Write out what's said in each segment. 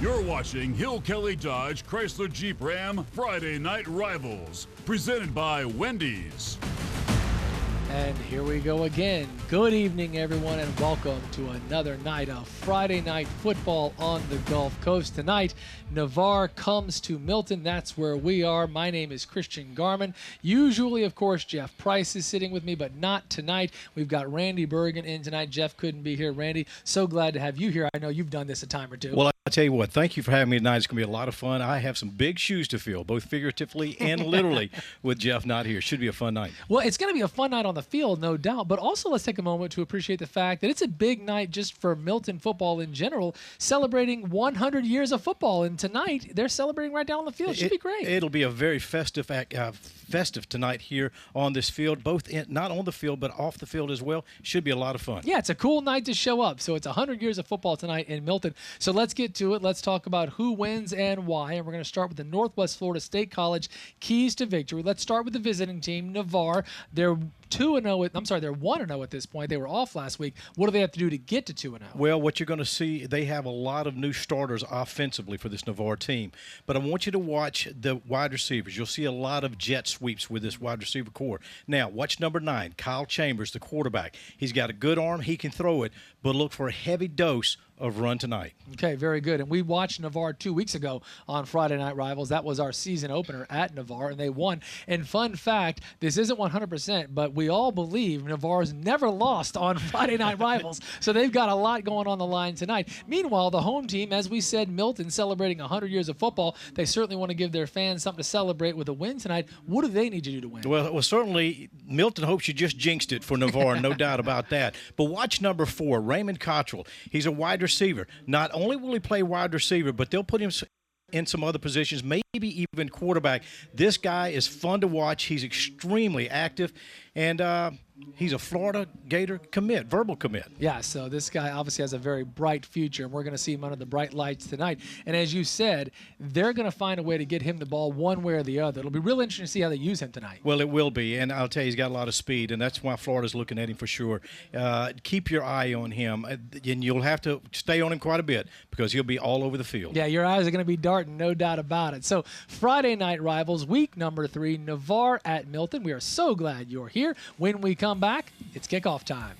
You're watching Hill Kelly Dodge Chrysler Jeep Ram Friday Night Rivals, presented by Wendy's. And here we go again. Good evening, everyone, and welcome to another night of Friday Night Football on the Gulf Coast. Tonight, Navarre comes to Milton. That's where we are. My name is Christian Garman. Usually, of course, Jeff Price is sitting with me, but not tonight. We've got Randy Bergen in tonight. Jeff couldn't be here. Randy, so glad to have you here. I know you've done this a time or two. Well, I'll tell you what, thank you for having me tonight. It's going to be a lot of fun. I have some big shoes to fill, both figuratively and literally, with Jeff not here. Should be a fun night. Well, it's going to be a fun night on the field, no doubt, but also let's take a moment to appreciate the fact that it's a big night just for Milton football in general, celebrating 100 years of football, and tonight they're celebrating right down on the field. It should be great. It'll be a very festive tonight here on this field, both not on the field but off the field as well. Should be a lot of fun. Yeah, it's a cool night to show up. So it's 100 years of football tonight in Milton. So let's get to it. Let's talk about who wins and why, and we're going to start with the Northwest Florida State College keys to victory. Let's start with the visiting team, Navarre. They're 2-0. They're 1-0 at this point. They were off last week. What do they have to do to get to 2-0? Well, what you're going to see, they have a lot of new starters offensively for this Navarre team. But I want you to watch the wide receivers. You'll see a lot of jet sweeps with this wide receiver core. Now, watch number 9, Kyle Chambers, the quarterback. He's got a good arm. He can throw it, but look for a heavy dose of run tonight. Okay, very good. And we watched Navarre 2 weeks ago on Friday Night Rivals. That was our season opener at Navarre, and they won. And fun fact, this isn't 100%, but we all believe Navarre's never lost on Friday Night Rivals. So they've got a lot going on the line tonight. Meanwhile, the home team, as we said, Milton, celebrating 100 years of football. They certainly want to give their fans something to celebrate with a win tonight. What do they need to do to win? Well, certainly Milton hopes you just jinxed it for Navarre, no doubt about that. But watch number 4, Raymond Cottrell. He's a wide receiver. Not only will he play wide receiver, but they'll put him in some other positions, maybe even quarterback. This guy is fun to watch. He's extremely active, and he's a Florida Gator commit, verbal commit. Yeah, so this guy obviously has a very bright future, and we're going to see him under the bright lights tonight. And as you said, they're going to find a way to get him the ball one way or the other. It'll be real interesting to see how they use him tonight. Well, it will be, and I'll tell you, he's got a lot of speed, and that's why Florida's looking at him for sure. Keep your eye on him, and you'll have to stay on him quite a bit because he'll be all over the field. Yeah, your eyes are going to be darting, no doubt about it. So Friday Night Rivals, week number 3, Navarre at Milton. We are so glad you're here. When we come back, it's kickoff time.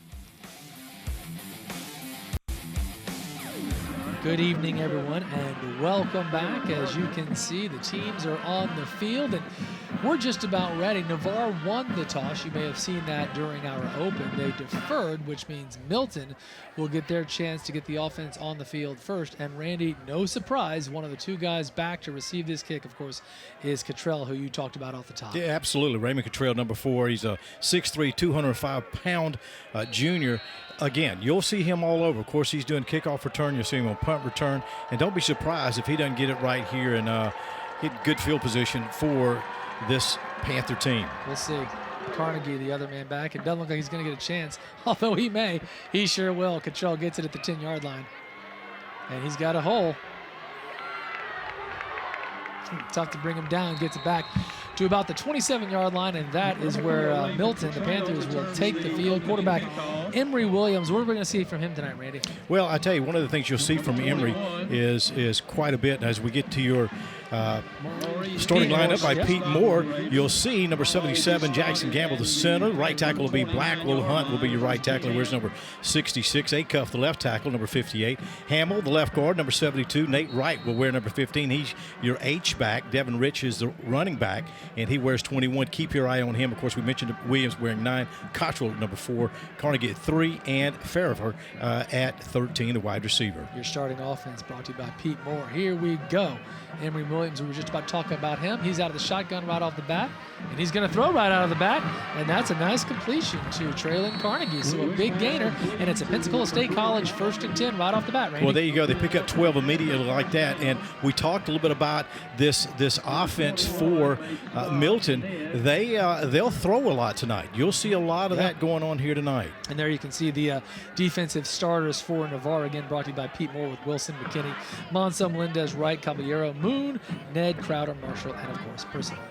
Good evening, everyone, and welcome back. As you can see, the teams are on the field, and we're just about ready. Navarre won the toss. You may have seen that during our open. They deferred, which means Milton will get their chance to get the offense on the field first. And Randy, no surprise, one of the 2 guys back to receive this kick, of course, is Cottrell, who you talked about off the top. Yeah, absolutely. Raymond Cottrell, number 4. He's a 6'3", 205-pound junior. Again, you'll see him all over. Of course, he's doing kickoff return. You'll see him on punt return. And don't be surprised if he doesn't get it right here and get good field position for this Panther team. We'll see. Carnegie, the other man back. It doesn't look like he's going to get a chance, although he may. He sure will. Cottrell gets it at the 10-yard line. And he's got a hole. Tough to bring him down. Gets it back to about the 27-yard line, and that is where Milton, the Panthers, will take the field. Quarterback Emory Williams. What are we going to see from him tonight, Randy? Well, I tell you, one of the things you'll see from Emory is quite a bit. And as we get to your starting lineup by Pete Moore, you'll see number 77, Jackson Gamble, the center. Right tackle will be Blackwell. Hunt will be your right tackle. Where's number 66? Acuff, the left tackle, number 58. Hamill, the left guard, number 72. Nate Wright will wear number 15. He's your H-back. Devin Rich is the running back, and he wears 21. Keep your eye on him. Of course, we mentioned Williams wearing 9, Cottrell number 4, Carnegie at 3, and Farriver at 13, the wide receiver. Your starting offense brought to you by Pete Moore. Here we go. Emory Williams, we were just about talking about him. He's out of the shotgun right off the bat, and he's going to throw right out of the bat, and that's a nice completion to Traylon Carnegie. So a big gainer, and it's a Pensacola State College 1st and 10 right off the bat, Randy. Well, there you go. They pick up 12 immediately like that, and we talked a little bit about this offense for Milton. They'll throw a lot tonight. You'll see a lot of that going on here tonight. And there you can see the defensive starters for Navarre, again brought to you by Pete Moore with Wilson, McKinney, Monson, Melendez, Wright, Caballero, Moon, Ned, Crowder, Marshall, and, of course, Personal.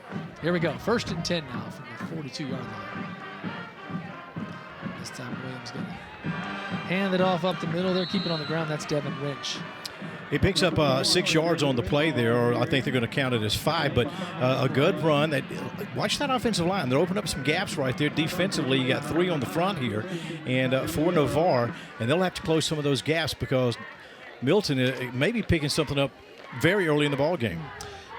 Here we go. 1st and 10 now from the 42-yard line. This time Williams going to hand it off up the middle. They're keeping it on the ground. That's Devin Rich. He picks up 6 yards on the play there, or I think they're going to count it as 5, but a good run. Watch that offensive line. They're opening up some gaps right there defensively. You got 3 on the front here, and for Navarre, and they'll have to close some of those gaps because Milton may be picking something up very early in the ball game.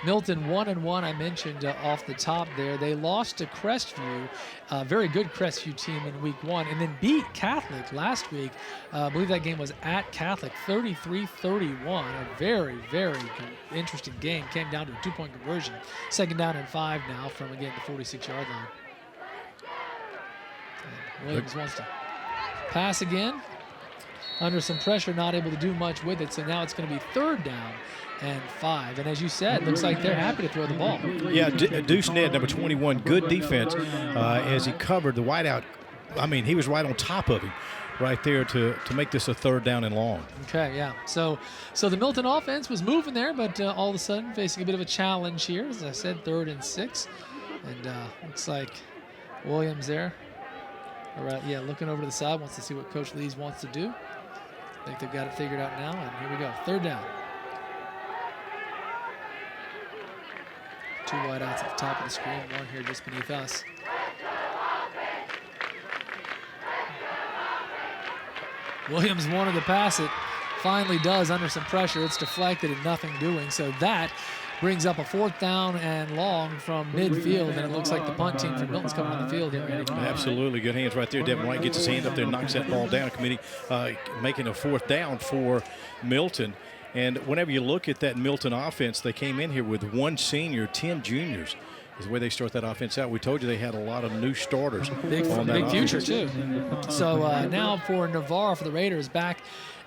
Milton 1-1, I mentioned off the top there. They lost to Crestview, a very good Crestview team in week 1, and then beat Catholic last week. I believe that game was at Catholic, 33-31. A very, very interesting game. Came down to a 2-point conversion. 2nd down and 5 now from, again, the 46-yard line. And Williams wants to pass again. Under some pressure, not able to do much with it, so now it's going to be 3rd down and 5. And as you said, looks like they're happy to throw the ball. Yeah, Deuce Ned, number 21, good defense as he covered the wideout. I mean, he was right on top of him right there to make this a 3rd down and long. Okay, yeah. So the Milton offense was moving there, but all of a sudden facing a bit of a challenge here. As I said, 3rd and 6. And looks like Williams there. All right, yeah, looking over to the side, wants to see what Coach Lees wants to do. I think they've got it figured out now, and here we go. 3rd down. 2 wideouts at the top of the screen, 1 here just beneath us. Williams wanted to pass it, finally does under some pressure. It's deflected and nothing doing, so that brings up a 4th down and long from midfield, and it looks like the punt team from Milton's coming on the field here, Randy. Absolutely, good hands right there. Devin Wright gets his hand up there, knocks that ball down. Committee making a 4th down for Milton. And whenever you look at that Milton offense, they came in here with 1 senior, 10 juniors. Is the way they start that offense out. We told you they had a lot of new starters. Big future, too. So now for Navarre, for the Raiders, back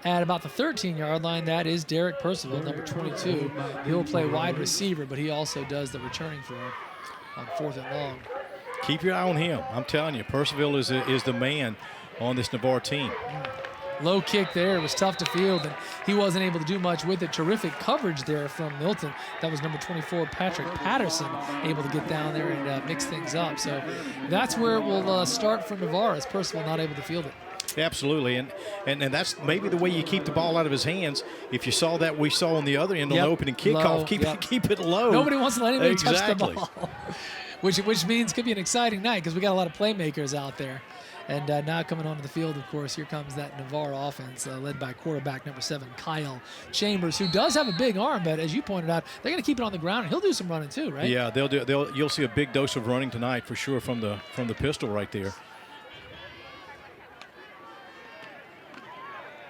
at about the 13-yard line, that is Derek Percival, number 22. He'll play wide receiver, but he also does the returning for him on 4th and long. Keep your eye on him. I'm telling you, Percival is the man on this Navarre team. Low kick there. It was tough to field, and he wasn't able to do much with it. Terrific coverage there from Milton. That was number 24, Patrick Patterson, able to get down there and mix things up. So that's where it will start for Navarre, as Percival not able to field it. Absolutely, and that's maybe the way you keep the ball out of his hands. If you saw that we saw on the other end on the opening kickoff, keep it low. Nobody wants to let anybody touch the ball, which means could be an exciting night because we got a lot of playmakers out there. And now coming onto the field, of course, here comes that Navarre offense led by quarterback number 7, Kyle Chambers, who does have a big arm, but as you pointed out, they're going to keep it on the ground, and he'll do some running too, right? Yeah, you'll see a big dose of running tonight for sure from the pistol right there.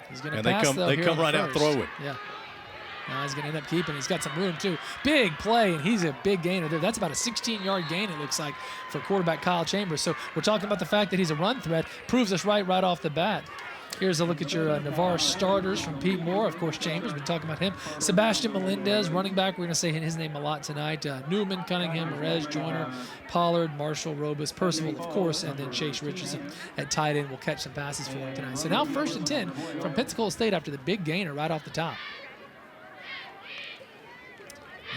He's going to pass, they come right out throwing. Yeah. Now he's going to end up keeping. He's got some room, too. Big play, and he's a big gainer there. That's about a 16-yard gain, it looks like, for quarterback Kyle Chambers. So we're talking about the fact that he's a run threat. Proves us right off the bat. Here's a look at your Navarre starters from Pete Moore. Of course, Chambers, we've been talking about him. Sebastian Melendez, running back. We're going to say his name a lot tonight. Newman, Cunningham, Perez, Joyner, Pollard, Marshall, Robus, Percival, of course, and then Chase Richardson at tight end will catch some passes for him tonight. So now 1st and 10 from Pensacola State after the big gainer right off the top.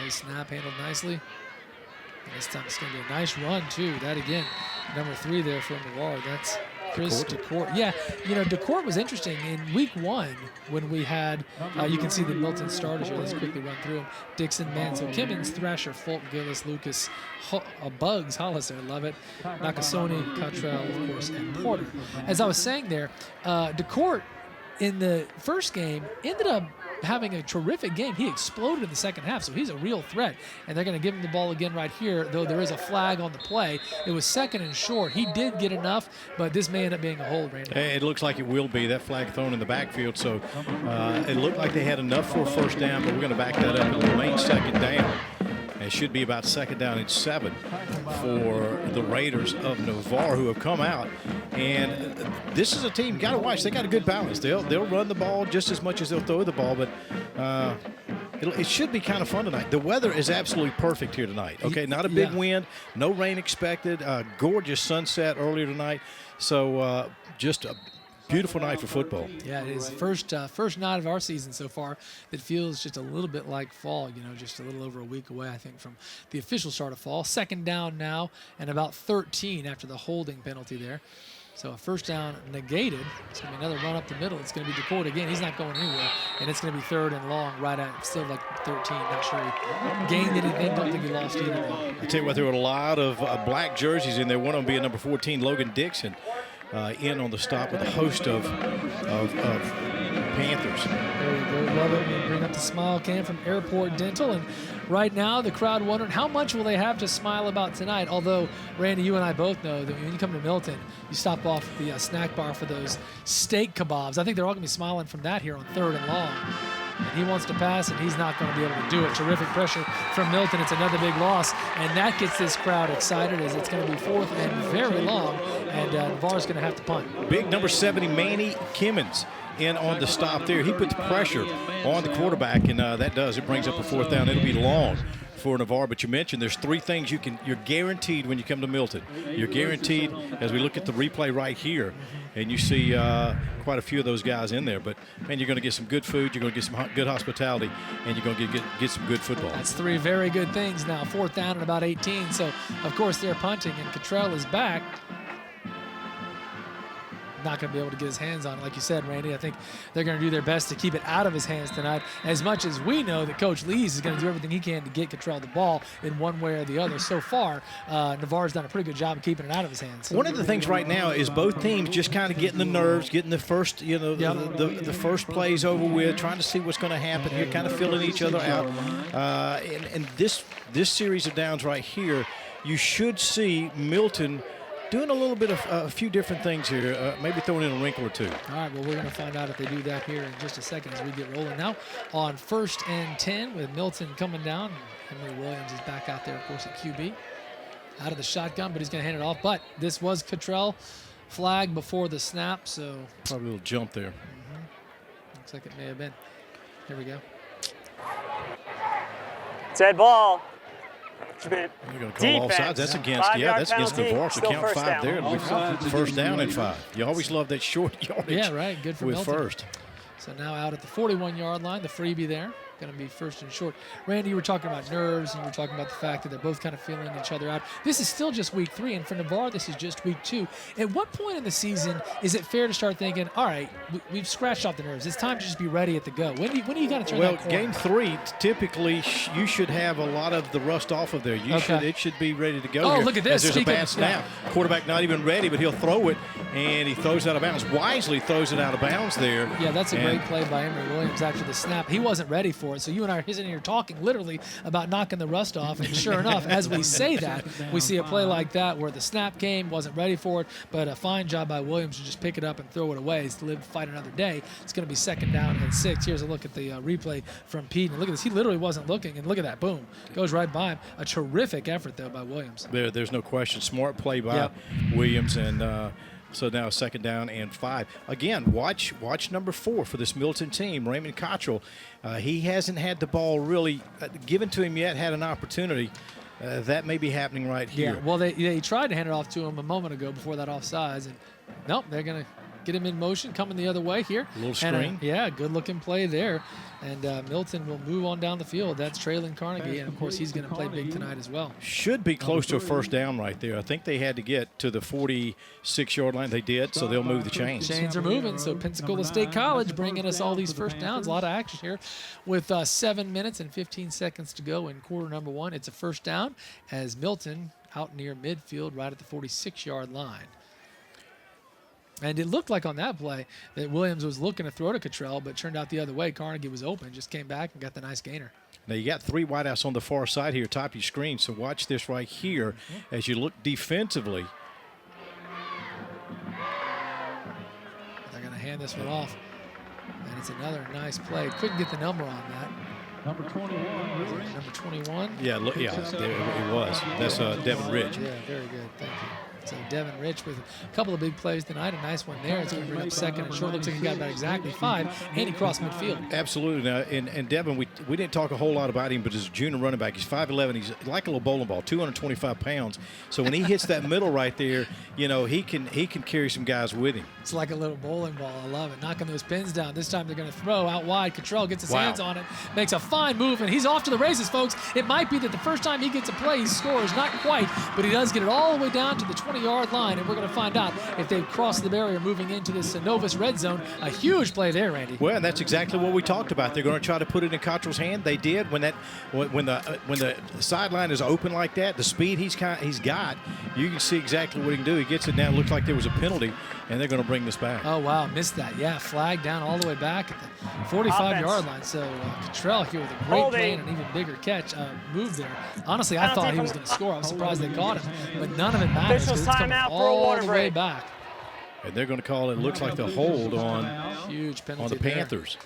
Nice snap, handled nicely. And this time it's going to be a nice run, too. That, again, number 3 there for Navarre. That's Chris DeCourt. Yeah, DeCourt was interesting. In week 1, when we had, you can see the Milton starters here. Let's quickly run through them. Dixon, Mansell, Kimmins, Thrasher, Fulton, Gillis, Lucas, Bugs, Hollister, love it. Nakasone, Cottrell, of course, and Porter. As I was saying there, DeCourt in the first game ended up having a terrific game. He exploded in the second half, so he's a real threat. And they're going to give him the ball again right here, though there is a flag on the play. It was 2nd and short. He did get enough, but this may end up being a hold, Randy. It looks like it will be. That flag thrown in the backfield, so it looked like they had enough for a 1st down, but we're going to back that up. It'll remain 2nd down. It should be about 2nd down and 7 for the Raiders of Navarre, who have come out. And this is a team, got to watch. They got a good balance. They'll run the ball just as much as they'll throw the ball, but it should be kind of fun tonight. The weather is absolutely perfect here tonight. Okay, not a big wind, no rain expected. Gorgeous sunset earlier tonight. So just a beautiful night for football. Yeah, it is. First night of our season so far that feels just a little bit like fall, just a little over a week away, I think, from the official start of fall. 2nd down now and about 13 after the holding penalty there. So a first down negated. It's going to be another run up the middle. It's going to be DeCourt again. He's not going anywhere. And it's going to be 3rd and long right at still like 13. Not sure he gained anything. Don't think he lost either, though. I tell you what, there were a lot of black jerseys in there. One of them being number 14, Logan Dixon, in on the stop with a host of Panthers. There you go. Love it. We bring up the smile cam from Airport Dental. And right now, the crowd wondering how much will they have to smile about tonight. Although, Randy, you and I both know that when you come to Milton, you stop off at the snack bar for those steak kebabs. I think they're all going to be smiling from that here on 3rd and long. And he wants to pass, and he's not going to be able to do it. Terrific pressure from Milton. It's another big loss, and that gets this crowd excited as it's going to be 4th and very long, and Navarre's going to have to punt. Big number 70, Manny Kimmons, in on the stop there. He puts pressure on the quarterback, and it brings up a 4th down. It'll be long for Navarre, but you mentioned there's 3 things you're guaranteed when you come to Milton. You're guaranteed, as we look at the replay right here, and you see quite a few of those guys in there. But, man, you're going to get some good food, you're going to get some good hospitality, and you're going to get some good football. That's 3 very good things now. 4th down and about 18. So, of course, they're punting, and Cottrell is back. Not going to be able to get his hands on it. Like you said, Randy, I think they're going to do their best to keep it out of his hands tonight, as much as we know that Coach Lees is going to do everything he can to get Cottrell the ball in one way or the other. So far, Navarre's done a pretty good job of keeping it out of his hands. One of the things right now is both teams just kind of getting the nerves, getting the first, the first plays over with, trying to see what's going to happen here, kind of filling each other out. And this series of downs right here, you should see Milton doing a little bit of a few different things here, maybe throwing in a wrinkle or 2. All right, well, we're going to find out if they do that here in just a second as we get rolling now on 1st and 10 with Milton coming down. Emory Williams is back out there, of course, at QB. Out of the shotgun, but he's going to hand it off. But this was Cottrell flag before the snap, so. Probably a little jump there. Looks like it may have been. Here we go. Dead ball. They're going to call offsides. That's against, that's against Navarre. So count 5 there. It'll be 1st down and 5. You always love that short yardage. Yeah, right. Good for with Milton. 1st. So now out at the 41-yard line, the freebie there. Going to be 1st and short. Randy, you were talking about nerves, and you were talking about the fact that they're both kind of feeling each other out. This is still just week 3, and for Navarre, this is just week 2. At what point in the season is it fair to start thinking, all right, we've scratched off the nerves. It's time to just be ready at the go. When do you got to turn that corner? Well, game 3, typically you should have a lot of the rust off of there. It should be ready to go. Oh, here, look at this. There's a bad snap. Quarterback not even ready, but he'll throw it, and he throws it out of bounds. Wisely throws it out of bounds there. Yeah, that's a great play by Emory Williams after the snap. He wasn't ready for it, so you and I are sitting here talking literally about knocking the rust off, and sure enough, as we say that, we see a play like that where the snap came, wasn't ready for it, but a fine job by Williams to just pick it up and throw it away. It's to live, fight another day. It's going to be 2nd down and 6. Here's a look at the replay from Pete. And look at this. He literally wasn't looking, and look at that. Boom. Goes right by him. A terrific effort, though, by Williams. There's no question. Smart play by Williams, and so now 2nd down and 5. Again, watch number 4 for this Milton team, Raymond Cottrell. He hasn't had the ball really given to him yet, had an opportunity. That may be happening right here. Yeah, well, they tried to hand it off to him a moment ago before that offsides, and nope, they're going to get him in motion, coming the other way here. A little screen. Good-looking play there. And Milton will move on down the field. That's trailing Carnegie, and, of course, he's going to play big tonight as well. Should be close to a 1st down right there. I think they had to get to the 46-yard line. They did, so they'll move the chains. Chains are moving, so Pensacola State College bringing us all these 1st downs. A lot of action here with 7 minutes and 15 seconds to go in quarter number 1. It's a 1st down as Milton out near midfield right at the 46-yard line. And it looked like on that play that Williams was looking to throw to Cottrell, but turned out the other way. Carnegie was open, just came back and got the nice gainer. Now, you got 3 wideouts on the far side here, top of your screen, so watch this right here as you look defensively. They're going to hand this one off, and it's another nice play. Couldn't get the number on that. Number 21. Number 21? Yeah, it was. That's Devin Rich. Yeah, very good. Thank you. So Devin Rich with a couple of big plays tonight. A nice one there. It's going to bring up 2nd and short. Looks like he got about exactly 5, and he crossed midfield. Absolutely. Now, and Devin, we didn't talk a whole lot about him, but as a junior running back, he's 5'11". He's like a little bowling ball, 225 pounds. So when he hits that middle right there, he can carry some guys with him. It's like a little bowling ball. I love it. Knocking those pins down. This time they're going to throw out wide. Cottrell gets his hands on it, makes a fine move, and he's off to the races, folks. It might be that the first time he gets a play, he scores. Not quite, but he does get it all the way down to the 20-yard line, and we're going to find out if they've crossed the barrier moving into this Novus red zone. A huge play there, Randy. Well, and that's exactly what we talked about. They're going to try to put it in Cottrell's hand. They did when the sideline is open like that. The speed he's got, you can see exactly what he can do. He gets it down. It looked like there was a penalty, and they're going to bring this back. Oh wow, missed that. Yeah, flag down all the way back at the 45-yard line. So Cottrell here with a great play and an even bigger catch move there. Honestly, I thought he was going to score. I was surprised they caught him, but none of it matters because it's coming all the way back. And they're going to call it. Looks like the hold on huge penalty on the Panthers.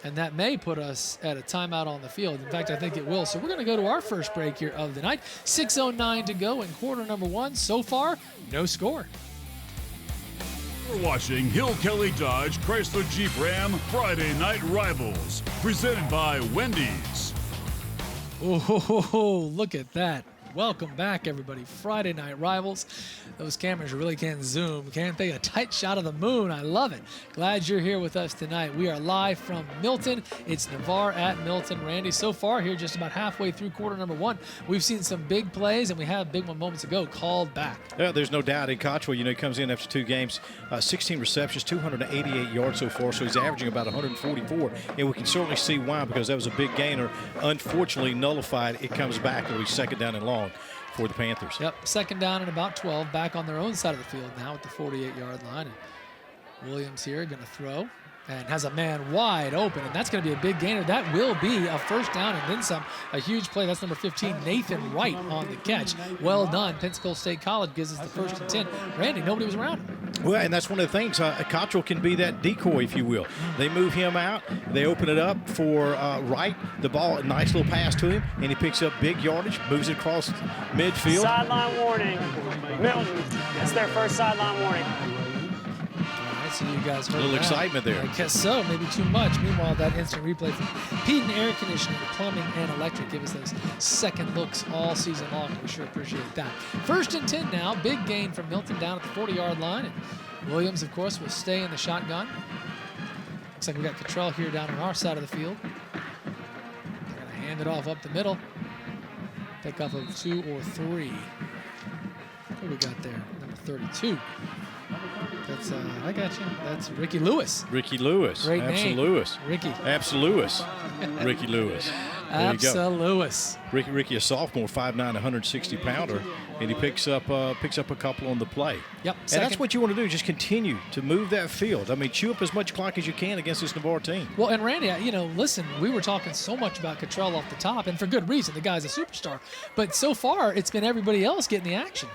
And that may put us at a timeout on the field. In fact, I think it will. So we're going to go to our first break here of the night. 6:09 to go in quarter number 1. So far, no score. We're watching Hill Kelly Dodge Chrysler Jeep Ram Friday Night Rivals, presented by Wendy's. Oh, look at that. Welcome back, everybody. Friday Night Rivals. Those cameras really can zoom, can't they? A tight shot of the moon. I love it. Glad you're here with us tonight. We are live from Milton. It's Navarre at Milton. Randy, so far here, just about halfway through quarter number 1, we've seen some big plays, and we have big one moments ago called back. Yeah, there's no doubt. In Cottrell, he comes in after 2 games, 16 receptions, 288 yards so far, so he's averaging about 144, and we can certainly see why, because that was a big gainer. Unfortunately nullified. It comes back. It'll be second down and long for the Panthers. Yep, second down and about 12, back on their own side of the field now at the 48-yard line. And Williams here going to throw and has a man wide open, and that's going to be a big gainer. That will be a first down and then some. A huge play. That's number 15, Nathan Wright, on the catch. Well done. Pensacola State College gives us the 1st and 10. Randy, nobody was around him. Well, and that's one of the things. Cottrell can be that decoy, if you will. They move him out. They open it up for Wright. The ball, a nice little pass to him, and he picks up big yardage, moves it across midfield. Sideline warning. Milton, it's their first sideline warning. So you guys heard a little that. Excitement there. I guess so, maybe too much. Meanwhile, that instant replay from Pete and Air Conditioning, Plumbing, and Electric give us those second looks all season long. We sure appreciate that. 1st and 10 now. Big gain from Milton down at the 40-yard line. And Williams, of course, will stay in the shotgun. Looks like we got Cottrell here down on our side of the field. They're going to hand it off up the middle. Pick up of 2 or 3. What do we got there? Number 32. That's, I got you. That's Ricky Lewis. Ricky Lewis. Great name. Lewis. Ricky. Absoluous. Ricky Lewis. There you go. Absoluous. Ricky, a sophomore, 5'9", 160-pounder, and he picks up a couple on the play. Yep. And that's what you want to do, just continue to move that field. I mean, chew up as much clock as you can against this Navarre team. Well, and Randy, listen, we were talking so much about Cottrell off the top, and for good reason. The guy's a superstar. But so far, it's been everybody else getting the action.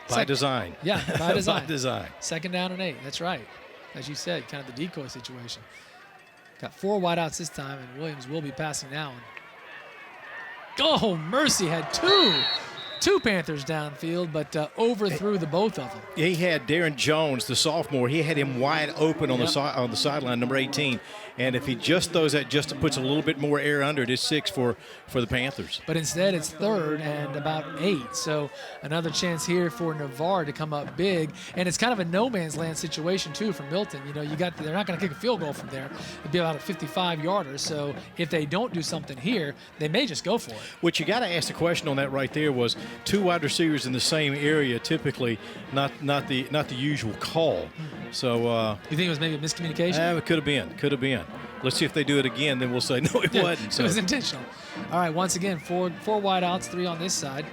By design. Yeah, by design. By design. 2nd down and 8. That's right. As you said, kind of the decoy situation. Got 4 wideouts this time, and Williams will be passing now. Oh, mercy, had two Panthers downfield, but overthrew the both of them. He had Darren Jones, the sophomore. He had him wide open on the sideline, number 18. And if he just throws that, just puts a little bit more air under it, it's 6 for the Panthers. But instead, it's 3rd and about 8. So another chance here for Navarre to come up big. And it's kind of a no man's land situation too for Milton. They're not going to kick a field goal from there. It'd be about a 55-yarder. So if they don't do something here, they may just go for it. What you got to ask the question on that right there was 2 wide receivers in the same area, typically not the usual call. So you think it was maybe a miscommunication? It could have been. Let's see if they do it again, then we'll say no, it wasn't. So. It was intentional. All right, once again, four wideouts, 3 on this side.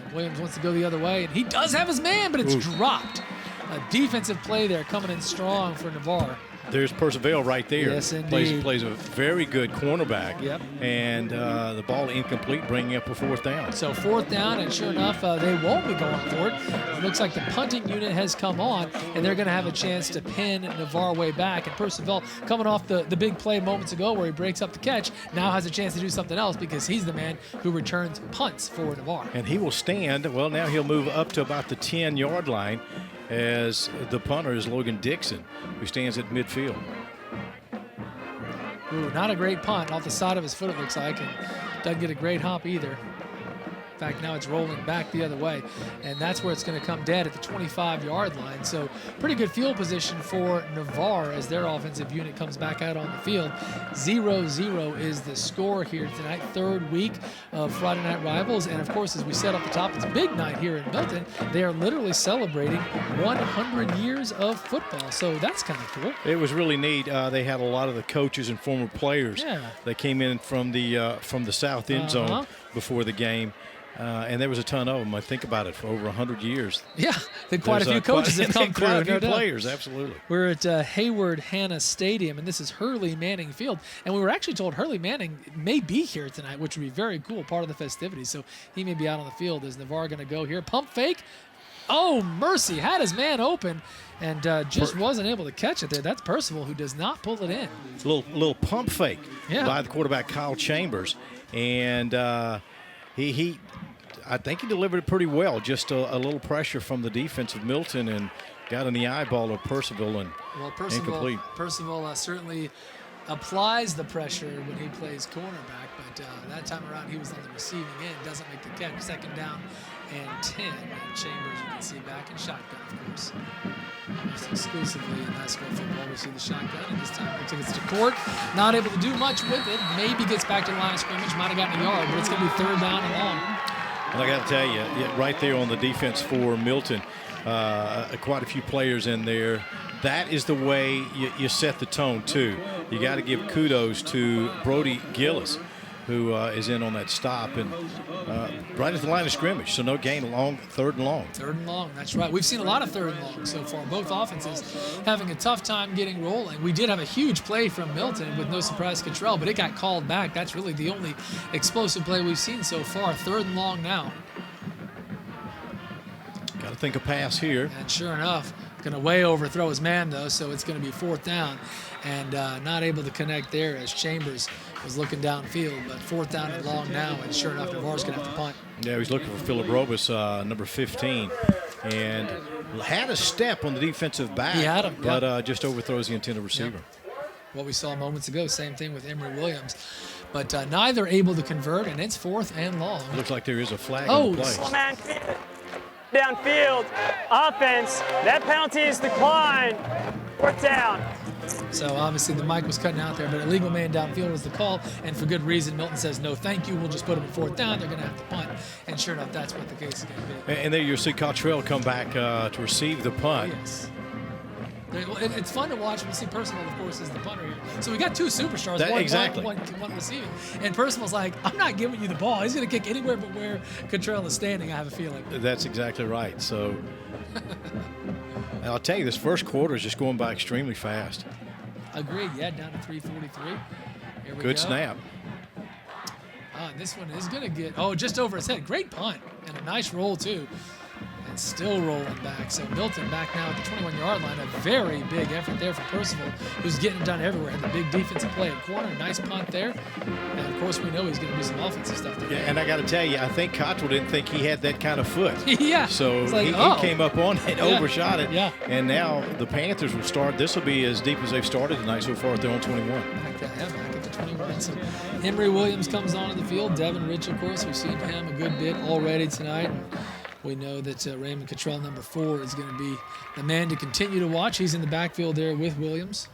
And Williams wants to go the other way, and he does have his man, but it's dropped. A defensive play there coming in strong for Navarre. There's Percival right there. Yes, indeed. Plays a very good cornerback. Yep. And the ball incomplete, bringing up a 4th down. So 4th down, and sure enough, they won't be going for it. It looks like the punting unit has come on, and they're going to have a chance to pin Navarre way back. And Percival, coming off the big play moments ago where he breaks up the catch, now has a chance to do something else because he's the man who returns punts for Navarre. And he will stand. Well, now he'll move up to about the 10-yard line, as the punter is Logan Dixon, who stands at midfield. Ooh, not a great punt off the side of his foot, it looks like, and doesn't get a great hop either. In fact, now it's rolling back the other way, and that's where it's going to come dead at the 25-yard line. So pretty good field position for Navarre as their offensive unit comes back out on the field. 0-0 is the score here tonight, third week of Friday Night Rivals. And, of course, as we said off the top, it's a big night here in Milton. They are literally celebrating 100 years of football, so that's kind of cool. It was really neat. They had a lot of the coaches and former players that came in from the south end zone before the game. And there was a ton of them. I think about it, for over 100 years. Yeah, quite a few coaches have come through. Quite a few players, absolutely. We're at Hayward Hanna Stadium, and this is Hurley Manning Field. And we were actually told Hurley Manning may be here tonight, which would be very cool, part of the festivities. So he may be out on the field. Is Navarre going to go here? Pump fake. Oh, mercy. Had his man open and just wasn't able to catch it there. That's Percival, who does not pull it in. Little pump fake by the quarterback, Kyle Chambers. And I think he delivered it pretty well. Just a little pressure from the defense of Milton and got in the eyeball of Percival and incomplete. Percival certainly applies the pressure when he plays cornerback, but that time around he was on the receiving end, doesn't make the catch. Second down and 10. And Chambers, you can see back in shotgun, of course. Almost exclusively in high school football, we see the shotgun, and this time he took it to court. Not able to do much with it. Maybe gets back to the line of scrimmage, might have gotten a yard, but it's going to be third down and long. And I got to tell you, right there on the defense for Milton, quite a few players in there. That is the way you set the tone, too. You got to give kudos to Brody Gillis, who is in on that stop and right at the line of scrimmage. So no gain long, third and long. Third and long, that's right. We've seen a lot of third and long so far. Both offenses having a tough time getting rolling. We did have a huge play from Milton with no surprise Cottrell, but it got called back. That's really the only explosive play we've seen so far. Third and long now. Got to think a pass here. And sure enough, going to way overthrow his man, though, so it's going to be fourth down. And not able to connect there as Chambers was looking downfield. But fourth down and long now, and sure enough, Navarre's going to have to punt. Yeah, he's looking for Philip Robus, number 15. And had a step on the defensive back. He had him, but just overthrows the intended receiver. What we saw moments ago, same thing with Emory Williams. But neither able to convert, and it's fourth and long. Looks like there is a flag on the play. Oh, man. Downfield, offense, that penalty is declined. Fourth down. So obviously the mic was cutting out there, but illegal man downfield was the call, and for good reason. Milton says no thank you, we'll just put him in fourth down. They're going to have to punt, and sure enough, that's what the case is going to be. And there you'll see Cottrell come back to receive the punt. Yes. It's fun to watch. We see Percival, of course, is the punter here. So we got two superstars, one receiving. And Percival's like, I'm not giving you the ball. He's going to kick anywhere but where Cottrell is standing, I have a feeling. That's exactly right. So I'll tell you, this first quarter is just going by extremely fast. Agreed. Yeah, down to 3:43. Here we go. Good snap. This one is going to get, just over his head. Great punt and a nice roll, too. And still rolling back. So Milton back now at the 21-yard line. A very big effort there for Percival, who's getting it done everywhere. Had the big defensive play at corner. Nice punt there. And, of course, we know he's going to do some offensive stuff there. Yeah, and I got to tell you, I think Cottrell didn't think he had that kind of foot. Yeah. So like, he came up on it, overshot it. Yeah. And now the Panthers will start. This will be as deep as they've started tonight so far. They're on 21. Back at the 21. So Emory Williams comes onto the field. Devin Rich, of course, we've seen him a good bit already tonight. And we know that Raymond Cottrell, number 4, is going to be the man to continue to watch. He's in the backfield there with Williams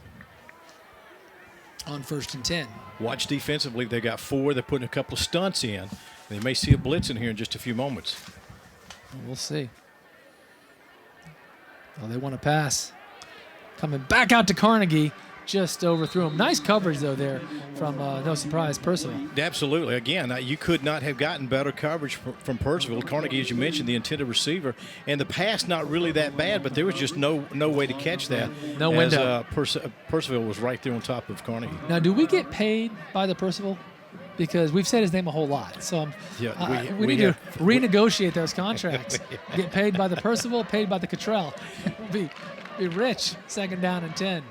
on 1st and 10. Watch defensively. They got 4. They're putting a couple of stunts in. They may see a blitz in here in just a few moments. We'll see. Well, they want to pass. Coming back out to Carnegie. Just overthrew him. Nice coverage, though, there from, no surprise, Percival. Absolutely. Again, you could not have gotten better coverage from Percival. Carnegie, as you mentioned, the intended receiver. And the pass not really that bad, but there was just no way to catch that. No window. Percival was right there on top of Carnegie. Now, do we get paid by the Percival? Because we've said his name a whole lot. So we need to renegotiate those contracts. Get paid by the Percival, paid by the Cottrell. be rich. Second down and 10.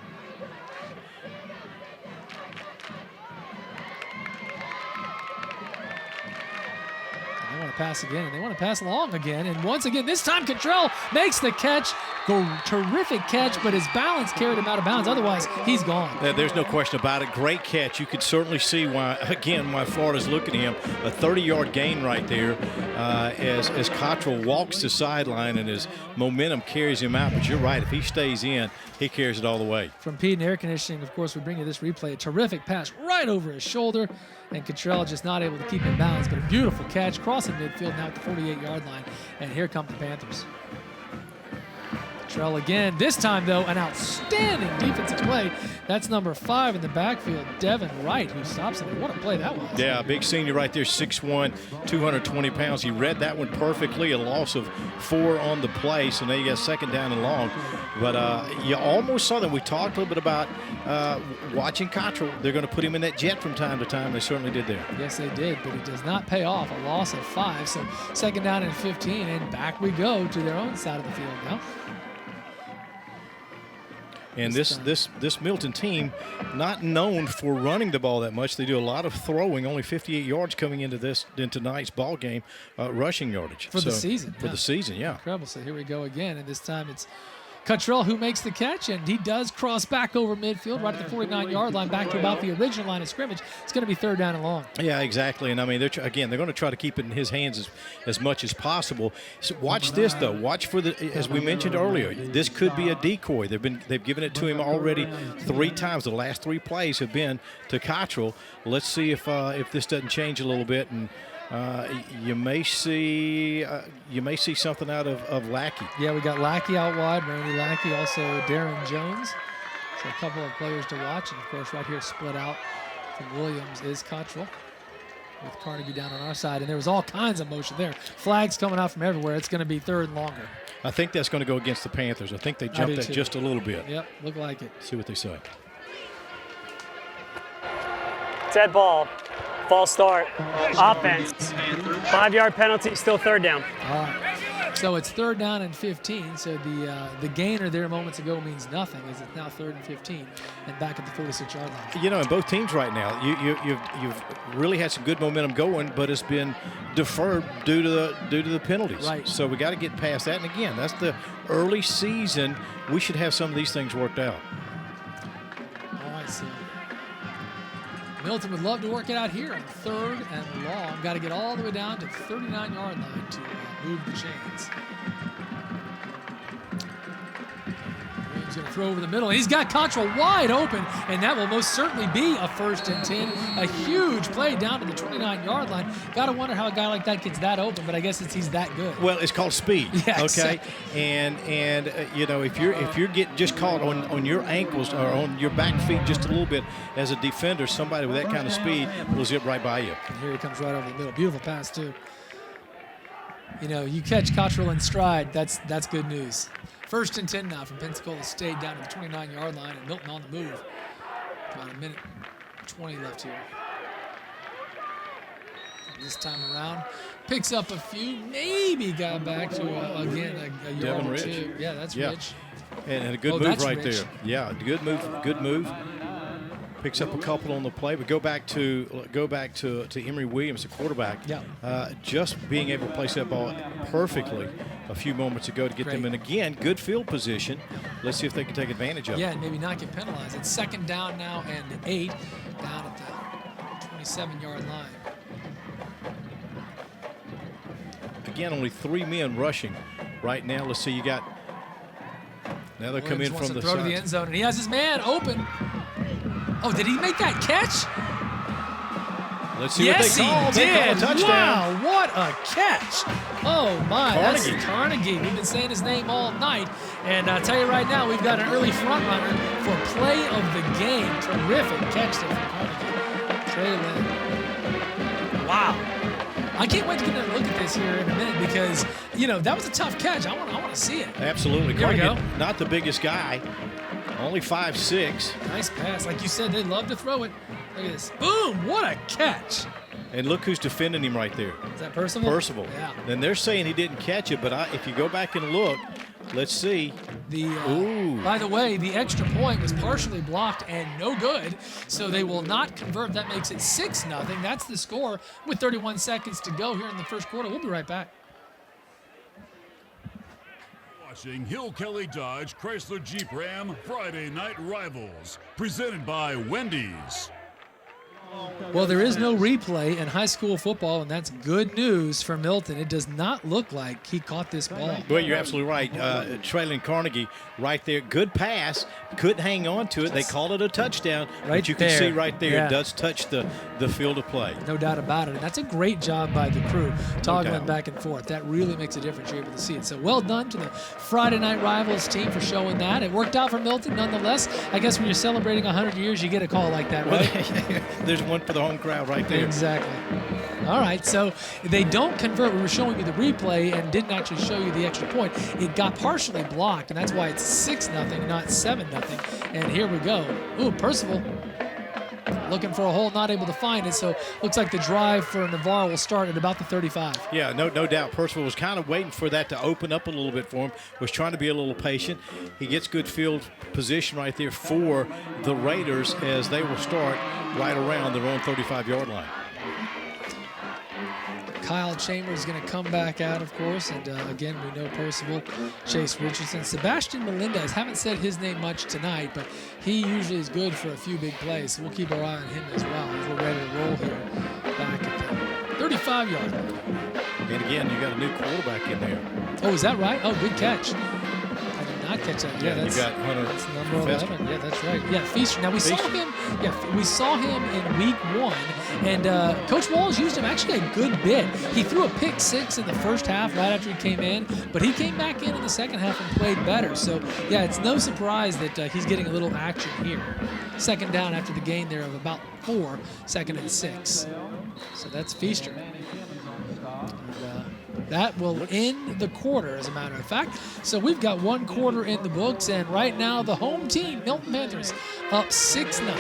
Pass again, and they want to pass long again. And once again, this time Cottrell makes the catch. Terrific catch, but his balance carried him out of bounds. Otherwise, he's gone. There's no question about it. Great catch. You could certainly see why Florida's looking at him. A 30-yard gain right there as Cottrell walks the sideline and his momentum carries him out. But you're right. If he stays in, he carries it all the way. From Pete and Air Conditioning, of course, we bring you this replay. A terrific pass right over his shoulder, and Cottrell just not able to keep in balance. But a beautiful catch, crossing midfield now at the 48-yard line. And here come the Panthers. Cottrell again. This time, though, an outstanding defensive play. That's number 5 in the backfield, Devin Wright, who stops him. What a play that was. Yeah, big senior right there, 6'1", 220 pounds. He read that one perfectly, a loss of 4 on the play, so now you got second down and long. But you almost saw that. We talked a little bit about watching Cottrell. They're going to put him in that jet from time to time. They certainly did there. Yes, they did, but it does not pay off. A loss of 5, so second down and 15, and back we go to their own side of the field now. And this Milton team, not known for running the ball that much. They do a lot of throwing. Only 58 yards coming into tonight's ball game, rushing yardage for the season. For the season, yeah. Incredible. So here we go again, and this time it's Cottrell who makes the catch, and he does cross back over midfield right at the 49-yard line, back to about the original line of scrimmage. It's going to be third down and long. Yeah, exactly. And I mean, they're going to try to keep it in his hands as much as possible. So watch this though. Watch for as we mentioned earlier. This could be a decoy. They've given it to him already 3 times. The last 3 plays have been to Cottrell. Let's see if this doesn't change a little bit, and you may see something out of Lackey. Yeah, we got Lackey out wide, Randy Lackey, also Darren Jones. So a couple of players to watch, and of course right here split out from Williams is Cottrell, with Carnegie down on our side, and there was all kinds of motion there. Flags coming out from everywhere. It's going to be third and longer. I think that's going to go against the Panthers. I think they jumped that just a little bit. Yep, look like it. See what they say. Dead ball. False start. Offense. 5-yard penalty, still third down. All right. So it's third down and 15. So the gainer there moments ago means nothing, as it's now third and 15 and back at the 46-yard line. You know, in both teams right now, you've really had some good momentum going, but it's been deferred due to the penalties. Right. So we got to get past that. And again, that's the early season. We should have some of these things worked out. All right, so Milton would love to work it out here on third and long. Got to get all the way down to the 39-yard line to move the chains. Williams going to throw over the middle. He's got Cottrell wide open, and that will most certainly be a 1st and 10. A huge play down to the 29-yard line. Got to wonder how a guy like that gets that open, but I guess he's that good. Well, it's called speed. Yeah, okay, exactly. and you know, if you're getting just caught on your ankles or on your back feet just a little bit as a defender, somebody with that kind of speed will zip right by you. And here he comes right over the middle. Beautiful pass too. You know, you catch Cottrell in stride, that's good news. 1st and 10 now from Pensacola State down to the 29-yard line, and Milton on the move. About a minute 20 left here. And this time around, picks up a few, maybe got back to, again, a yard or two. Yeah, that's Rich. And a good move right there. Yeah, good move. Picks up a couple on the play, but go back to Emory Williams, the quarterback. Yeah. Just being able to place that ball perfectly a few moments ago to get them in again. Good field position. Let's see if they can take advantage of it. Yeah, and maybe not get penalized. It's second down now and 8 down at the 27-yard line. Again, only 3 men rushing right now. Let's see. You got. Now they're coming in from the throw to the end zone, and he has his man open. Oh, did he make that catch? Let's see what they call. Yes, he did. They call a touchdown. Wow, what a catch. Oh, my. Carnegie. That's Carnegie. We've been saying his name all night. And I'll tell you right now, we've got an early front runner for play of the game. Terrific catch there from Carnegie. Trey Lynn. Wow. I can't wait to get a look at this here in a minute because, you know, that was a tough catch. I want to see it. Absolutely. Here we go. Not the biggest guy. Only 5'6". Nice pass. Like you said, they love to throw it. Look at this. Boom! What a catch. And look who's defending him right there. Is that Percival? Percival. Yeah. And they're saying he didn't catch it, but if you go back and look, let's see. By the way, the extra point was partially blocked and no good, so they will not convert. That makes it 6-0. That's the score with 31 seconds to go here in the first quarter. We'll be right back. watching Hill Kelly Dodge Chrysler Jeep Ram Friday Night Rivals, presented by Wendy's. Well, there is no replay in high school football, and that's good news for Milton. It does not look like he caught this ball. Well, you're absolutely right. Traylon Carnegie right there. Good pass. Couldn't hang on to it. They called it a touchdown. But you can see right there, it does touch the field of play. No doubt about it. And that's a great job by the crew, toggling back and forth. That really makes a difference. You're able to see it. So well done to the Friday Night Rivals team for showing that. It worked out for Milton nonetheless. I guess when you're celebrating 100 years, you get a call like that, right? There's one for the home crowd right there. Exactly. All right, so they don't convert. We were showing you the replay and didn't actually show you the extra point. It got partially blocked, and that's why it's 6-0, not 7-0. And here we go. Ooh, Percival looking for a hole, not able to find it. So looks like the drive for Navarre will start at about the 35. Yeah, no doubt. Percival was kind of waiting for that to open up a little bit for him, was trying to be a little patient. He gets good field position right there for the Raiders as they will start right around their own 35-yard line. Kyle Chambers is going to come back out, of course, and again, we know Percival, Chase Richardson. Sebastian Melendez, haven't said his name much tonight, but he usually is good for a few big plays, so we'll keep our eye on him as well as we're ready to roll here back at the 35-yard line. And again, you got a new quarterback in there. Oh, is that right? Oh, good catch. I did not catch that. Yeah, you got Hunter. That's number 11. Yeah, that's right. Yeah, Feaster. Now we saw him. Yeah, we saw him in week 1, and Coach Walls used him actually a good bit. He threw a pick 6 in the first half right after he came in, but he came back in the second half and played better. So yeah, it's no surprise that he's getting a little action here. Second down after the gain there of about 4, 2nd and 6. So that's Feaster. That will end the quarter, as a matter of fact. So we've got 1 quarter in the books, and right now the home team, Milton Panthers, up 6-0.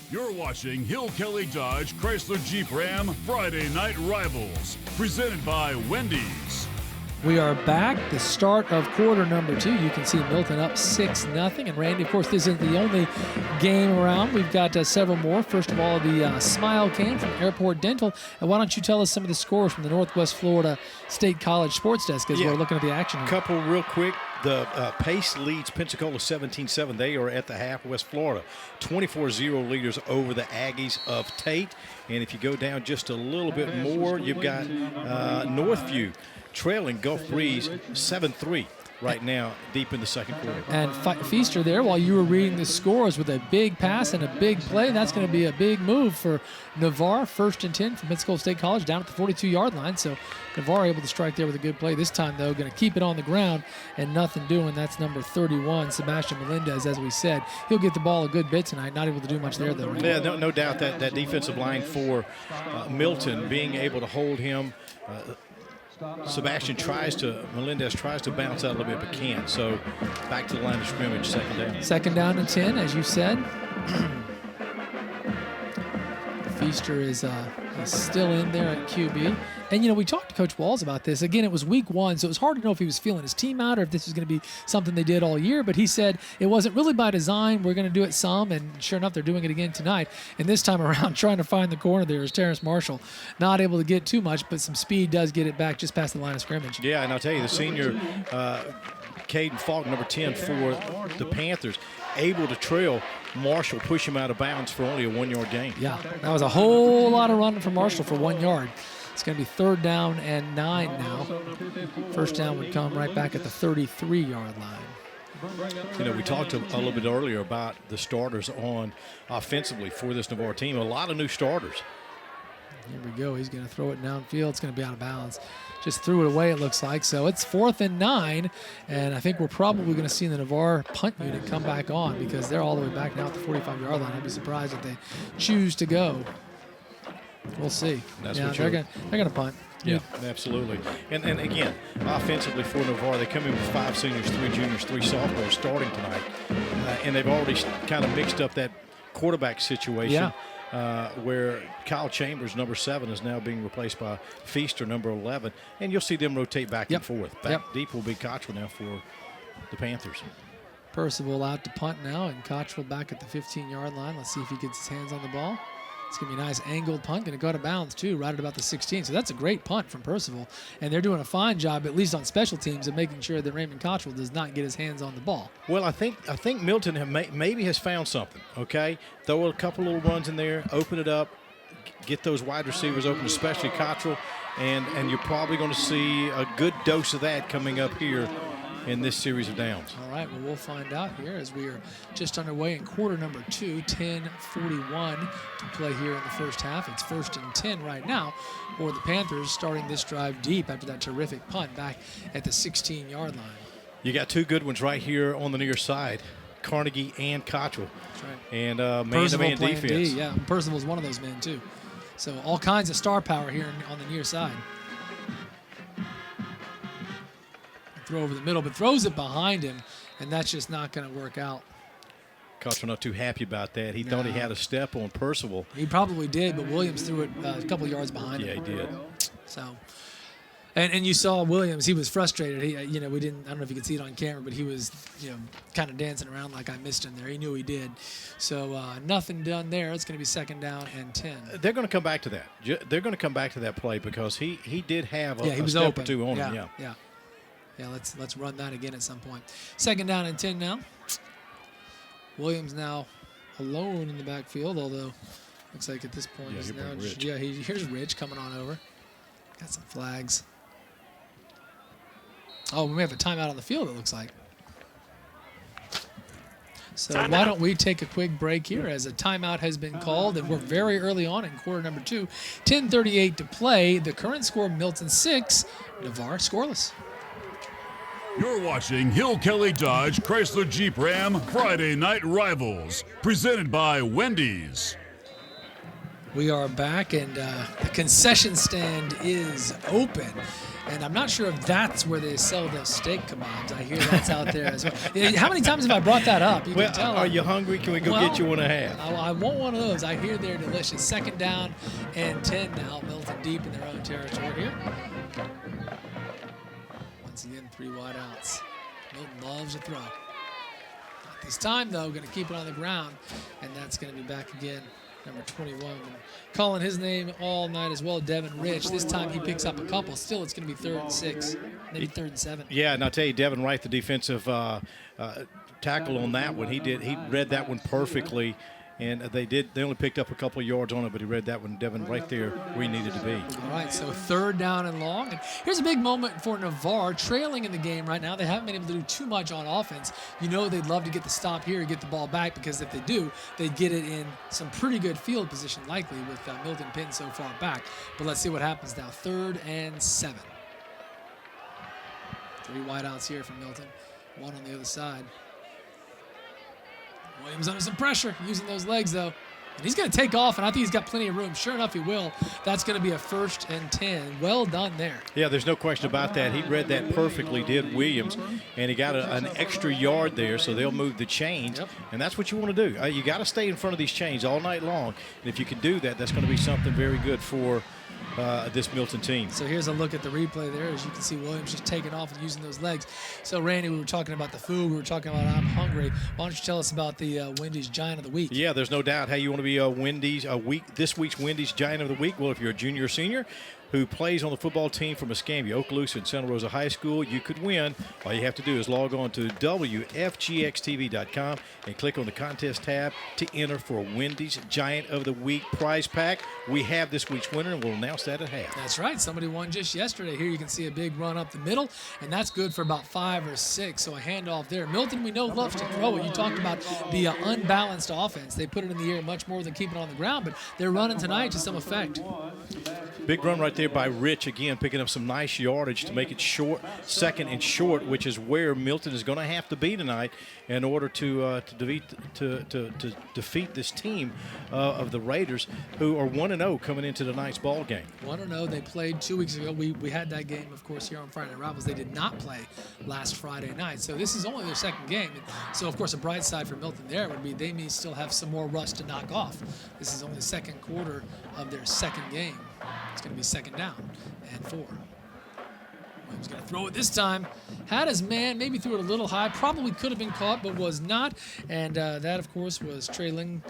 You're watching Hill Kelly Dodge Chrysler Jeep Ram Friday Night Rivals, presented by Wendy's. We are back, the start of quarter number 2. You can see Milton up 6-0. And Randy, of course, this isn't the only game around. We've got several more. First of all, the Smile Cam from Airport Dental. And why don't you tell us some of the scores from the Northwest Florida State College Sports Desk as we're looking at the action here. Couple real quick. The Pace leads Pensacola 17-7. They are at the half. West Florida 24-0 leaders over the Aggies of Tate. And if you go down just a little bit more, you've got Northview trailing Gulf Breeze 7-3 right now, deep in the second quarter. And Feaster there, while you were reading the scores with a big pass and a big play, that's going to be a big move for Navarre. 1st and 10 from Pensacola State College down at the 42-yard line. So Navarre able to strike there with a good play. This time, though, going to keep it on the ground and nothing doing. That's number 31, Sebastian Melendez, as we said. He'll get the ball a good bit tonight. Not able to do much there, though. Yeah, no doubt that defensive line for Milton being able to hold him. Melendez tries to bounce out a little bit, but can't. So back to the line of scrimmage, 2nd down. 2nd down and 10, as you said. Feaster is still in there at QB. And, you know, we talked to Coach Walls about this. Again, it was week 1, so it was hard to know if he was feeling his team out or if this was going to be something they did all year. But he said it wasn't really by design. We're going to do it some, and sure enough, they're doing it again tonight. And this time around, trying to find the corner there is Terrence Marshall. Not able to get too much, but some speed does get it back just past the line of scrimmage. Yeah, and I'll tell you, the senior Caden Falk, number 10 for the Panthers, able to trail Marshall, push him out of bounds for only a 1-yard gain. Yeah, that was a whole lot of running for Marshall for 1 yard. It's going to be 3rd down and 9 now. First down would come right back at the 33-yard line. You know, we talked a little bit earlier about the starters on offensively for this Navarre team. A lot of new starters. Here we go. He's going to throw it downfield. It's going to be out of bounds. Just threw it away, it looks like. So it's 4th and 9, and I think we're probably going to see the Navarre punt unit come back on because they're all the way back now at the 45-yard line. I'd be surprised if they choose to go. We'll see. That's yeah, what they're going to punt. Yeah, absolutely. And again, offensively for Navarre, they come in with 5 seniors, 3 juniors, 3 sophomores starting tonight. And they've already kind of mixed up that quarterback situation where Kyle Chambers, number 7, is now being replaced by Feaster, number 11. And you'll see them rotate back and forth. Back deep will be Cottrell now for the Panthers. Percival out to punt now, and Cottrell back at the 15-yard line. Let's see if he gets his hands on the ball. It's going to be a nice angled punt. Going to go out of bounds, too, right at about the 16. So that's a great punt from Percival. And they're doing a fine job, at least on special teams, of making sure that Raymond Cottrell does not get his hands on the ball. Well, I think Milton maybe has found something, okay? Throw a couple little runs in there, open it up, get those wide receivers open, especially Cottrell, and you're probably going to see a good dose of that coming up here in this series of downs. All right, well, we'll find out here as we are just underway in quarter number 2, 10:41 to play here in the first half. It's 1st and 10 right now for the Panthers, starting this drive deep after that terrific punt back at the 16-yard line. You got two good ones right here on the near side, Carnegie and Cottrell. That's right. And man-to-man defense. D, yeah, and Percival's one of those men, too. So all kinds of star power here on the near side. Throw over the middle, but throws it behind him, and that's just not going to work out. Cottrell not too happy about that. He thought he had a step on Percival. He probably did, but Williams threw it a couple yards behind him. Yeah, he did. So, and you saw Williams. He was frustrated. He, I don't know if you could see it on camera, but he was, kind of dancing around like I missed him there. He knew he did. So nothing done there. It's going to be 2nd down and 10. They're going to come back to that. They're going to come back to that play because he did have a was step open. or two on him. Yeah. Yeah, let's run that again at some point. 2nd down and 10 now. Williams now alone in the backfield, although looks like at this point he's now Rich. Here's Rich coming on over. Got some flags. Oh, we may have a timeout on the field, it looks like. So why don't we take a quick break here as a timeout has been called, and we're very early on in quarter number 2. 10:38 to play. The current score, Milton 6, Navarre scoreless. You're watching Hill Kelly Dodge Chrysler Jeep Ram Friday Night Rivals, presented by Wendy's. We are back, and the concession stand is open. And I'm not sure if that's where they sell those steak kebabs. I hear that's out there as well. How many times have I brought that up? You can tell. Are you hungry? Can we go get you one and a half? I want one of those. I hear they're delicious. 2nd down and 10 now. Milton deep in their own territory here. Once again, 3 wide outs. Milton loves to throw. Not this time, though. Going to keep it on the ground, and that's going to be back again. Number 21, calling his name all night as well, Devin Rich. This time he picks up a couple. Still, it's going to be 3rd and 6, maybe 3rd and 7. Yeah, and I'll tell you, Devin Wright, the defensive tackle on that one, he read that one perfectly. And they only picked up a couple of yards on it, but he read that one, Devin, right there where he needed to be. All right, so 3rd down and long. And here's a big moment for Navarre, trailing in the game right now. They haven't been able to do too much on offense. They'd love to get the stop here and get the ball back, because if they do, they'd get it in some pretty good field position, likely, with Milton pinned so far back. But let's see what happens now. 3rd and 7. 3 wideouts here from Milton, 1 on the other side. Williams under some pressure, using those legs, though. And he's going to take off, and I think he's got plenty of room. Sure enough, he will. That's going to be a 1st and 10. Well done there. Yeah, there's no question about that. He read that perfectly, did Williams, and he got an extra yard there, so they'll move the chains. Yep. And that's what you want to do. You got to stay in front of these chains all night long. And if you can do that, that's going to be something very good for this Milton team. So here's a look at the replay there. As you can see, Williams just taking off and using those legs. So, Randy, we were talking about the food. We were talking about I'm hungry. Why don't you tell us about the Wendy's Giant of the Week? Yeah, there's no doubt how you want to be this week's Wendy's Giant of the Week. Well, if you're a junior or senior who plays on the football team from Escambia, Okaloosa, and Santa Rosa High School, you could win. All you have to do is log on to WFGXTV.com and click on the contest tab to enter for a Wendy's Giant of the Week prize pack. We have this week's winner, and we'll announce that at half. That's right. Somebody won just yesterday. Here you can see a big run up the middle, and that's good for about 5 or 6. So a handoff there. Milton, we know, loves to throw it. You talked about the unbalanced offense. They put it in the air much more than keep it on the ground, but they're running tonight to some effect. Big run right there by Rich, again, picking up some nice yardage to make it short, 2nd and short, which is where Milton is going to have to be tonight in order to defeat this team of the Raiders, who are 1-0 coming into tonight's ball game. 1-0. They played 2 weeks ago. We had that game, of course, here on Friday Night Rivals. They did not play last Friday night. So this is only their 2nd game. And so, of course, a bright side for Milton there would be they may still have some more rust to knock off. This is only the 2nd quarter of their 2nd game. It's going to be 2nd down and 4. Williams going to throw it this time. Had his man, maybe threw it a little high. Probably could have been caught, but was not. And that, of course, was trailing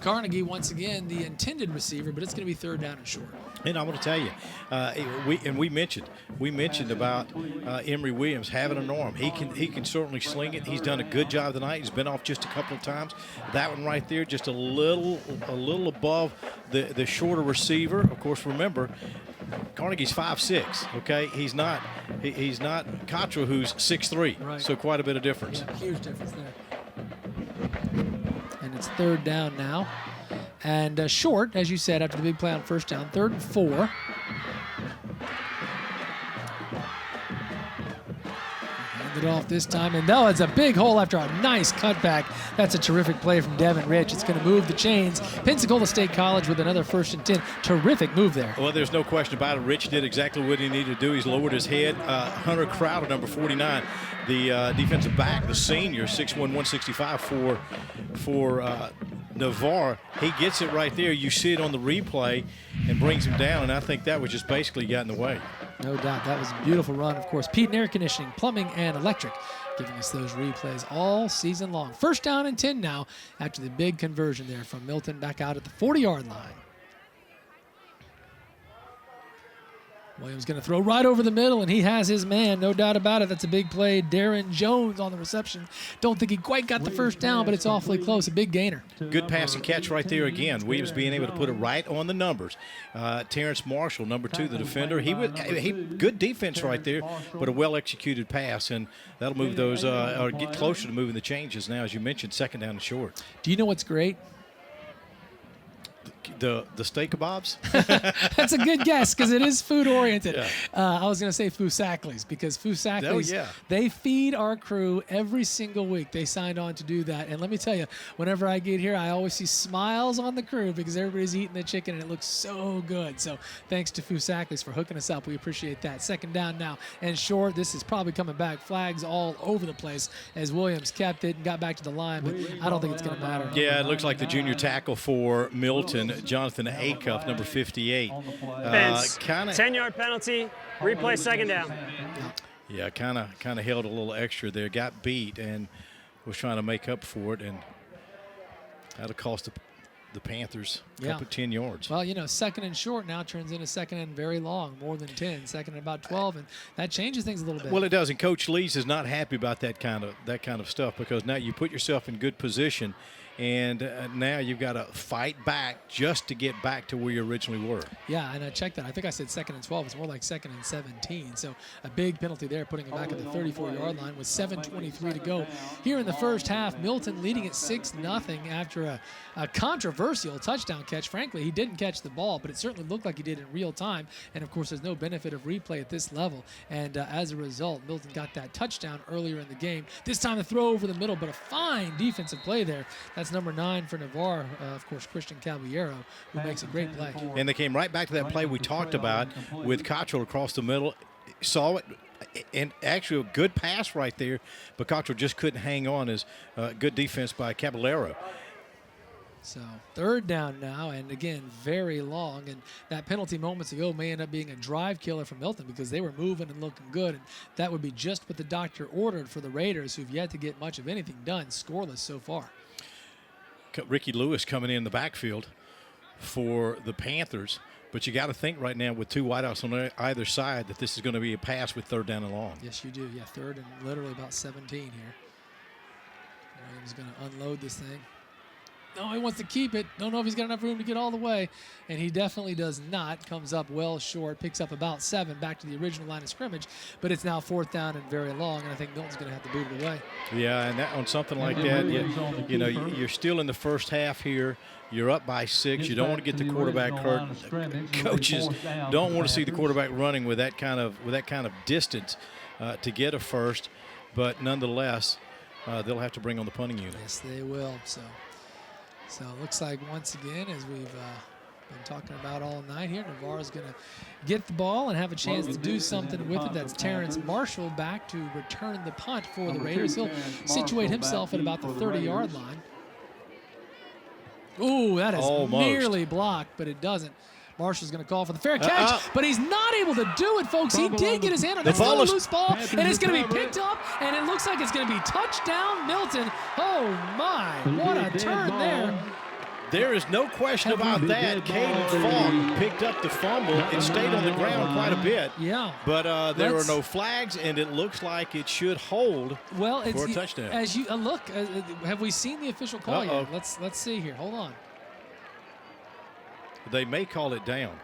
Carnegie, once again, the intended receiver, but it's going to be third down and short. And I want to tell you, we mentioned about Emory Williams having an arm. He can certainly sling it. He's done a good job tonight. He's been off just a couple of times. That one right there, just a little above the shorter receiver. Of course, remember, Carnegie's 5'6". Okay, he's not Cottrell, who's 6'3". Right. So quite a bit of difference. Yeah, huge difference there. And it's third down now. And short, as you said, after the big play on first down, 3rd and 4. Hand it off this time, and it's a big hole after a nice cutback. That's a terrific play from Devin Rich. It's going to move the chains. Pensacola State College with another 1st and 10. Terrific move there. Well, there's no question about it. Rich did exactly what he needed to do. He's lowered his head. Hunter Crowder, number 49, the defensive back, the senior, 6'1", 165 for Navarre. He gets it right there. You see it on the replay and brings him down, and I think that was just basically got in the way. No doubt. That was a beautiful run. Of course, Pete and Air Conditioning, Plumbing, and Electric giving us those replays all season long. 1st down and 10 now after the big conversion there from Milton back out at the 40-yard line. Williams going to throw right over the middle, and he has his man, no doubt about it. That's a big play. Darren Jones on the reception. Don't think he quite got the 1st down, but it's awfully close. A big gainer. Good pass and catch right there again. Williams being able to put it right on the numbers. Terrence Marshall, number 2, the defender. He good defense right there, but a well-executed pass, and that'll move those or get closer to moving the changes now, as you mentioned, 2nd down and short. Do you know what's great? The steak kebabs? That's a good guess because it is food oriented. Yeah. I was going to say Fusakli's because Fusakli's, they feed our crew every single week. They signed on to do that. And let me tell you, whenever I get here, I always see smiles on the crew because everybody's eating the chicken and it looks so good. So thanks to Fusakli's for hooking us up. We appreciate that. 2nd down now and short. This is probably coming back. Flags all over the place as Williams kept it and got back to the line, but I don't think it's going to matter. Yeah, it looks like the junior tackle for Milton, Jonathan Acuff, number 58. 10-yard penalty, replay 2nd down. Yeah, kind of held a little extra there, got beat, and was trying to make up for it, and that'll cost the Panthers a couple 10 yards. Well, 2nd and short now turns into 2nd and very long, more than 10, 2nd and about 12, and that changes things a little bit. Well, it does, and Coach Lees is not happy about that kind of stuff because now you put yourself in good position. And now you've got to fight back just to get back to where you originally were. Yeah, and I checked that. I think I said 2nd and 12. It's more like 2nd and 17. So a big penalty there, putting him back at the 34-yard line with 7:23 to go. Here in the first half, Milton leading at 6-0 after a controversial touchdown catch. Frankly, he didn't catch the ball, but it certainly looked like he did in real time. And, of course, there's no benefit of replay at this level. And as a result, Milton got that touchdown earlier in the game. This time the throw over the middle, but a fine defensive play there. That's number 9 for Navarre, of course, Christian Caballero, who makes a great play. And they came right back to that play we talked about with Cottrell across the middle. Saw it, and actually a good pass right there, but Cottrell just couldn't hang on. As good defense by Caballero. So 3rd down now, and again, very long. And that penalty moments ago may end up being a drive killer for Milton because they were moving and looking good. And that would be just what the doctor ordered for the Raiders, who've yet to get much of anything done, scoreless so far. Ricky Lewis coming in the backfield for the Panthers. But you got to think right now with 2 wideouts on either side that this is going to be a pass with 3rd down and long. Yes, you do. Yeah, 3rd and literally about 17 here. Williams going to unload this thing. No, he wants to keep it. Don't know if he's got enough room to get all the way. And he definitely does not. Comes up well short. Picks up about 7 back to the original line of scrimmage. But it's now 4th down and very long. And I think Milton's going to have to boot it away. Yeah, and that on something like that, you're still in the first half here. You're up by 6. You don't want to get the quarterback hurt. Coaches don't want to see the quarterback running with that kind of distance to get a first. But nonetheless, they'll have to bring on the punting unit. Yes, they will. So it looks like once again, as we've been talking about all night here, Navarre's going to get the ball and have a chance to do something with it. That's Terrence Marshall back to return the punt for the Raiders. He'll situate himself at about the 30-yard line. Ooh, that is nearly blocked, but it doesn't. Marshall's going to call for the fair catch, but he's not able to do it, folks. He did get his hand on it. That's still a loose ball, and it's going to be picked up, and it looks like it's going to be touchdown Milton. Oh, my. What a turn there. There is no question about that. Caden Falk picked up the fumble. It stayed on the ground quite a bit. Yeah. But there are no flags, and it looks like it should hold for a touchdown. As you look, have we seen the official call yet? Let's see here. Hold on. They may call it down.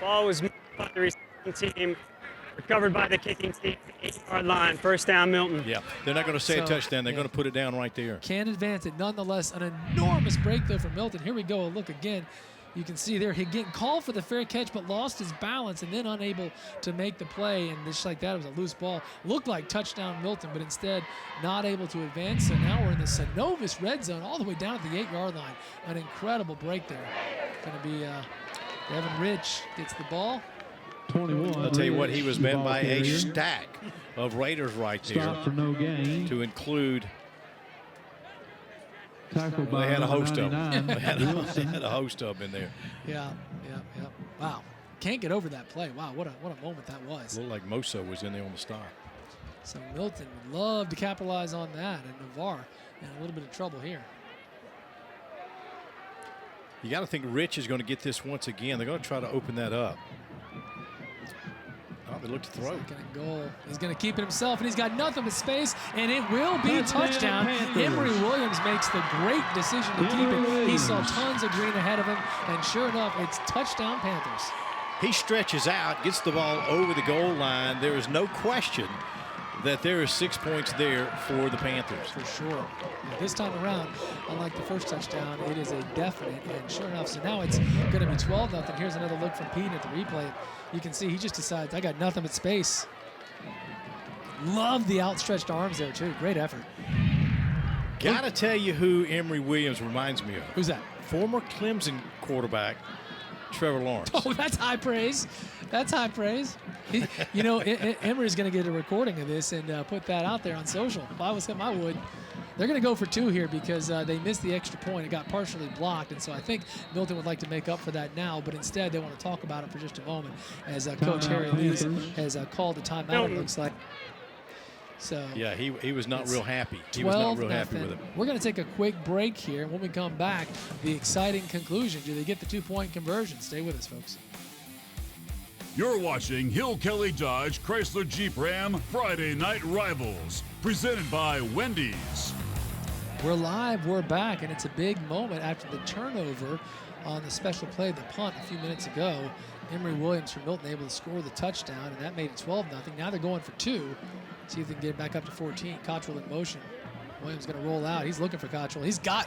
Ball was moved by the receiving team, recovered by the kicking team, 8-yard line. First down, Milton. Yeah, they're not going to say a touchdown. They're going to put it down right there. Can advance it. Nonetheless, an enormous break though for Milton. Here we go. A look again. You can see there, he getting called for the fair catch, but lost his balance and then unable to make the play. And just like that, it was a loose ball. Looked like touchdown Milton, but instead not able to advance. So now we're in the Synovus red zone all the way down at the 8-yard line. An incredible break there. Going to be Devin Rich gets the ball. 21. I'll tell you what, he was met by a stack of Raiders right there. Stop for no gain. To include. Tackled by They had a host of number them. 99, They Wilson. had a host of them in there. Yeah. Wow. Can't get over that play. Wow, what a moment that was. Looked like Moso was in there on the stop. So Milton would love to capitalize on that, and Navarre in a little bit of trouble here. You got to think Rich is going to get this once again. They're going to try to open that up. Oh, they look to throw. Second and goal. He's going to keep it himself, and he's got nothing but space, and it will be a touchdown. Emory Williams makes the great decision to keep it. He saw tons of green ahead of him, and sure enough, it's touchdown Panthers. He stretches out, gets the ball over the goal line. There is no question that there is 6 points there for the Panthers. For sure. Yeah, this time around, unlike the first touchdown, it is a definite, and sure enough, so now it's going to be 12-0. Here's another look from Pete at the replay. You can see he just decides, I got nothing but space. Love the outstretched arms there, too. Great effort. Got to tell you who Emory Williams reminds me of. Who's that? Former Clemson quarterback, Trevor Lawrence. Oh, that's high praise. That's high praise. You know, Emory's going to get a recording of this and put that out there on social. If I was him, I would. They're going to go for 2 here because they missed the extra point. It got partially blocked, and so I think Milton would like to make up for that now, but instead they want to talk about it for just a moment as Coach Harry Lees has called a timeout, it looks like. So yeah, he was not real happy. He was not real happy with it. We're going to take a quick break here, and when we come back, the exciting conclusion. Do they get the 2-point conversion? Stay with us, folks. You're watching Hill Kelly Dodge Chrysler Jeep Ram Friday Night Rivals, presented by Wendy's. We're live, we're back, and it's a big moment after the turnover on the special play, the punt a few minutes ago. Emory Williams from Milton able to score the touchdown, and that made it 12-0. Now they're going for 2. See if they can get it back up to 14. Cottrell in motion. Williams going to roll out. He's looking for Cottrell. He's got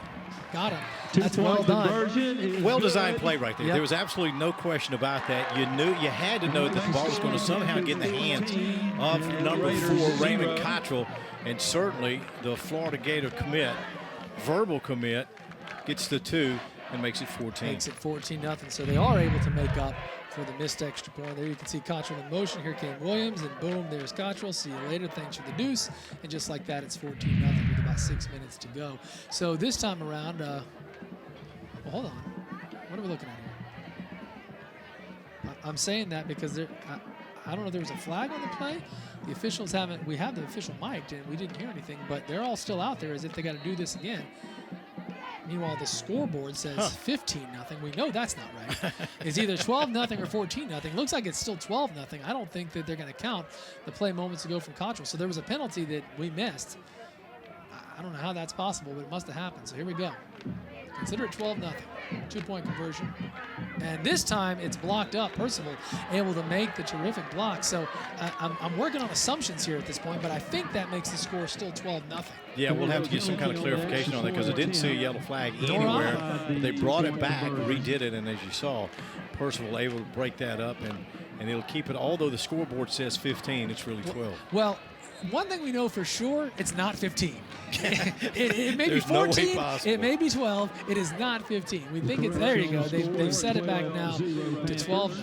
him. That's well done. Well-designed play right there. Yep. There was absolutely no question about that. You had to know that the ball was going to somehow get in the hands of number 4, Raymond Cottrell, and certainly the Florida Gator commit, verbal commit, gets the 2 and makes it 14. Makes it 14-0. So they are able to make up for the missed extra point. There you can see Cottrell in motion. Here came Williams, and boom, there's Cottrell. See you later. Thanks for the deuce. And just like that, it's 14-0 with about 6 minutes to go. So this time around, well, hold on. What are we looking at here? I'm saying that because I don't know if there was a flag on the play. The officials haven't. We have the official mic'd, and we didn't hear anything, but they're all still out there as if they got to do this again. Meanwhile, the scoreboard says 15-0. We know that's not right. It's either 12-0 or 14-0. Looks like it's still 12-0. I don't think that they're going to count the play moments ago from Cottrell. So there was a penalty that we missed. I don't know how that's possible, but it must have happened. So here we go. Consider it 12-0. 2-point conversion. And this time it's blocked up. Percival able to make the terrific block. So I'm working on assumptions here at this point, but I think that makes the score still 12-0. Yeah, we'll have to get some kind of clarification on that because I didn't see a yellow flag anywhere. But they brought it back, redid it, and as you saw, Percival able to break that up, and it'll keep it. Although the scoreboard says 15, it's really 12. Well, one thing we know for sure, it's not 15. it may be 14, no way possible. It may be 12, it is not 15. We think it's, there you go, they've set it back now to 12-0.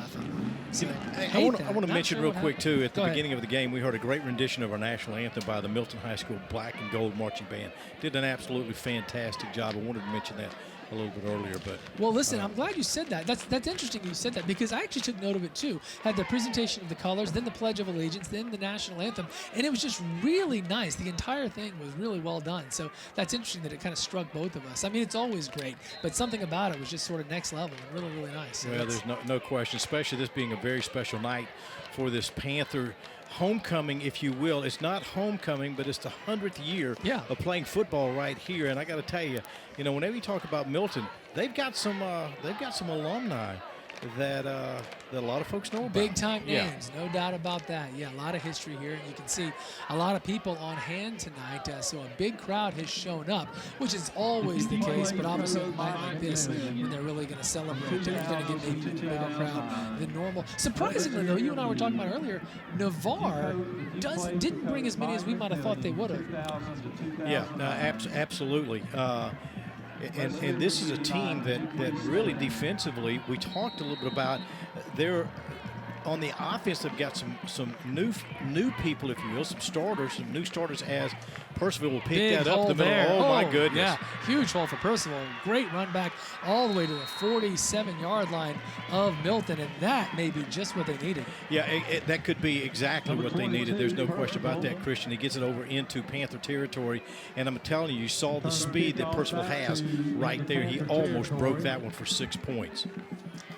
See, I want to mention real quick, too, at the beginning of the game, we heard a great rendition of our national anthem by the Milton High School Black and Gold Marching Band. Did an absolutely fantastic job. I wanted to mention that a little bit earlier. But well, listen, I'm glad you said that. That's interesting you said that, because I actually took note of it too. Had the presentation of the colors, then the Pledge of Allegiance, then the national anthem, and it was just really nice. The entire thing was really well done. So that's interesting that it kind of struck both of us. I mean, it's always great, but something about it was just sort of next level and really, really nice. So well, there's no question, especially this being a very special night for this Panther homecoming, if you will. It's not homecoming, but it's the 100th year of playing football right here. And I got to tell you, you know, whenever you talk about Milton, they've got some alumni that a lot of folks know about. Big time names, no doubt about that. Yeah, a lot of history here, and you can see a lot of people on hand tonight. So a big crowd has shown up, which is always the case, but obviously a night like this, when they're really going to celebrate, they're going to get maybe a bigger crowd than normal. Surprisingly, though, you and I were talking about earlier, Navarre didn't bring as many as we might have thought they would have. Yeah, absolutely. And this is a team that really defensively, we talked a little bit about, they're on the offense. They've got some new people, if you will, some new starters as Percival will pick Big that up the middle. there. Oh, my goodness. Yeah, huge hole for Percival. Great run back all the way to the 47-yard line of Milton, and that may be just what they needed. Yeah, that could be exactly what they needed. There's no question about that, Christian. He gets it over into Panther territory, and I'm telling you, you saw the speed that Percival has right there. He almost broke that one for 6 points.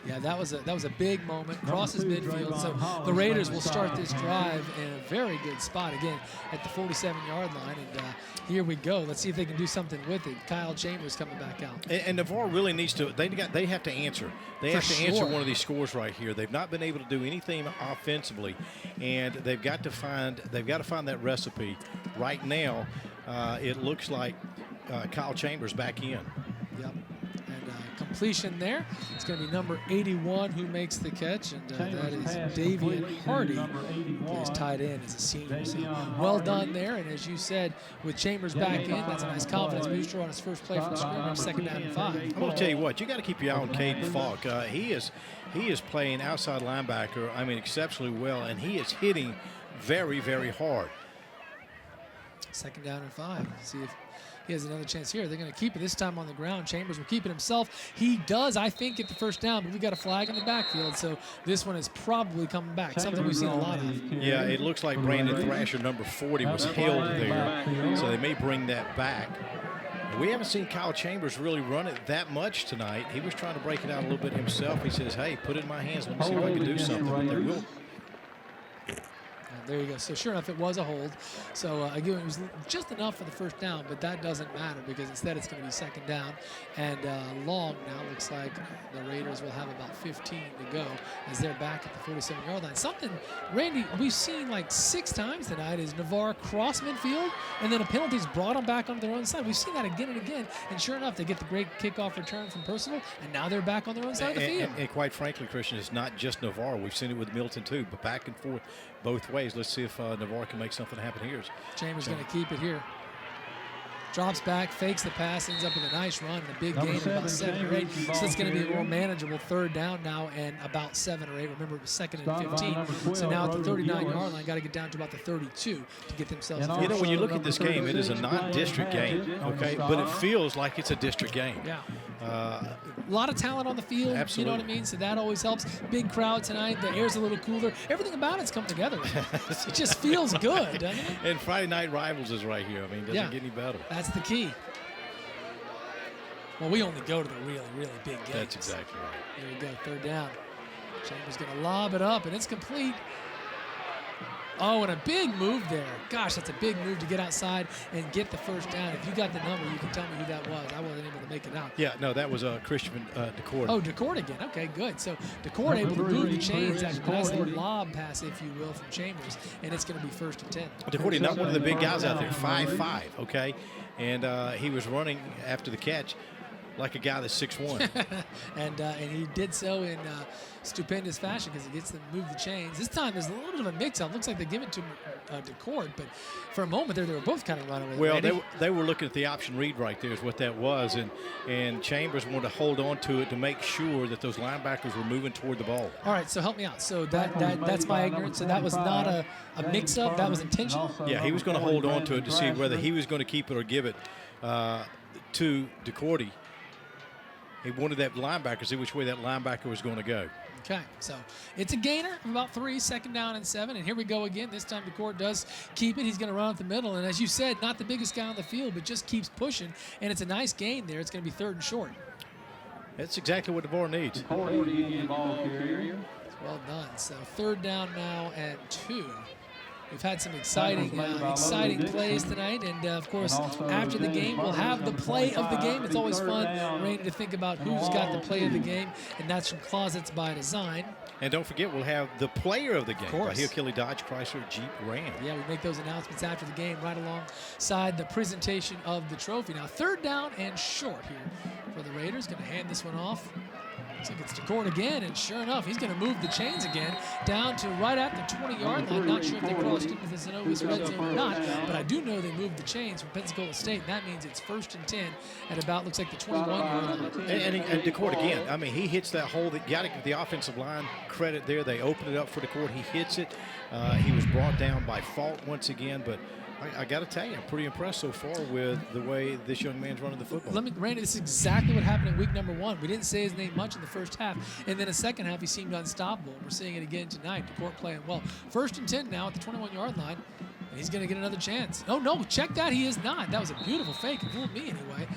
Yeah, that was a big moment. Crosses midfield, so the Raiders will start this drive in a very good spot again at the 47-yard line. And here we go. Let's see if they can do something with it. Kyle Chambers coming back out. And Navarre really needs to. They have to answer. They have to answer one of these scores right here. They've not been able to do anything offensively, and they've got to find that recipe right now. It looks like Kyle Chambers back in. Yep. Completion there. It's going to be number 81 who makes the catch, and that is Davian Hardy, who plays tight end as a senior. So well done there, and as you said, with Chambers back in, that's a nice confidence booster on his first play from scrimmage, 2nd down and 5. I'm going to tell you what, you got to keep your eye on Caden Falk. He is playing outside linebacker, I mean, exceptionally well, and he is hitting very, very hard. 2nd down and 5. See if he has another chance here. They're going to keep it this time on the ground. Chambers will keep it himself. He does, I think, get the first down, but we got a flag in the backfield, so this one is probably coming back, something we've seen a lot of. Yeah, it looks like Brandon Thrasher, number 40, was held there, so they may bring that back. We haven't seen Kyle Chambers really run it that much tonight. He was trying to break it out a little bit himself. He says, hey, put it in my hands. Let me see if I can do something. But they will. There you go. So sure enough, it was a hold. So again, it was just enough for the first down, but that doesn't matter because instead it's going to be 2nd down and long now. Looks like the Raiders will have about 15 to go as they're back at the 47-yard line. Something, Randy, we've seen like 6 times tonight is Navarre cross midfield, and then a penalty's brought them back onto their own side. We've seen that again and again, and sure enough, they get the great kickoff return from Percival, and now they're back on their own side of the field. And quite frankly, Christian, it's not just Navarre. We've seen it with Milton too, but back and forth both ways. Let's see if Navarre can make something happen here. Chambers going to keep it here. Drops back, fakes the pass, ends up with a nice run and a big gain of about 7 or 8. So it's going to be a more manageable 3rd down now and about 7 or 8. Remember, it was 2nd and 15. So now at the 39-yard line, got to get down to about the 32 to get themselves. You know, when you look at this game, it is a non-district game, okay? But it feels like it's a district game. Yeah. A lot of talent on the field. Absolutely. You know what I mean? So that always helps. Big crowd tonight. The air's a little cooler. Everything about it's come together. It just feels good, doesn't it? And Friday Night Rivals is right here. I mean, it doesn't get any better. That's the key. Well, we only go to the really, really big games. That's exactly right. There we go, 3rd down. Chambers going to lob it up, and it's complete. Oh, and a big move there. Gosh, that's a big move to get outside and get the first down. If you got the number, you can tell me who that was. I wasn't able to make it out. Yeah, no, that was Christian DeCord. Oh, DeCord again. Okay, good. So DeCord able to move the chains. That's a nice little lob pass, if you will, from Chambers, and it's going to be 1st and 10. DeCord, not one of the big guys out there, 5'5", okay? And he was running after the catch like a guy that's 6'1". and he did so in stupendous fashion because he gets them to move the chains. This time there's a little bit of a mix-up. Looks like they give it to DeCord, but for a moment there, they were both kind of running with it. Well, they were looking at the option read right there is what that was, and Chambers wanted to hold on to it to make sure that those linebackers were moving toward the ball. All right, so help me out. So that's my ignorance. So that was not a mix-up. That was intentional? Yeah, he was going to hold on to it to see whether he was going to keep it or give it to DeCordy. he wanted that linebacker, see which way that linebacker was going to go. Okay, so it's a gainer of about 3, 2nd down and 7, and here we go again. This time DeCourt does keep it. He's going to run up the middle, and as you said, not the biggest guy on the field, but just keeps pushing, and it's a nice gain there. It's going to be 3rd and short. That's exactly what Navarre needs. It's well done. So 3rd down now and 2. We've had some exciting plays tonight, and of course, after the game, we'll have the play of the game. It's always fun, Randy, to think about who's got the play of the game, and that's from Closets by Design. And don't forget, we'll have the player of the game by Hill Kelly Dodge Chrysler Jeep Ram. Yeah, we make those announcements after the game, right alongside the presentation of the trophy. Now, 3rd down and short here for the Raiders. Going to hand this one off. Looks like it's DeCourt again, and sure enough, he's going to move the chains again down to right at the 20-yard line. Not sure if they crossed into the Synovus red zone or not, but I do know they moved the chains from Pensacola State, and that means it's 1st and 10 at about, looks like the 21-yard line. And DeCourt again, I mean, he hits that hole. That got to give the offensive line credit there. They open it up for DeCourt. He hits it. He was brought down by fault once again, but I got to tell you, I'm pretty impressed so far with the way this young man's running the football. Randy, this is exactly what happened in week number 1. We didn't say his name much in the first half, and then the second half he seemed unstoppable. We're seeing it again tonight. DeCourt playing well. 1st and 10 now at the 21-yard line, and he's going to get another chance. Oh, no, check that. He is not. That was a beautiful fake. It fooled me anyway.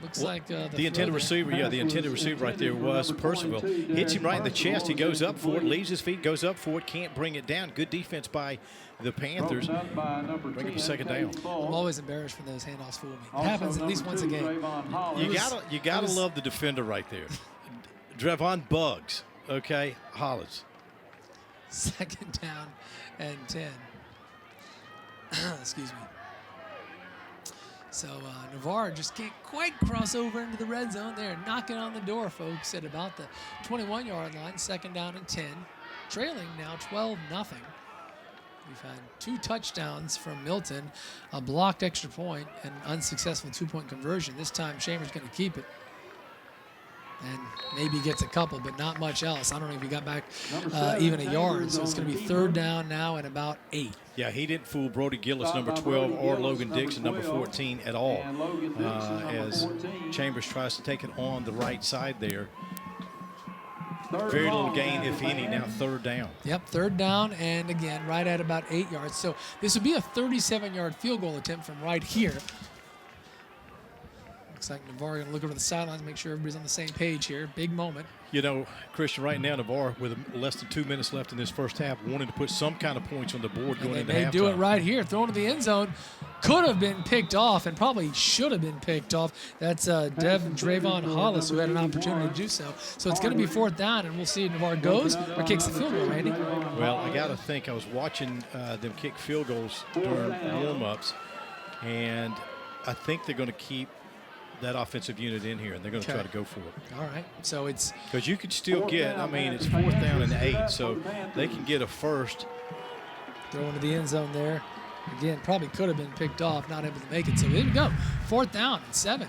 Looks like the intended receiver, the intended receiver right there was Percival. Hits him right in the chest. He goes up for it, leaves his feet, goes up for it, can't bring it down. Good defense by the Panthers. Bring up a 2nd down. I'm always embarrassed when those handoffs fool me. It happens at least once a game. You gotta love the defender right there. Drevon Buggs, okay, Hollis. 2nd down and 10. Excuse me. So Navarre just can't quite cross over into the red zone. They're knocking on the door, folks, at about the 21-yard line. 2nd down and 10. Trailing now 12-0. We've had 2 touchdowns from Milton, a blocked extra point, and unsuccessful 2-point conversion. This time Chambers going to keep it. And maybe gets a couple, but not much else. I don't know if he got back even a yard. So it's going to be 3rd down now and about 8. Yeah, he didn't fool Brody Gillis, number 12, or Logan Dixon, number 14, at all. As Chambers tries to take it on the right side there. Very little gain, if any, now 3rd down. Yep, 3rd down, and again, right at about 8 yards. So this would be a 37-yard field goal attempt from right here. Looks like Navarre going to look over the sidelines, make sure everybody's on the same page here. Big moment. You know, Christian, right now, Navarre, with less than 2 minutes left in this first half, wanted to put some kind of points on the board going into halftime. They do it right here. Thrown to the end zone. Could have been picked off and probably should have been picked off. That's Drevon Hollis, who had an opportunity to do so. So it's going to be 4th down, and we'll see if Navarre goes or kicks the field goal, Randy. Well, I got to think, I was watching them kick field goals during warm-ups, and I think they're going to keep that offensive unit in here, and they're going to try to go for it. All right. So it's because you could still get, I mean, it's 4th down and 8, so they can get a first. Throw into the end zone there. Again, probably could have been picked off, not able to make it. So here we go. 4th down and 7.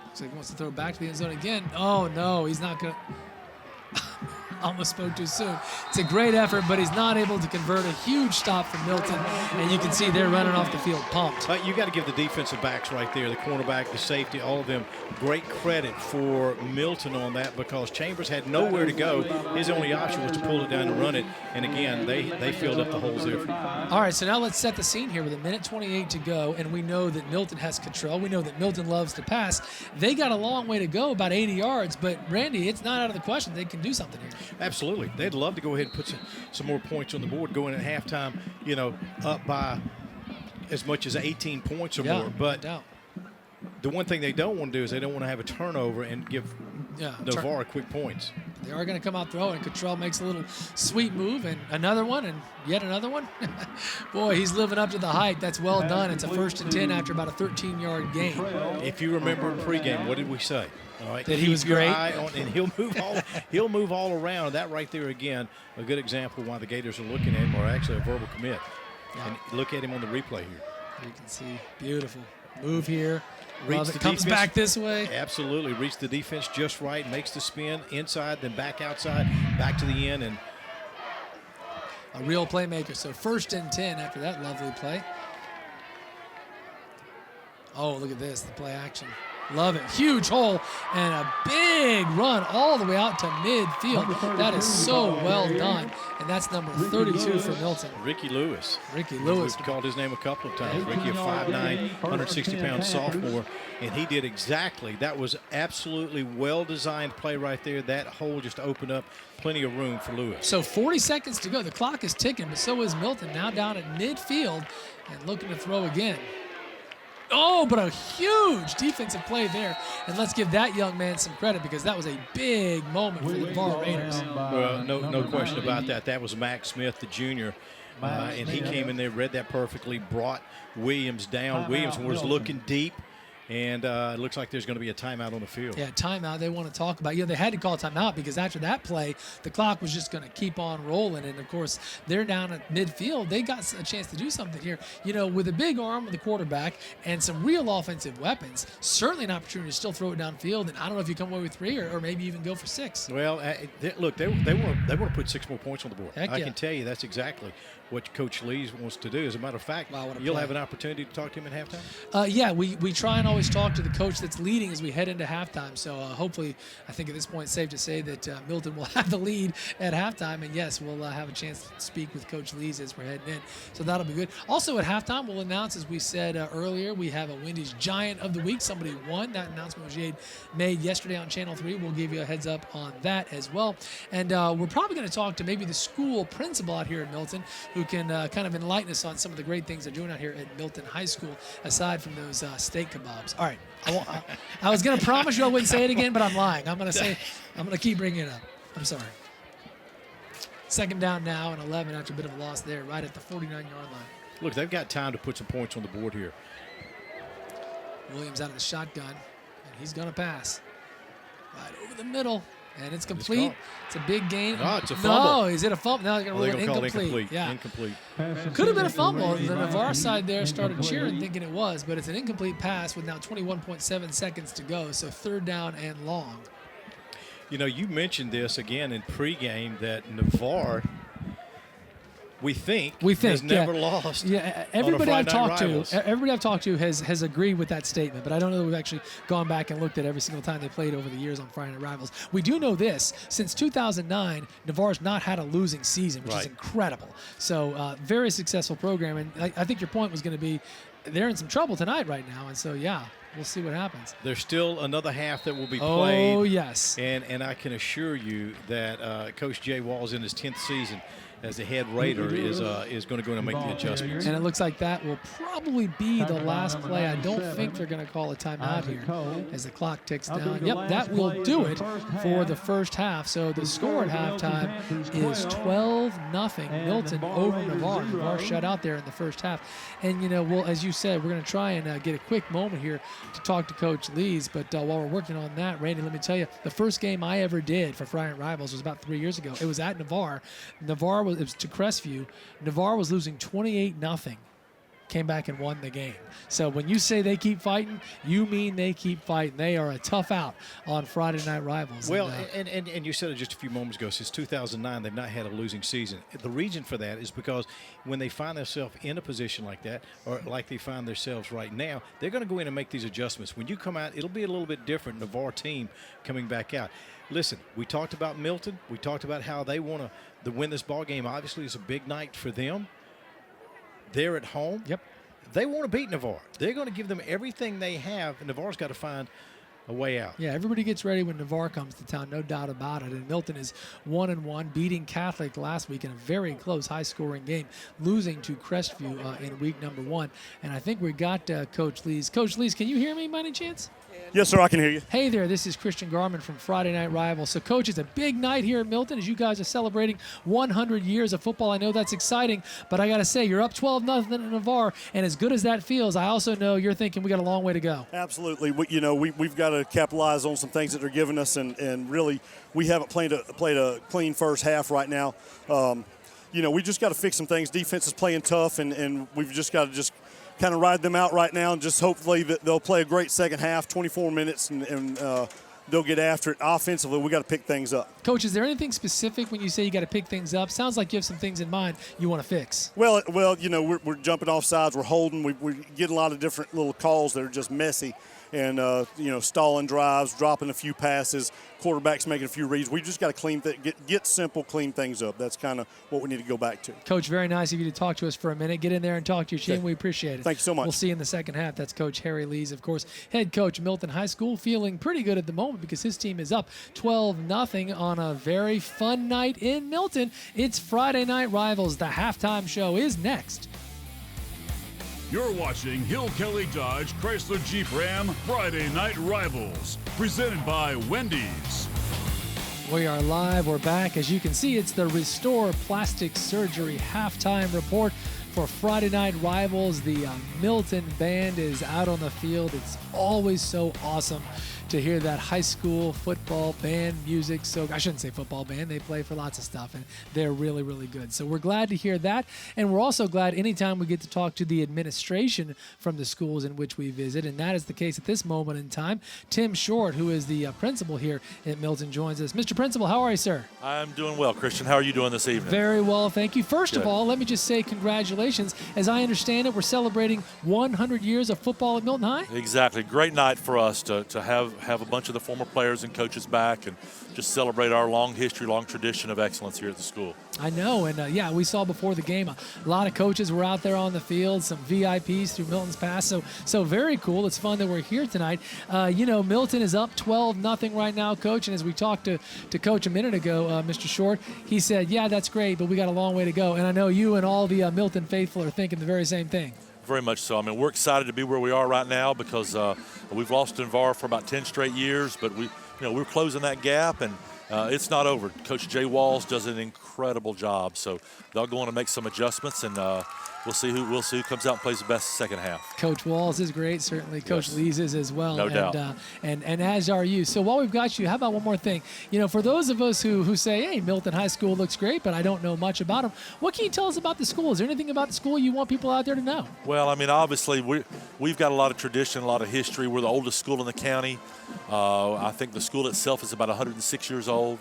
Looks like he wants to throw back to the end zone again. Oh, no, he's not going to. Almost spoke too soon. It's a great effort, but he's not able to convert. A huge stop from Milton, and you can see they're running off the field pumped. You got to give the defensive backs right there, the cornerback, the safety, all of them, great credit for Milton on that, because Chambers had nowhere to go. His only option was to pull it down and run it, and again, they filled up the holes there. All right, so now let's set the scene here with 1:28 to go, and we know that Milton has control. We know that Milton loves to pass. They got a long way to go, about 80 yards, but Randy, it's not out of the question. They can do something here. Absolutely. They'd love to go ahead and put some more points on the board going at halftime, you know, up by as much as 18 points or more. But the one thing they don't want to do is they don't want to have a turnover and give Navarre quick points. They are going to come out throwing. Cottrell makes a little sweet move, and another one, and yet another one. Boy, he's living up to the hype. That's well done. It's a 1st and 10 after about a 13-yard gain. If you remember in pregame, what did we say? All right, that he was great. Eye on, and he'll move all around. That right there again, a good example of why the Gators are looking at him, or actually a verbal commit. Yeah. And look at him on the replay here. You can see beautiful move here. Love it. Comes back this way. Absolutely, reached the defense just right, makes the spin inside, then back outside, back to the end, and a real playmaker. So 1st and 10 after that lovely play. Oh, look at this, the play action. Love it. Huge hole and a big run all the way out to midfield. That is so well done. And that's number 32 for Milton. Ricky Lewis. Ricky Lewis. We've called his name a couple of times. Ricky, a 5'9", 160-pound sophomore. And he did exactly. That was absolutely well-designed play right there. That hole just opened up plenty of room for Lewis. So 40 seconds to go. The clock is ticking, but so is Milton. Now down at midfield and looking to throw again. Oh, but a huge defensive play there. And let's give that young man some credit because that was a big moment for the Navarre Raiders. Well, no question about that. That was Max Smith, the junior. And he came in there, read that perfectly, brought Williams down. Williams was looking deep. And it looks like there's going to be a timeout on the field. Yeah, timeout they want to talk about. They had to call timeout because after that play, the clock was just going to keep on rolling. And, of course, they're down at midfield. They got a chance to do something here. With a big arm of the quarterback and some real offensive weapons, certainly an opportunity to still throw it downfield. And I don't know if you come away with 3 or maybe even go for 6. Well, look, they want to put 6 more points on the board. Heck yeah. I can tell you that's exactly what Coach Lee wants to do. As a matter of fact, you'll have an opportunity to talk to him at halftime? Yeah, we try and always talk to the coach that's leading as we head into halftime. So hopefully, I think at this point it's safe to say that Milton will have the lead at halftime. And yes, we'll have a chance to speak with Coach Lees as we're heading in. So that'll be good. Also at halftime, we'll announce, as we said earlier, we have a Wendy's Giant of the Week. Somebody won. That announcement was made yesterday on Channel 3. We'll give you a heads up on that as well. And we're probably going to talk to maybe the school principal out here at Milton who can kind of enlighten us on some of the great things they're doing out here at Milton High School, aside from those steak kebabs. All right. I was going to promise you I wouldn't say it again, but I'm lying. I'm going to keep bringing it up. I'm sorry. Second down now and 11 after a bit of a loss there, right at the 49-yard line. Look, they've got time to put some points on the board here. Williams out of the shotgun, and he's going to pass. Right over the middle. And it's complete. It's a big gain. No, it's a fumble. No, is it a fumble? No, they're going to rule it incomplete. Yeah. Incomplete. Could have been a fumble. The Navarre side there started cheering, thinking it was, but it's an incomplete pass with now 21.7 seconds to go. So 3rd down and long. You mentioned this again in pregame that Navarre, we think has never lost. Yeah, everybody I've talked to has agreed with that statement, but I don't know that we've actually gone back and looked at every single time they played over the years on Friday Night Rivals. We do know this: since 2009, Navarre's not had a losing season, which is incredible. So, very successful program, and I think your point was going to be they're in some trouble tonight right now, and so we'll see what happens. There's still another half that will be played. Oh yes, and I can assure you that Coach Jay Wall's in his 10th season as the head Raider is going to go in and make the adjustments. And it looks like that will probably be the last play. I don't think they're going to call a timeout here as the clock ticks down. Yep, that will do it for the first half. So the score at halftime is 12-0 Milton over Navarre. Navarre shut out there in the first half. And, as you said, we're going to try and get a quick moment here to talk to Coach Lees. But while we're working on that, Randy, let me tell you, the first game I ever did for Friday Night Rivals was about 3 years ago. It was at Navarre. It was to Crestview. Navarre was losing 28-0. Came back and won the game. So when you say they keep fighting, you mean they keep fighting. They are a tough out on Friday Night Rivals. Well, and you said it just a few moments ago, since 2009, they've not had a losing season. The reason for that is because when they find themselves in a position like that, or like they find themselves right now, they're going to go in and make these adjustments. When you come out, it'll be a little bit different, Navarre team coming back out. Listen, we talked about Milton. We talked about how they want to win this ball game. Obviously, it's a big night for them. They're at home. Yep. They want to beat Navarre. They're going to give them everything they have, and Navarre's got to find a way out. Yeah, everybody gets ready when Navarre comes to town, no doubt about it. And Milton is 1-1, beating Catholic last week in a very close, high-scoring game, losing to Crestview in week number 1. And I think we got Coach Lees. Coach Lees, can you hear me by any chance? Yes, sir, I can hear you. Hey there, this is Christian Garman from Friday Night Rivals. So, Coach, it's a big night here at Milton as you guys are celebrating 100 years of football. I know that's exciting, but I got to say, you're up 12-0 in Navarre, and as good as that feels, I also know you're thinking we got a long way to go. Absolutely. We've got to capitalize on some things that they're giving us, and really, we haven't played a clean first half right now. We just got to fix some things. Defense is playing tough, and we've just got to kind of ride them out right now and just hopefully that they'll play a great second half, 24 minutes, and they'll get after it. Offensively, we got to pick things up. Coach, is there anything specific when you say you got to pick things up? Sounds like you have some things in mind you want to fix. Well, we're jumping off sides, we're holding, we get a lot of different little calls that are just messy, and stalling drives, dropping a few passes, quarterbacks making a few reads. We just got to get simple, clean things up. That's kind of what we need to go back to. Coach, very nice of you to talk to us for a minute. Get in there and talk to your team. Okay. We appreciate it. Thank you so much. We'll see you in the second half. That's Coach Harry Lees, of course, head coach Milton High School, feeling pretty good at the moment because his team is up 12-0 on a very fun night in Milton. It's Friday Night Rivals. The halftime show is next. You're watching Hill Kelly Dodge Chrysler Jeep Ram Friday Night Rivals, presented by Wendy's. We are live. We're back. As you can see, it's the Restore Plastic Surgery halftime report for Friday Night Rivals. The Milton band is out on the field. It's always so awesome to hear that high school football band music. So I shouldn't say football band. They play for lots of stuff, and they're really, really good. So we're glad to hear that, and we're also glad anytime we get to talk to the administration from the schools in which we visit, and that is the case at this moment in time. Tim Short, who is the principal here at Milton, joins us. Mr. Principal, how are you, sir? I'm doing well, Christian. How are you doing this evening? Very well, thank you. First of Good. all, let me just say congratulations. As I understand it, we're celebrating 100 years of football at Milton High. Exactly. Great night for us to have a bunch of the former players and coaches back and just celebrate our long history, long tradition of excellence here at the school. I know, and we saw before the game a lot of coaches were out there on the field, some VIPs through Milton's past, so very cool. It's fun that we're here tonight. Milton is up 12-0 right now, Coach, and as we talked to Coach a minute ago, Mr. Short, he said, yeah, that's great, but we got a long way to go, and I know you and all the Milton faithful are thinking the very same thing. Very much so. I mean, we're excited to be where we are right now because we've lost to Navarre for about 10 straight years, but we're closing that gap, and it's not over. Coach Jay Walls does an incredible job, so they'll go on and make some adjustments, and we'll see who comes out and plays the best second half. Coach Walls is great, certainly. Coach Lees is as well. No doubt. And as are you. So while we've got you, how about one more thing? For those of us who say, hey, Milton High School looks great, but I don't know much about them, what can you tell us about the school? Is there anything about the school you want people out there to know? Well, I mean, obviously, we've got a lot of tradition, a lot of history. We're the oldest school in the county. I think the school itself is about 106 years old.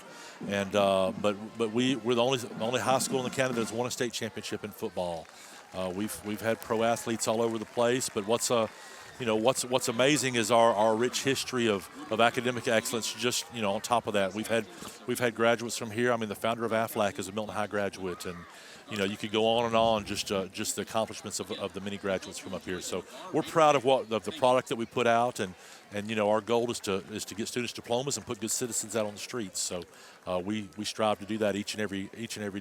And but we're the only high school in the county that's won a state championship in football. We've had pro athletes all over the place, but what's amazing is our rich history of academic excellence. Just on top of that, we've had graduates from here. I mean, the founder of AFLAC is a Milton High graduate, and you could go on and on, just the accomplishments of the many graduates from up here. So we're proud of the product that we put out, and our goal is to get students diplomas and put good citizens out on the streets. So we strive to do that each and every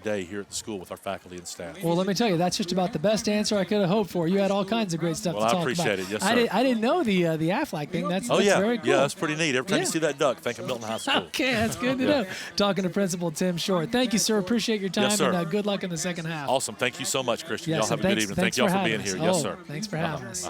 day here at the school with our faculty and staff. Well, let me tell you, that's just about the best answer I could have hoped for. You had all kinds of great stuff to talk about. Well, I appreciate it. Yes, sir. I didn't know the AFLAC thing. That's very cool. Yeah, that's pretty neat. Every time you see that duck, think of Milton High School. Okay, that's good to know. Talking to Principal Tim Short. Thank you, sir. Appreciate your time, Yes, sir. and good luck in the second half. Awesome. Thank you so much, Christian. Yes, y'all have a good evening. Thank y'all for being here. Yes, sir. Thanks for having us.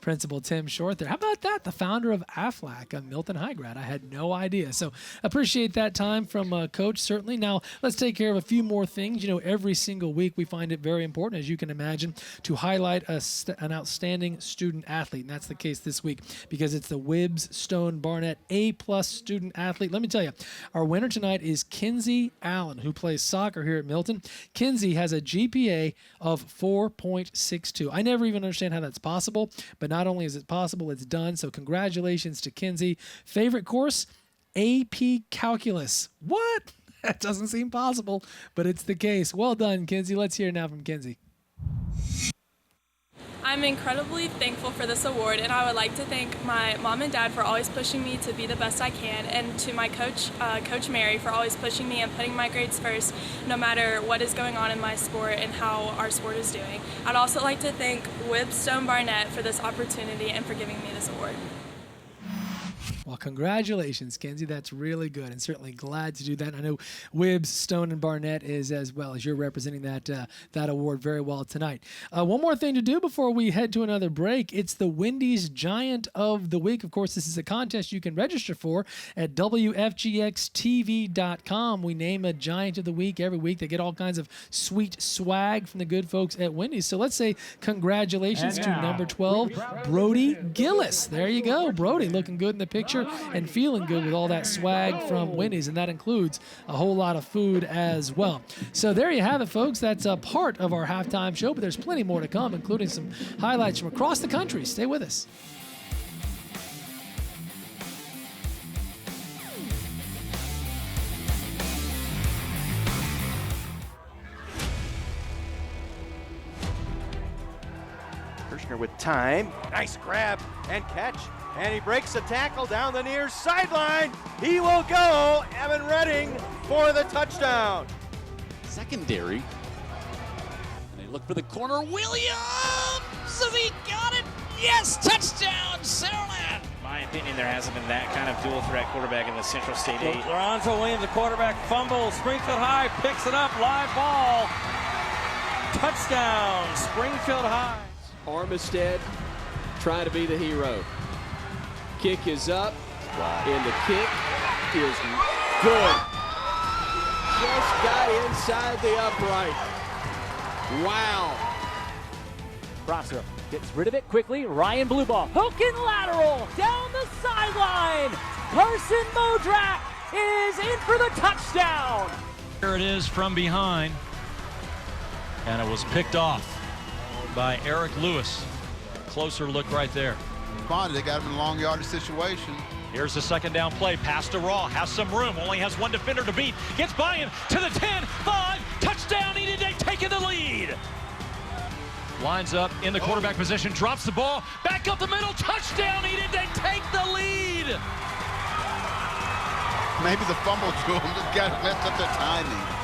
Principal Tim Short there. How about that? The founder of AFLAC, a Milton High grad. I had no idea. So appreciate that time from Coach, certainly. Now, let's take care of a few more things. Every single week we find it very important, as you can imagine, to highlight an outstanding student athlete. And that's the case this week because it's the Wibbs Stone Barnett A+ student athlete. Let me tell you, our winner tonight is Kinsey Allen, who plays soccer here at Milton. Kinsey has a GPA of 4.62. I never even understand how that's possible, but not only is it possible, it's done. So congratulations to Kinsey. Favorite course? AP Calculus. What? That doesn't seem possible, but it's the case. Well done, Kinsey. Let's hear now from Kinsey. I'm incredibly thankful for this award, and I would like to thank my mom and dad for always pushing me to be the best I can, and to my coach, Coach Mary, for always pushing me and putting my grades first, no matter what is going on in my sport and how our sport is doing. I'd also like to thank Wibbs Stone Barnett for this opportunity and for giving me this award. Well, congratulations, Kinsey. That's really good, and certainly glad to do that. I know Wibbs, Stone, and Barnett is as well, as you're representing that award very well tonight. One more thing to do before we head to another break. It's the Wendy's Giant of the Week. Of course, this is a contest you can register for at WFGXTV.com. We name a Giant of the Week every week. They get all kinds of sweet swag from the good folks at Wendy's. So let's say congratulations to number 12, Brody Gillis. There you go, Brody, looking good in the picture. temperature and feeling good with all that swag from Wendy's, and that includes a whole lot of food as well. So there you have it, folks. That's a part of our halftime show, but there's plenty more to come, including some highlights from across the country. Stay with us. With time, nice grab and catch, and he breaks a tackle down the near sideline. He will go, Evan Redding for the touchdown. Secondary, and they look for the corner. Williams, has he got it? Yes, touchdown, Saraland. In my opinion, there hasn't been that kind of dual threat quarterback in the Central State 8. Lorenzo Williams, the quarterback, fumbles, Springfield High picks it up, live ball. Touchdown, Springfield High. Armistead trying to be the hero. Kick is up, and the kick is good. Just got inside the upright. Wow. Prosser gets rid of it quickly. Ryan Blueball, hook and lateral down the sideline. Carson Modrak is in for the touchdown. Here it is from behind, and it was picked off by Eric Lewis. Closer look right there. Responded, they got him in a long yardage situation. Here's the second down play. Pass to Raw, has some room, only has one defender to beat. Gets by him to the 10, 5, touchdown, Eaton Day taking the lead. Lines up in the quarterback position, drops the ball, back up the middle, touchdown, Eaton Day take the lead. Maybe the fumble to him just got messed up their timing.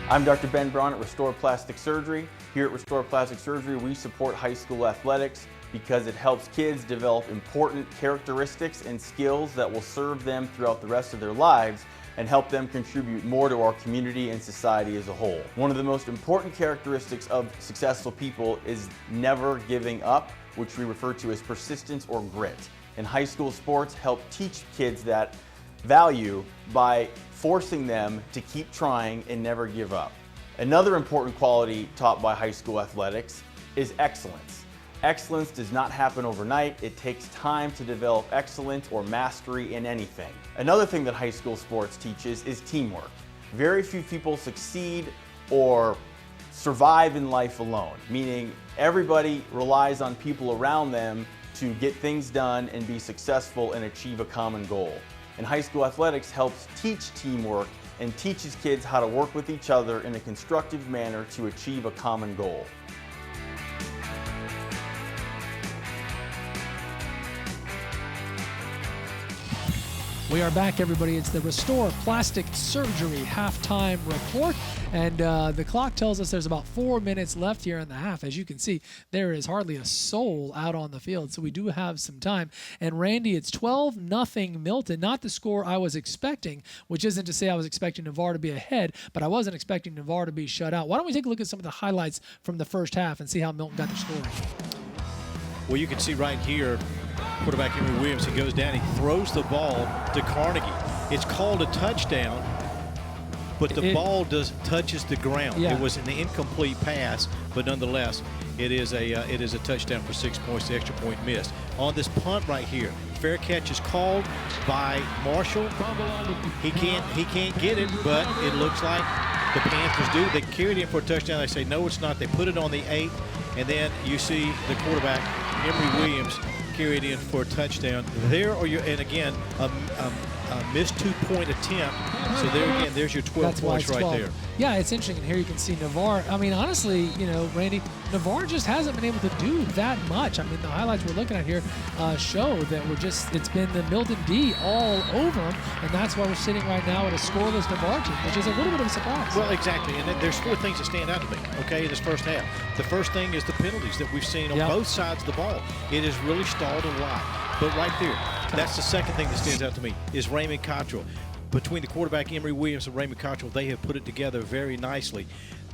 I'm Dr. Ben Braun at Restore Plastic Surgery. Here at Restore Plastic Surgery, we support high school athletics because it helps kids develop important characteristics and skills that will serve them throughout the rest of their lives and help them contribute more to our community and society as a whole. One of the most important characteristics of successful people is never giving up, which we refer to as persistence or grit. And high school sports help teach kids that value by forcing them to keep trying and never give up. Another important quality taught by high school athletics is excellence. Excellence does not happen overnight. It takes time to develop excellence or mastery in anything. Another thing that high school sports teaches is teamwork. Very few people succeed or survive in life alone, meaning everybody relies on people around them to get things done and be successful and achieve a common goal. And high school athletics helps teach teamwork and teaches kids how to work with each other in a constructive manner to achieve a common goal. We are back, everybody. It's the Restore Plastic Surgery halftime report. And the clock tells us there's about 4 minutes left here in the half. As you can see, there is hardly a soul out on the field, so we do have some time. And Randy, it's 12-0 Milton, not the score I was expecting, which isn't to say I was expecting Navarre to be ahead, but I wasn't expecting Navarre to be shut out. Why don't we take a look at some of the highlights from the first half and see how Milton got their scoring? Well, you can see right here, quarterback Emory Williams, he goes down, he throws the ball to Carnegie. It's called a touchdown, but the ball touches the ground. Yeah. It was an incomplete pass, but nonetheless, it is a touchdown for 6 points. The extra point missed. On this punt right here, fair catch is called by Marshall. He can't get it, but it looks like the Panthers do. They carried it for a touchdown. They say no, it's not. They put it on the 8, and then you see the quarterback Emory Williams carry it in for a touchdown. There, and again, a missed 2-point attempt. So there again, there's your 12 points right there. Yeah, it's interesting. And here you can see Navarre. I mean, honestly, Randy, Navarre just hasn't been able to do that much. I mean, the highlights we're looking at here show that it's been the Milton D all over him, and that's why we're sitting right now at a scoreless Navarre team, which is a little bit of a surprise. Well, exactly. And there's 4 things that stand out to me, okay, in this first half. The first thing is the penalties that we've seen on both sides of the ball. It has really stalled a lot. But right there, that's the second thing that stands out to me, is Raymond Cottrell. Between the quarterback Emory Williams and Raymond Cottrell, they have put it together very nicely.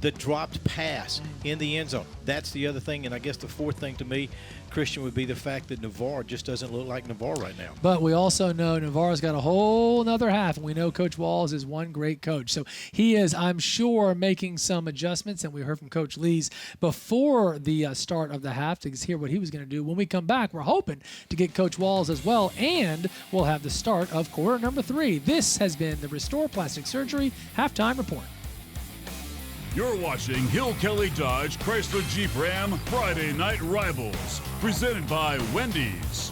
the dropped pass in the end zone. That's the other thing. And I guess the fourth thing to me, Christian, would be the fact that Navarre just doesn't look like Navarre right now. But we also know Navarre's got a whole nother half, and we know Coach Walls is one great coach. So he is, I'm sure, making some adjustments, and we heard from Coach Lees before the start of the half to hear what he was going to do. When we come back, we're hoping to get Coach Walls as well, and we'll have the start of quarter number 3. This has been the Restore Plastic Surgery Halftime Report. You're watching Hill Kelly Dodge Chrysler Jeep Ram Friday Night Rivals, presented by Wendy's.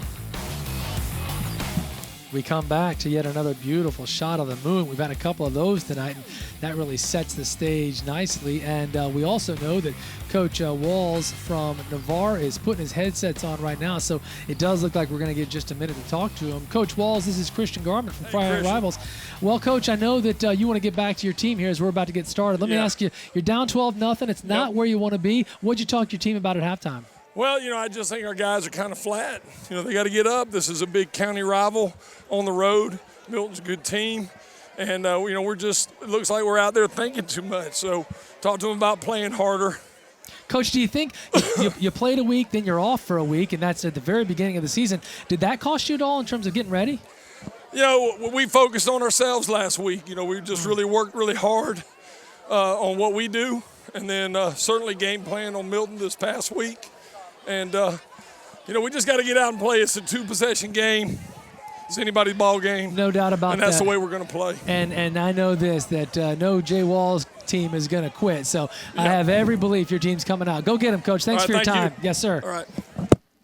We come back to yet another beautiful shot of the moon. We've had a couple of those tonight, and that really sets the stage nicely. And we also know that Coach Walls from Navarre is putting his headsets on right now, so it does look like we're going to get just a minute to talk to him. Coach Walls, this is Christian Garment from Friday Night Rivals. Well, Coach, I know that you want to get back to your team here as we're about to get started. Let me ask you, you're down 12-0. It's not where you want to be. What'd you talk to your team about at halftime? Well, I just think our guys are kind of flat. They got to get up. This is a big county rival on the road. Milton's a good team. And, we're just, it looks like we're out there thinking too much. So talk to them about playing harder. Coach, do you think you played a week, then you're off for a week, and that's at the very beginning of the season. Did that cost you at all in terms of getting ready? We focused on ourselves last week. We just really worked really hard on what we do. And then certainly game plan on Milton this past week. And, we just got to get out and play. It's a 2-possession game. It's anybody's ball game. No doubt about that. And that's the way we're going to play. And I know this, that no Jay Walls team is going to quit. So I have every belief your team's coming out. Go get him, Coach. Thanks for your time. Yes, sir. All right.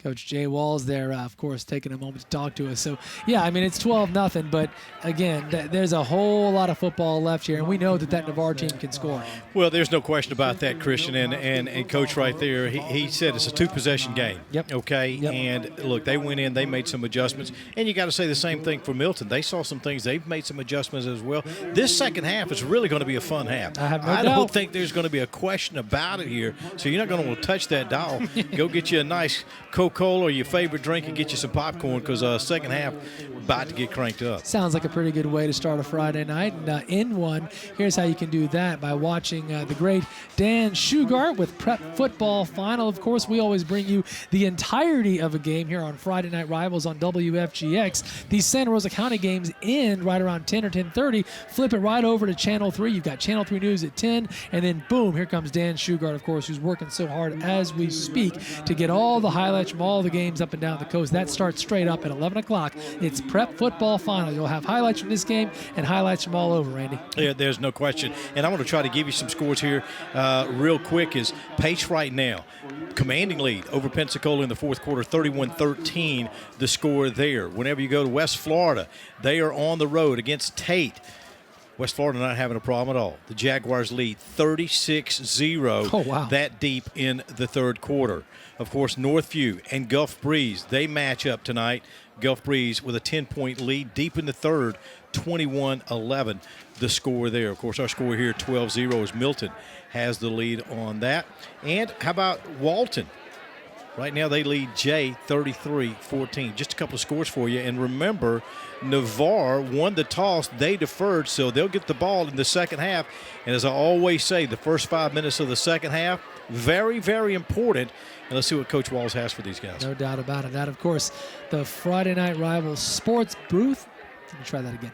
Coach Jay Walls there, of course, taking a moment to talk to us. So, it's 12-0, but again, there's a whole lot of football left here, and we know that Navarre team can score. Well, there's no question about that, Christian, and Coach right there, he said it's a 2-possession game. Yep. Okay, yep. And look, they went in, they made some adjustments, and you got to say the same thing for Milton. They saw some things, they've made some adjustments as well. This second half is really going to be a fun half. I don't think there's going to be a question about it here, so you're not going to want to touch that dial. Go get you a nice Coca-Cola or your favorite drink and get you some popcorn, because second half about to get cranked up. Sounds like a pretty good way to start a Friday night. And in one, here's how you can do that by watching the great Dan Shugart with Prep Football Final. Of course, we always bring you the entirety of a game here on Friday Night Rivals on WFGX. These Santa Rosa County games end right around 10 or 10:30. Flip it right over to Channel 3. You've got Channel 3 News at 10, and then boom, here comes Dan Shugart, of course, who's working so hard as we speak to get all the highlights from all the games up and down the coast. That starts straight up at 11 o'clock. It's Prep Football Final. You'll have highlights from this game and highlights from all over, Randy. Yeah, there's no question. And I want to try to give you some scores here real quick. Is Pace right now, commanding lead over Pensacola in the fourth quarter, 31-13, the score there. Whenever you go to West Florida, they are on the road against Tate. West Florida not having a problem at all. The Jaguars lead 36-0. Oh, wow. That deep in the third quarter. Of course, Northview and Gulf Breeze, they match up tonight. Gulf Breeze with a 10-point lead deep in the third, 21-11, the score there. Of course, our score here, 12-0, as Milton has the lead on that. And how about Walton? Right now they lead Jay 33-14. Just a couple of scores for you. And remember, Navarre won the toss. They deferred, so they'll get the ball in the second half. And as I always say, the first 5 minutes of the second half, very, very important. And let's see what Coach Walls has for these guys. No doubt about it. That, of course, the Friday Night Rivals Sports Booth. Let me try that again.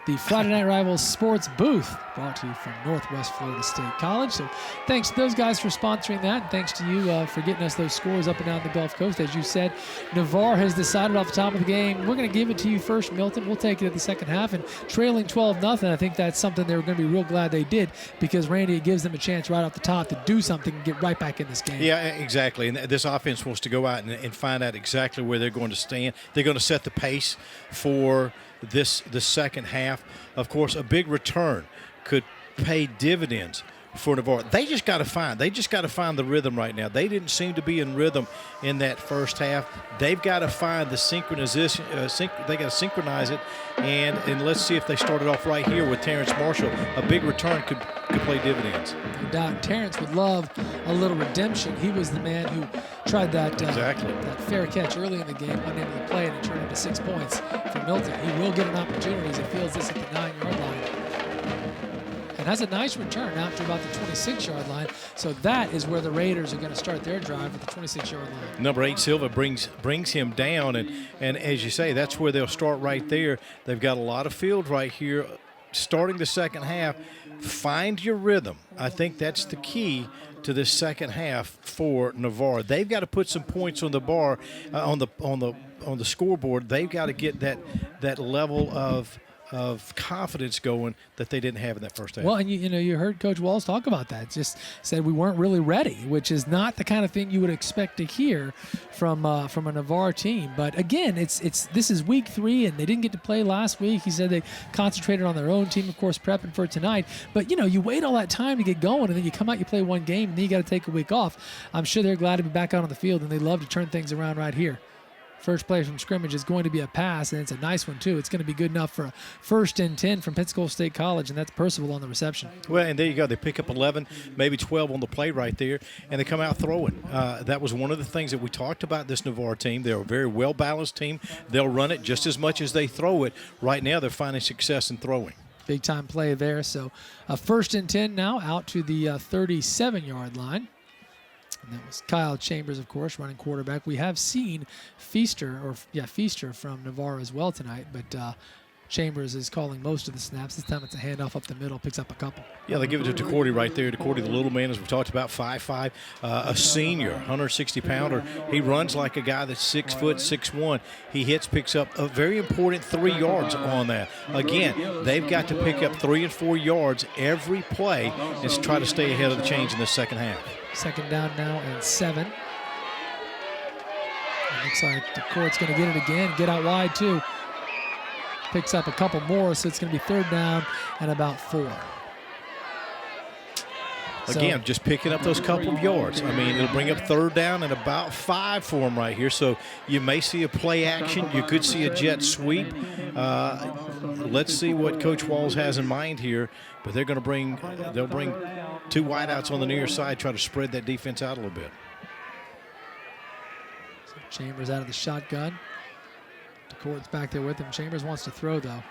The Friday Night Rivals Sports Booth, brought to you from Northwest Florida State College. So thanks to those guys for sponsoring that, and thanks to you for getting us those scores up and down the Gulf Coast. As you said, Navarre has decided off the top of the game, we're going to give it to you first, Milton. We'll take it at the second half, and trailing 12-0, I think that's something they were going to be real glad they did, because, Randy, it gives them a chance right off the top to do something and get right back in this game. Yeah, exactly. And this offense wants to go out and find out exactly where they're going to stand. They're going to set the pace for the second half. Of course, a big return could pay dividends for Navarre. They just got to find the rhythm right now. They didn't seem to be in rhythm in that first half. They've got to find the synchronization. They got to synchronize it, and let's see if they started off right here with Terrence Marshall. A big return could play dividends. No doubt. Terrence would love a little redemption. He was the man who tried that fair catch early in the game, unable to play, and it turned into 6 points for Milton. He will get an opportunity as he fields this at the 9-yard line. and has a nice return out to about the 26-yard line. So that is where the Raiders are going to start their drive at the 26-yard line. Number 8, Silva, brings him down, and as you say, that's where they'll start right there. They've got a lot of field right here starting the second half. Find your rhythm. I think that's the key to this second half for Navarre. They've got to put some points on the bar, on the scoreboard. They've got to get that level of confidence going that they didn't have in that first half. Well, and you heard Coach Walls talk about that. Just said we weren't really ready, which is not the kind of thing you would expect to hear from a Navarre team. But again, this is week 3, and they didn't get to play last week. He said they concentrated on their own team, of course, prepping for tonight. But you wait all that time to get going, and then you come out, you play one game, and then you got to take a week off. I'm sure they're glad to be back out on the field, and they love to turn things around right here. First play from scrimmage is going to be a pass, and it's a nice one, too. It's going to be good enough for a 1st and 10 from Pensacola State College, and that's Percival on the reception. Well, and there you go. They pick up 11, maybe 12 on the play right there, and they come out throwing. That was one of the things that we talked about this Navarre team. They're a very well-balanced team. They'll run it just as much as they throw it. Right now, they're finding success in throwing. Big-time play there. So a 1st and 10 now out to the 37-yard line. And that was Kyle Chambers, of course, running quarterback. We have seen Feaster from Navarre as well tonight, but Chambers is calling most of the snaps. This time it's a handoff up the middle, picks up a couple. Yeah, they give it to DeCourty right there. DeCourty, the little man, as we talked about, 5'5", a senior, 160-pounder. He runs like a guy that's 6 foot, 6'1". He picks up a very important 3 yards on that. Again, they've got to pick up 3 and 4 yards every play and try to stay ahead of the change in the second half. Second down now and 7. It looks like DeCourt's going to get it again, get out wide too. Picks up a couple more, so it's going to be 3rd down and about 4. Again, just picking up those couple of yards. I mean, it'll bring up 3rd down and about 5 for them right here. So you may see a play action. You could see a jet sweep. Let's see what Coach Walls has in mind here. But they'll bring 2 wideouts on the near side, try to spread that defense out a little bit. So Chambers out of the shotgun. DeCourt's back there with him. Chambers wants to throw, though.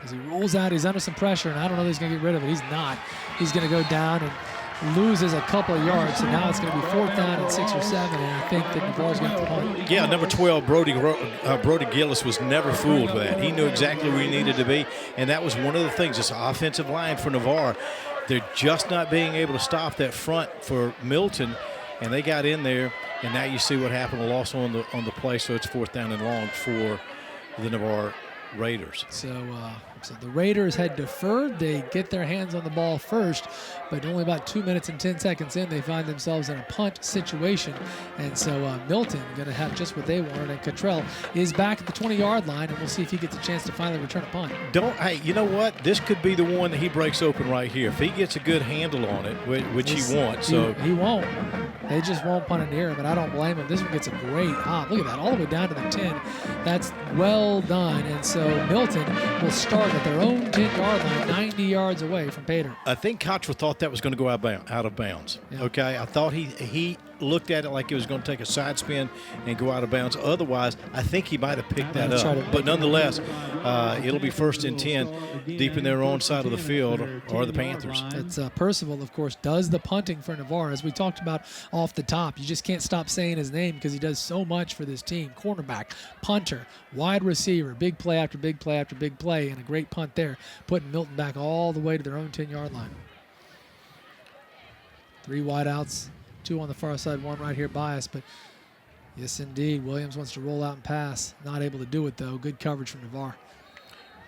As he rolls out, he's under some pressure, and I don't know that he's going to get rid of it. He's not. He's going to go down and loses a couple of yards. So now it's going to be 4th down and 6 or 7, and I think that Navarre's got the punt. Yeah, number 12, Brody Gillis was never fooled with that. He knew exactly where he needed to be, and that was one of the things. This offensive line for Navarre, they're just not being able to stop that front for Milton, and they got in there, and now you see what happened, a loss on the play, so it's 4th down and long for the Navarre Raiders. So the Raiders had deferred. They get their hands on the ball first, but only about 2 minutes and 10 seconds in, they find themselves in a punt situation. And so Milton going to have just what they wanted, and Cottrell is back at the 20-yard line, and we'll see if he gets a chance to finally return a punt. Hey, you know what? This could be the one that he breaks open right here. If he gets a good handle on it, which he wants. He won't. They just won't punt it near him, and I don't blame him. This one gets a great hop. Look at that, all the way down to the 10. That's well done. And so Milton will start at their own 10-yard line, 90 yards away from Pater. I think Cottrell thought that was going to go out of bounds. Yeah. Okay, I thought he looked at it like it was going to take a side spin and go out of bounds. Otherwise, I think he might have picked that up. But nonetheless, it'll be 1st and 10 deep in their own side of the field, or the Panthers. It's Percival, of course, does the punting for Navarre. As we talked about off the top, you just can't stop saying his name because he does so much for this team. Cornerback, punter, wide receiver, big play after big play after big play, and a great punt there, putting Milton back all the way to their own 10-yard line. 3 wideouts. 2 on the far side, 1 right here by us. But yes, indeed, Williams wants to roll out and pass. Not able to do it, though. Good coverage from Navarre.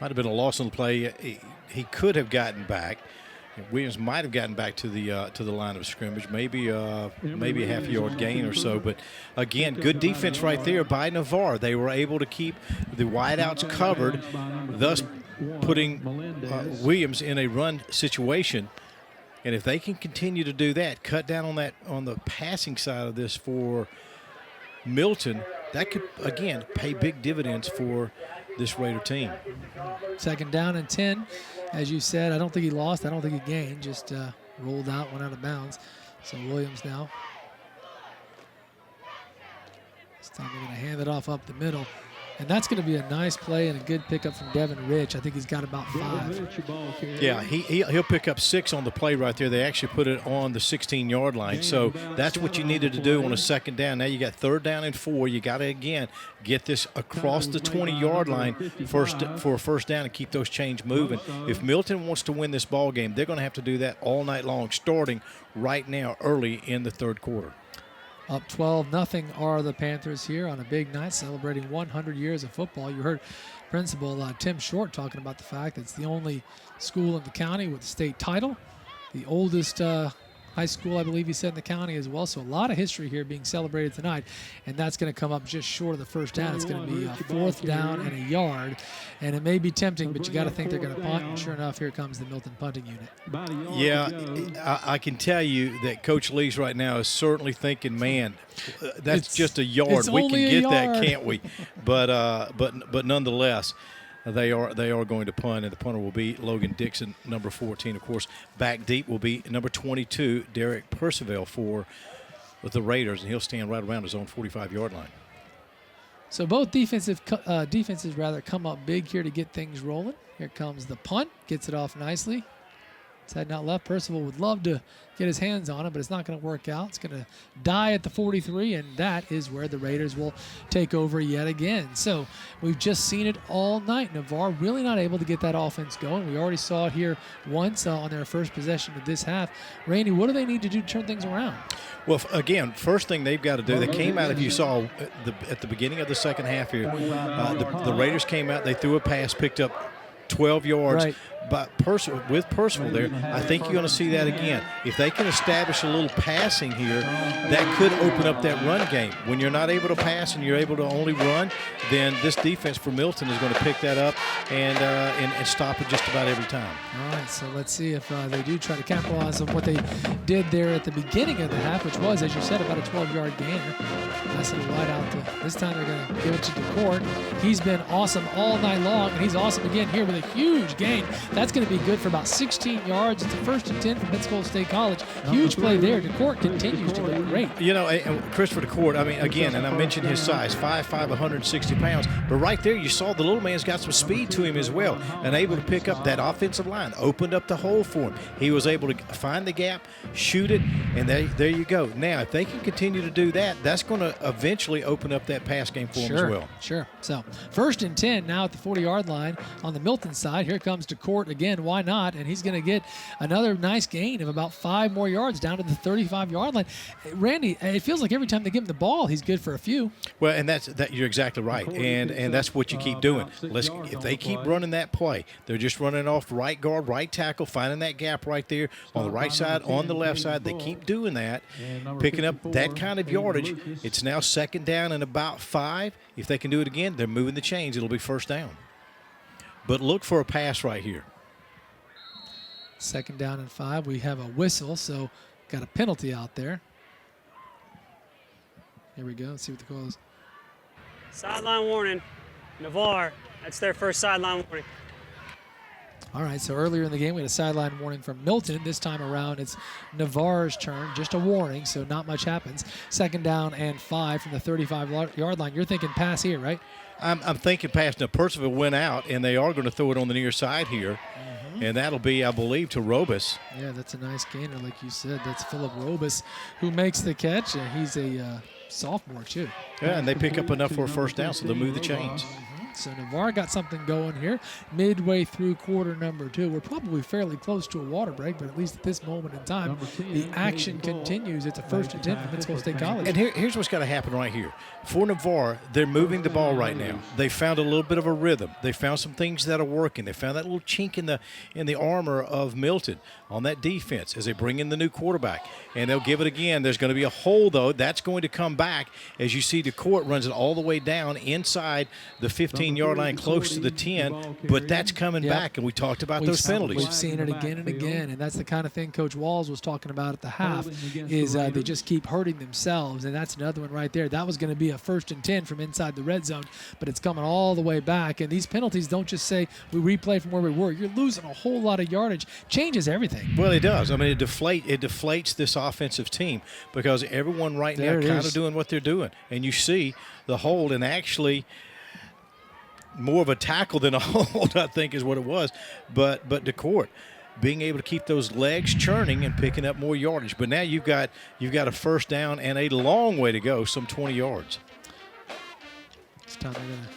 Might have been a loss on the play. He could have gotten back. Williams might have gotten back to the line of scrimmage, maybe a half-yard gain or so. But again, good defense right there by Navarre. They were able to keep the wideouts covered, thus putting Williams in a run situation. And if they can continue to do that, cut down on the passing side of this for Milton, that could, again, pay big dividends for this Raider team. 2nd down and 10. As you said, I don't think he lost. I don't think he gained. Just rolled out, went out of bounds. So Williams now. This time they're going to hand it off up the middle. And that's going to be a nice play and a good pickup from Devin Rich. I think he's got about 5. Yeah, he'll pick up 6 on the play right there. They actually put it on the 16-yard line. So that's what you needed to do on a second down. Now you got 3rd down and 4. You got to, again, get this across the 20-yard line for a first down and keep those chains moving. If Milton wants to win this ball game, they're going to have to do that all night long, starting right now early in the 3rd quarter. Up 12-0 are the Panthers here on a big night celebrating 100 years of football. You heard Principal Tim Short talking about the fact that it's the only school in the county with a state title, the oldest high school, I believe he said, in the county as well. So a lot of history here being celebrated tonight, and that's going to come up just short of the first down. It's going to be a 4th down and a yard, and it may be tempting, but you got to think they're going to punt. And sure enough, here comes the Milton punting unit. Yeah, I can tell you that Coach Lee's right now is certainly thinking, man, that's just a yard. We can get that, can't we? But nonetheless, they are going to punt, and the punter will be Logan Dixon, number 14. Of course, back deep will be number 22, Derek Percival with the Raiders, and he'll stand right around his own 45-yard line. So both defenses come up big here to get things rolling. Here comes the punt, gets it off nicely. It's heading out left. Percival would love to get his hands on it, but it's not going to work out. It's going to die at the 43, and that is where the Raiders will take over yet again. So we've just seen it all night. Navarre really not able to get that offense going. We already saw it here once on their first possession of this half. Randy, what do they need to do to turn things around? Well, again, first thing they've got to do, they came out, if you saw at the beginning of the second half here, the Raiders came out, they threw a pass, picked up 12 yards. Right. But with Percival there, I think you're going to see that again. If they can establish a little passing here, that could open up that run game. When you're not able to pass and you're able to only run, then this defense for Milton is going to pick that up and stop it just about every time. All right, so let's see if they do try to capitalize on what they did there at the beginning of the half, which was, as you said, about a 12-yard gainer. Nice little wide out. This time they're going to give it to DeCourt. He's been awesome all night long, and he's awesome again here with a huge gain. That's going to be good for about 16 yards. It's a 1st and 10 from Pensacola State College. Huge play there. DeCourt continues to look great. You know, Christopher DeCourt, I mean, again, and I mentioned his size, 5'5", 160 pounds. But right there, you saw the little man's got some speed to him as well, and able to pick up that offensive line, opened up the hole for him. He was able to find the gap, shoot it, and there you go. Now, if they can continue to do that, that's going to eventually open up that pass game for him as well. Sure. So 1st and 10 now at the 40-yard line on the Milton side. Here comes DeCourt again. Why not? And he's going to get another nice gain of about 5 more yards down to the 35-yard line. Randy, it feels like every time they give him the ball, he's good for a few. Well, and that you're exactly right, and that's what you keep doing. If they keep running that play, they're just running off right guard, right tackle, finding that gap right there on the right side, on the left side. They keep doing that, picking up that kind of yardage. It's now 2nd down and about 5. If they can do it again, they're moving the chains. It'll be 1st down. But look for a pass right here. 2nd down and 5. We have a whistle, so got a penalty out there. Here we go. Let's see what the call is. Sideline warning. Navarre. That's their first sideline warning. All right, so earlier in the game, we had a sideline warning from Milton. This time around, it's Navarre's turn. Just a warning, so not much happens. 2nd down and 5 from the 35-yard line. You're thinking pass here, right? I'm thinking pass. Now, Percival went out, and they are going to throw it on the near side here. And that'll be, I believe, to Robus. Yeah, that's a nice gainer, like you said. That's Philip Robus who makes the catch. He's a sophomore, too. Yeah, and they pick up enough for a 1st down, so they'll move the chains. So Navarre got something going here midway through quarter number 2. We're probably fairly close to a water break, but at least at this moment in time, the action continues. It's a 1st and 10 from Pensacola State College. And here's what's got to happen right here. For Navarre, they're moving the ball right now. They found a little bit of a rhythm. They found some things that are working. They found that little chink in the armor of Milton on that defense as they bring in the new quarterback. And they'll give it again. There's going to be a hole, though. That's going to come back as you see DeCourt runs it all the way down inside the 15-yard line, close to the 10. But that's coming back, and we talked about those penalties. We've seen it again and again, and that's the kind of thing Coach Walls was talking about at the half, is they just keep hurting themselves, and that's another one right there. That was going to be a 1st and 10 from inside the red zone, but it's coming all the way back. And these penalties don't just say we replay from where we were. You're losing a whole lot of yardage. Changes everything. Well, it does. I mean, it deflates this offensive team because everyone right now kind of doing what they're doing. And you see the hold, and actually more of a tackle than a hold, I think is what it was. But DeCourt being able to keep those legs churning and picking up more yardage. But now you've got a first down and a long way to go, some 20 yards. This time they're going to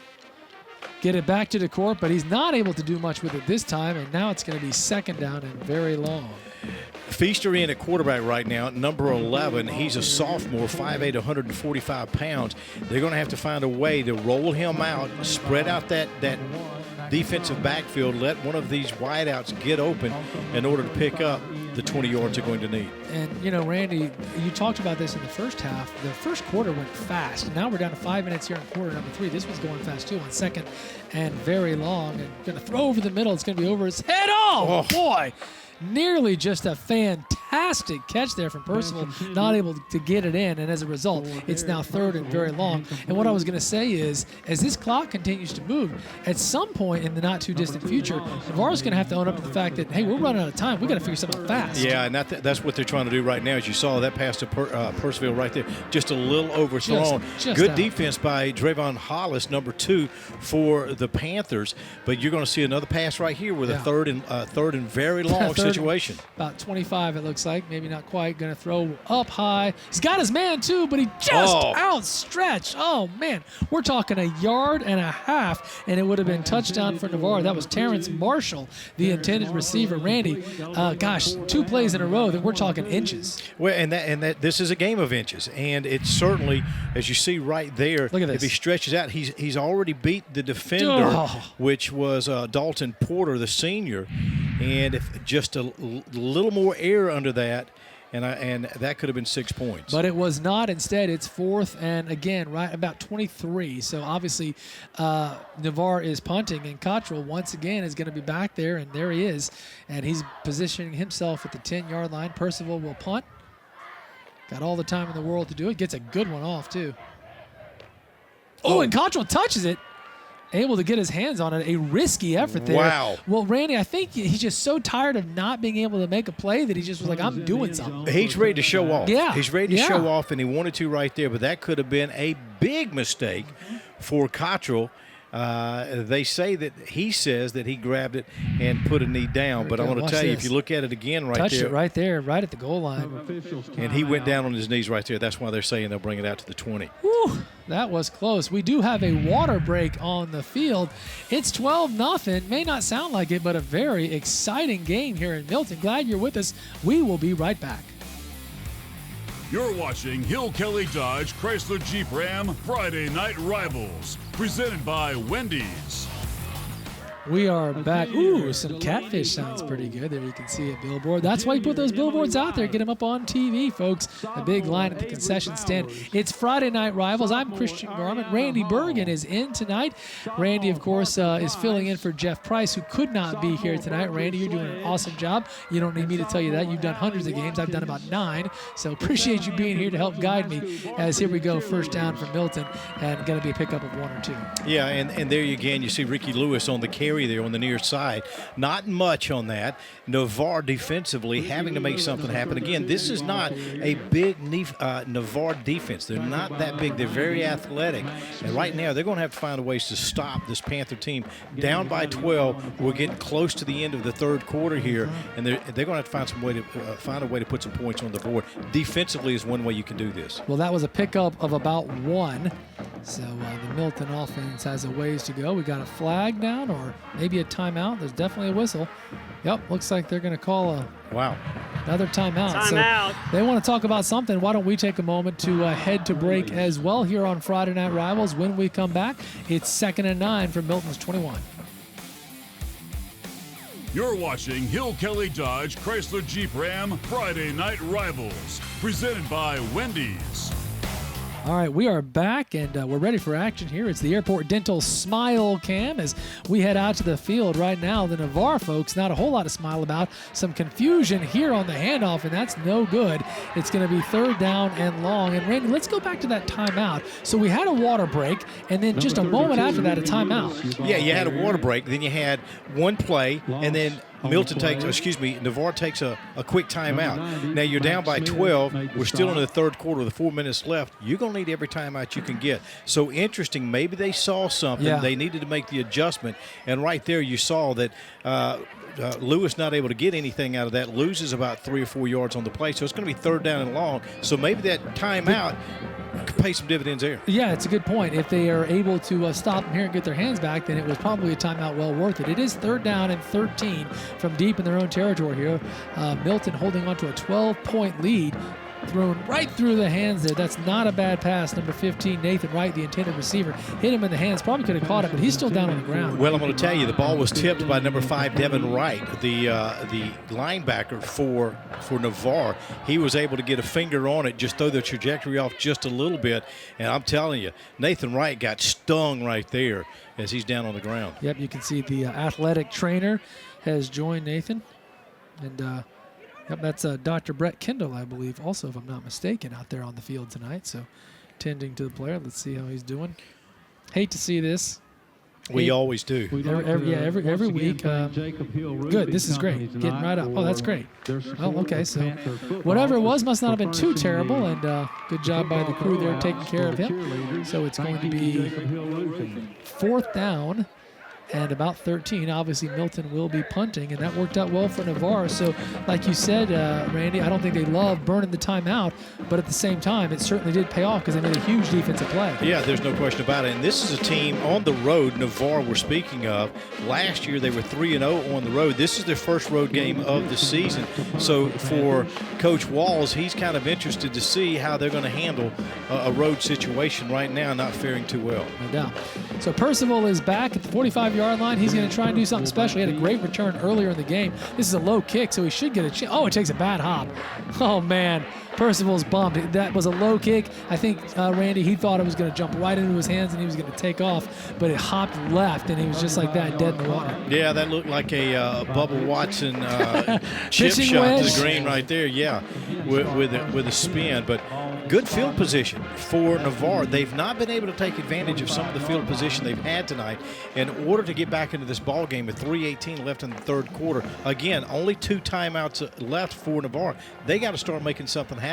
get it back to DeCourt, but he's not able to do much with it this time, and now it's going to be second down and very long. Feaster in at quarterback right now, number 11. He's a sophomore, 5'8", 145 pounds. They're going to have to find a way to roll him out, spread out that defensive backfield, let one of these wideouts get open in order to pick up the 20 yards they're going to need. And, you know, Randy, you talked about this in the first half. The first quarter went fast. Now we're down to 5 minutes here in quarter number 3. This was going fast, too, on second and very long. And going to throw over the middle. It's going to be over his head. Oh, boy. Nearly just a fantastic catch there from Percival, not able to get it in, and as a result, it's now third and very long. And what I was going to say is, as this clock continues to move, at some point in the not-too-distant future, Navarre's going to have to own up to the fact that, hey, we're running out of time. We've got to figure something out fast. Yeah, and that's what they're trying to do right now. As you saw, that pass to Percival right there, just a little overthrown. Just Good out. defense by Drayvon Hollis, number 2 for the Panthers. But you're going to see another pass right here with a third and very long situation. About 25, it looks like. Maybe not quite. Going to throw up high. He's got his man, too, but he just outstretched. Oh, man. We're talking a yard and a half, and it would have been touchdown for Navarre. That was Terrence Marshall, the intended receiver. Randy, gosh, 2 plays in a row that we're talking inches. Well, and this is a game of inches, and it's certainly, as you see right there, look at this. If he stretches out, he's already beat the defender, which was Dalton Porter, the senior, and if just a little more air under that, and that could have been 6 points. But it was not. Instead, it's fourth and, again, right about 23. So, obviously, Navarre is punting, and Cottrell, once again, is going to be back there, and there he is. And he's positioning himself at the 10-yard line. Percival will punt. Got all the time in the world to do it. Gets a good one off, too. Oh, and Cottrell touches it. Able to get his hands on it. A risky effort there. Wow. Well, Randy, I think he's just so tired of not being able to make a play that he just was like, I'm doing something. He's ready to show off. Yeah. He's ready to show off, and he wanted to right there, but that could have been a big mistake for Cottrell. They say that he says that he grabbed it and put a knee down, but I want to tell you, if you look at it again right Touched there. it right there, right at the goal line. And he went down on his knees right there. That's why they're saying they'll bring it out to the 20. Whew, that was close. We do have a water break on the field. It's 12-0. May not sound like it, but a very exciting game here in Milton. Glad you're with us. We will be right back. You're watching Hill Kelly Dodge Chrysler Jeep Ram Friday Night Rivals, presented by Wendy's. We are back. Ooh, some catfish sounds pretty good. There you can see a billboard. That's why you put those billboards out there. Get them up on TV, folks. A big line at the concession stand. It's Friday Night Rivals. I'm Christian Garment. Randy Bergen is in tonight. Randy, of course, is filling in for Jeff Price, who could not be here tonight. Randy, you're doing an awesome job. You don't need me to tell you that. You've done hundreds of games. I've done about 9. So appreciate you being here to help guide me as here we go. First down for Milton, and going to be a pickup of 1 or 2. Yeah, and there again, you see Ricky Lewis on the carry there on the near side. Not much on that. Navarre defensively having to make something happen. Again, this is not a big Navarre defense. They're not that big. They're very athletic. And right now, they're going to have to find ways to stop this Panther team. Down by 12. We're getting close to the end of the third quarter here, and they're going to have to find a way to put some points on the board. Defensively is one way you can do this. Well, that was a pickup of about 1. So the Milton offense has a ways to go. We got a flag down or maybe a timeout. There's definitely a whistle. Yep, looks like they're going to call another timeout. Timeout. So they want to talk about something. Why don't we take a moment to head to break as well here on Friday Night Rivals. When we come back, it's 2nd and 9 from Milton's 21. You're watching Hill Kelly Dodge Chrysler Jeep Ram Friday Night Rivals, presented by Wendy's. All right, we are back, and we're ready for action here. It's the Airport Dental Smile Cam as we head out to the field right now. The Navarre folks, not a whole lot to smile about. Some confusion here on the handoff, and that's no good. It's going to be 3rd down and long. And, Randy, let's go back to that timeout. So we had a water break, and then just a moment after that, a timeout. Yeah, you had a water break. Then you had one play, and then Navarre takes a quick timeout. Now you're down by 12. We're still in the third quarter with 4 minutes left. You're going to need every timeout you can get. So interesting. Maybe they saw something. Yeah. They needed to make the adjustment. And right there you saw that Lewis not able to get anything out of that, loses about 3 or 4 yards on the play. So it's going to be third down and long. So maybe that timeout could pay some dividends there. Yeah, it's a good point. If they are able to stop them here and get their hands back, then it was probably a timeout well worth it. It is third down and 13 from deep in their own territory here. Milton holding on to a 12-point lead. Thrown right through the hands there. That's not a bad pass. Number 15, Nathan Wright, the intended receiver, hit him in the hands. Probably could have caught it, but he's still down on the ground. Well, I'm going to tell you, the ball was tipped by number 5, Devin Wright, the linebacker for Navarre. He was able to get a finger on it, just throw the trajectory off just a little bit. And I'm telling you, Nathan Wright got stung right there as he's down on the ground. Yep, you can see the athletic trainer has joined Nathan. And yep, that's Dr. Brett Kendall, I believe, also, if I'm not mistaken, out there on the field tonight. So, tending to the player. Let's see how he's doing. Hate to see this. We always do. Every week. Good. This is great. Getting right up. Oh, that's great. Oh, okay. So, whatever it was must not have been too terrible. And good job by the crew there taking care of him. So, it's going to be fourth down. And about 13, obviously Milton will be punting, and that worked out well for Navarre. So, like you said, Randy, I don't think they love burning the timeout, but at the same time, it certainly did pay off because they made a huge defensive play. Yeah, there's no question about it. And this is a team on the road, Navarre we're speaking of. Last year they were 3-0 on the road. This is their first road game of the season. So for Coach Walls, he's kind of interested to see how they're going to handle a road situation right now, not faring too well. No doubt. So Percival is back at the 45-yard line. He's going to try and do something special. He had a great return earlier in the game. This is a low kick, so he should get a chance. Oh, it takes a bad hop. Oh, man. Percival's bummed. That was a low kick. I think, Randy, he thought it was going to jump right into his hands and he was going to take off, but it hopped left, and he was just like that, dead in the water. Yeah, that looked like a Bubba Watson chip shot wedge to the green right there, yeah, with a spin. But good field position for Navarre. They've not been able to take advantage of some of the field position they've had tonight in order to get back into this ball game with 3:18 left in the third quarter. Again, only 2 timeouts left for Navarre. They got to start making something happen.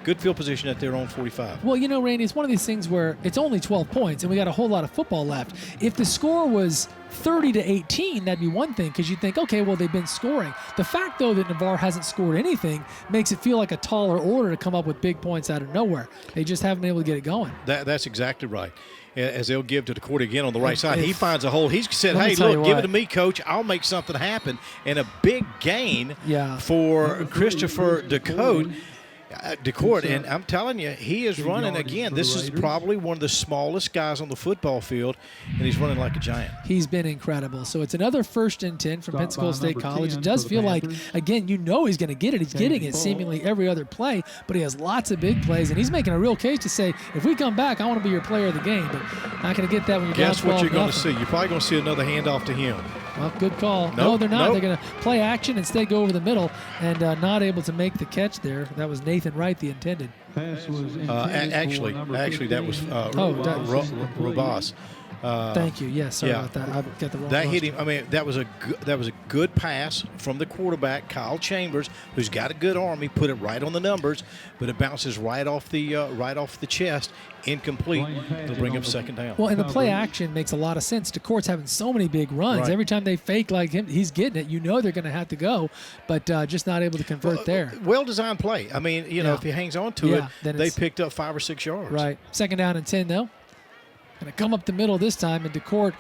Good field position at their own 45. Well, you know, Randy, it's one of these things where it's only 12 points and we got a whole lot of football left. If the score was 30-18, that'd be one thing because you'd think, okay, well, they've been scoring. The fact, though, that Navarre hasn't scored anything makes it feel like a taller order to come up with big points out of nowhere. They just haven't been able to get it going. That's exactly right. As they'll give to the court again on the right side. He finds a hole. He said, hey, look, give it to me, coach. I'll make something happen. And a big gain for Christopher DeCourt. And I'm telling you, he is running again. This is probably one of the smallest guys on the football field, and he's running like a giant. He's been incredible. So it's another 1st and 10 from Pensacola State College. It does feel like, again, you know he's going to get it. He's getting it seemingly every other play, but he has lots of big plays, and he's making a real case to say, if we come back, I want to be your player of the game. But not going to get that when you're down 12-0. Guess what you're going to see? You're probably going to see another handoff to him. Well, good call. No, they're not. They're going to play action, instead go over the middle, and not able to make the catch there. That was Nathan Wright, the intended. Actually, that was Robas. Thank you. Yes, sorry about that. I got the wrong. That hit him. I mean, that was a good pass from the quarterback, Kyle Chambers, who's got a good arm. He put it right on the numbers, but it bounces right off the chest, incomplete. They'll bring him second down. Well, and the play action makes a lot of sense. DeCourt's having so many big runs. Right. Every time they fake like him, he's getting it. You know they're going to have to go, but just not able to convert there. Well-designed play. I mean, you know, if he hangs on to it, they picked up 5 or 6 yards. Right. Second down and 10, though. Going to come up the middle this time, and DeCourt,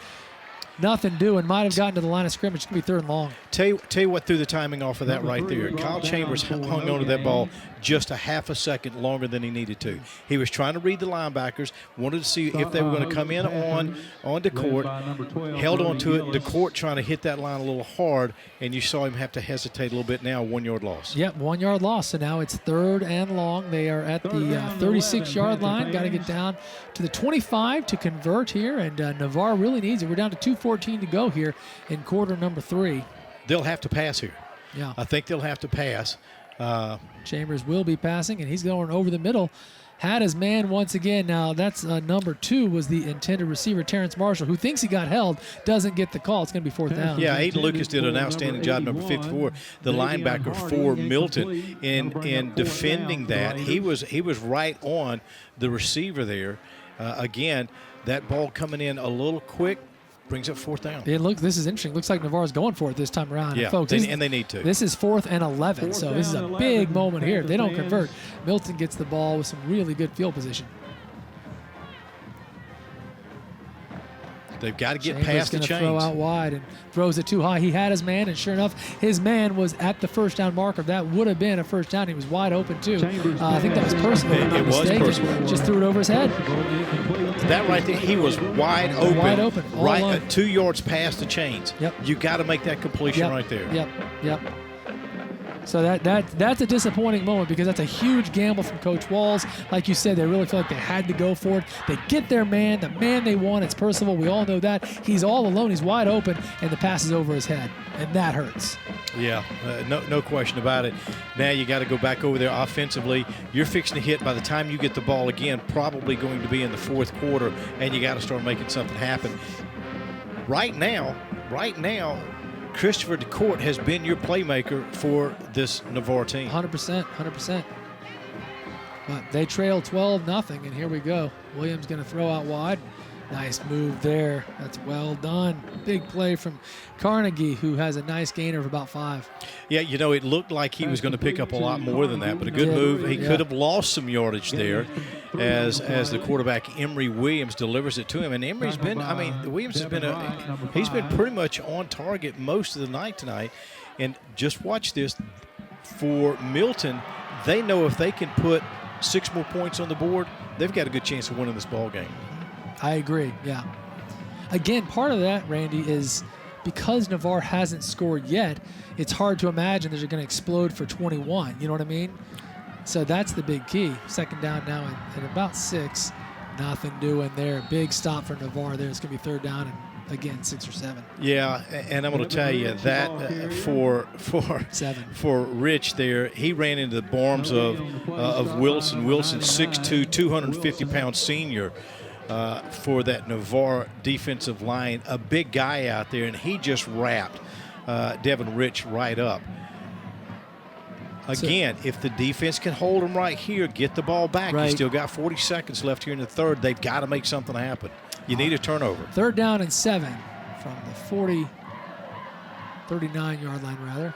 nothing doing. Might have gotten to the line of scrimmage. It's going to be 3rd and long. Tell you what threw the timing off of that right there. Kyle Chambers hung on to that ball just a half a second longer than he needed to. He was trying to read the linebackers, wanted to see if they were going to come in on DeCourt, held on to it. DeCourt trying to hit that line a little hard, and you saw him have to hesitate a little bit now, 1 yard loss. Yep, 1 yard loss. So now it's 3rd and long. They are at the 36-yard line. Got to get down to the 25 to convert here, and Navarre really needs it. We're down to 2:14 to go here in quarter number 3. They'll have to pass here. Yeah. I think they'll have to pass. Chambers will be passing, and he's going over the middle. Had his man once again. Now, that's number 2 was the intended receiver, Terrence Marshall, who thinks he got held, doesn't get the call. It's going to be 4th down. Yeah, Aiden Lucas did an outstanding job, number 54, the linebacker for Milton, in defending that. He was right on the receiver there. Again, that ball coming in a little quick brings up 4th down. Yeah, look, this is interesting. Looks like Navarre's going for it this time around. Yeah, and folks, and they need to. This is 4th and 11, so this is a big moment here. If they don't convert, Milton gets the ball with some really good field position. They've got to get Chambers past the chains. Throw out wide and throws it too high. He had his man, and sure enough, his man was at the 1st down marker. That would have been a 1st down. He was wide open too. I think that was Percival. It was Percival. Just threw it over his head. That right there, he was wide open. Wide open. Right, 2 yards past the chains. Yep. You got to make that completion right there. Yep. So that's a disappointing moment because that's a huge gamble from Coach Walls. Like you said, they really feel like they had to go for it. They get their man, the man they want. It's Percival. We all know that. He's all alone. He's wide open, and the pass is over his head, and that hurts. Yeah, no question about it. Now you got to go back over there offensively. You're fixing to hit by the time you get the ball again, probably going to be in the 4th quarter, and you got to start making something happen. Right now, Christopher DeCourt has been your playmaker for this Navarre team. 100%. But they trail 12-0, and here we go. Williams going to throw out wide. Nice move there. That's well done. Big play from Carnegie, who has a nice gainer of about 5. Yeah, you know, it looked like he was going to pick up a lot more than that, but a good move. He could have lost some yardage there as the quarterback, Emory Williams, delivers it to him. And Emory's been, Williams has been he's been pretty much on target most of the night tonight. And just watch this. For Milton, they know if they can put 6 more points on the board, they've got a good chance of winning this ball game. I agree, yeah. Again, part of that, Randy, is because Navarre hasn't scored yet, it's hard to imagine they're going to explode for 21. You know what I mean? So that's the big key. 2nd down now at about 6. Nothing doing there. Big stop for Navarre there. It's going to be 3rd down and, again, 6 or 7. Yeah, and I'm going to tell you that for Rich there, he ran into the arms of Wilson. Wilson, 6'2", 250-pound senior. For that Navarre defensive line, a big guy out there, and he just wrapped Devin Rich right up. Again, if the defense can hold them right here, get the ball back. You still got 40 seconds left here in the 3rd. They've got to make something happen. You need a turnover. 3rd down and 7 from the 39-yard line, rather.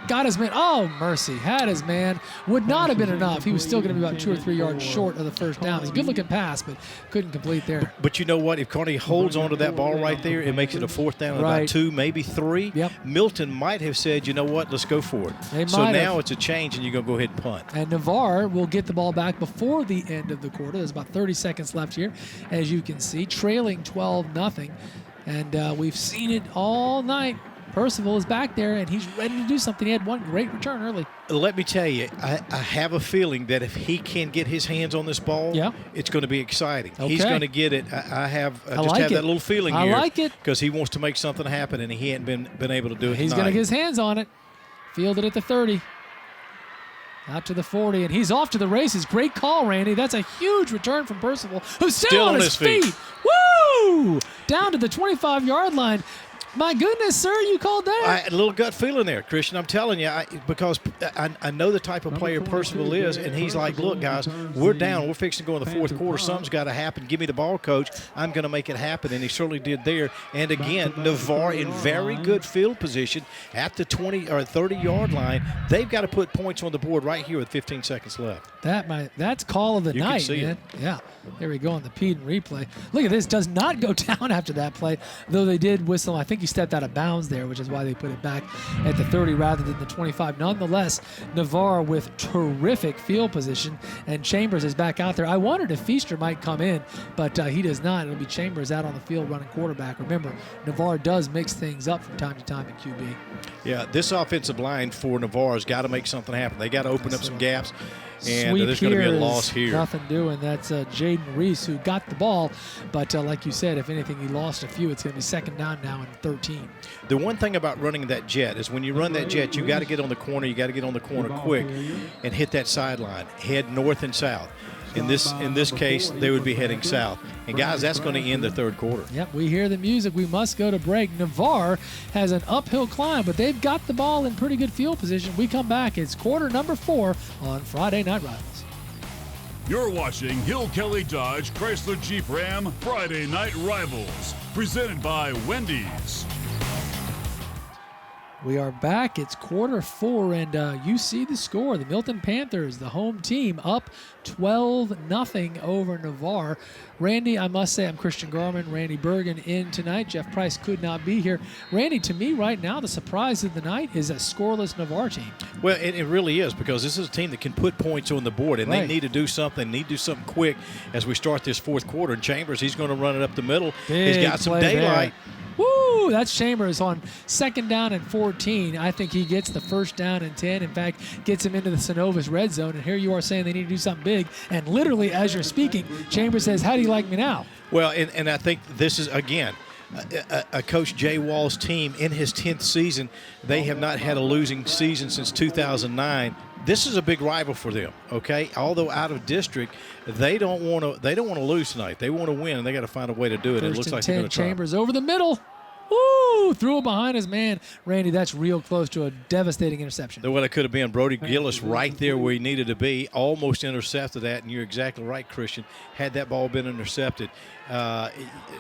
Got his man. Oh, mercy. Had his man. Would not have been enough. He was still going to be about 2 or 3 yards short of the 1st down. It's a good-looking pass, but couldn't complete there. But you know what? If Carnegie holds on to that ball right there, it makes it a 4th down, about 2, maybe 3. Yep. Milton might have said, you know what, let's go for it. So now it's a change, and you're going to go ahead and punt. And Navarre will get the ball back before the end of the quarter. There's about 30 seconds left here, as you can see, trailing 12-0. And we've seen it all night. Percival is back there, and he's ready to do something. He had one great return early. Let me tell you, I have a feeling that if he can get his hands on this ball, it's going to be exciting. Okay. He's going to get it. I have that little feeling here. I like it. Because he wants to make something happen, and he hadn't been able to do it He's going to get his hands on it. Fielded at the 30. Out to the 40, and he's off to the races. Great call, Randy. That's a huge return from Percival, who's still on his feet. Woo! Down to the 25-yard line. My goodness, sir, you called that. A little gut feeling there, Christian. I'm telling you, because I know the type of player Percival is, and he's like, look, guys, we're down. We're fixing to go in the 4th quarter. Something's got to happen. Give me the ball, coach. I'm going to make it happen, and he certainly did there. And, again, Navarre in very good field position at the 20 or 30-yard line. They've got to put points on the board right here with 15 seconds left. That's call of the night, man. Yeah. Here we go on the Peden replay. Look at this. Does not go down after that play, though they did whistle. I think he stepped out of bounds there, which is why they put it back at the 30 rather than the 25. Nonetheless, Navarre with terrific field position, and Chambers is back out there. I wondered if Feaster might come in, but he does not. It'll be Chambers out on the field running quarterback. Remember, Navarre does mix things up from time to time in QB. Yeah, this offensive line for Navarre has got to make something happen. They got to open up some gaps. And there's going to be a loss here. Nothing doing. That's Jaden Reese who got the ball. But like you said, if anything, he lost a few. It's going to be 2nd down now and 13. The one thing about running that jet is when you run that jet, you got to get on the corner. You got to get on the corner quick and hit that sideline. Head north and south. In this case, they would be heading south. And, guys, that's going to end the third quarter. Yep, we hear the music. We must go to break. Navarre has an uphill climb, but they've got the ball in pretty good field position. We come back. It's quarter number 4 on Friday Night Rivals. You're watching Hill Kelly Dodge Chrysler Jeep Ram Friday Night Rivals, presented by Wendy's. We are back. It's quarter 4, and you see the score. The Milton Panthers, the home team, up 12-0 over Navarre. Randy, I must say, I'm Christian Garman, Randy Bergen in tonight. Jeff Price could not be here. Randy, to me right now, the surprise of the night is a scoreless Navarre team. Well, it really is, because this is a team that can put points on the board, and Right. they need to do something. Need to do something quick as we start this fourth quarter. And Chambers, he's going to run it up the middle. He's Big got some play daylight. there. Woo! That's Chambers on 2nd down and 14. I think he gets the 1st down and 10. In fact, gets him into the Synovus red zone. And here you are saying they need to do something big. And literally, as you're speaking, Chambers says, "How do you like me now?" Well, and I think this is, again, a Coach Jay Wall's team in his 10th season. They have not had a losing season since 2009. This is a big rival for them, okay? Although out of district, they don't want to lose tonight. They want to win, and they got to find a way to do it. It looks like they're going to try. Chambers over the middle. Woo! Threw it behind his man. Randy, that's real close to a devastating interception. Well, it could have been Brody Gillis right there where he needed to be, almost intercepted that, and you're exactly right, Christian. Had that ball been intercepted, I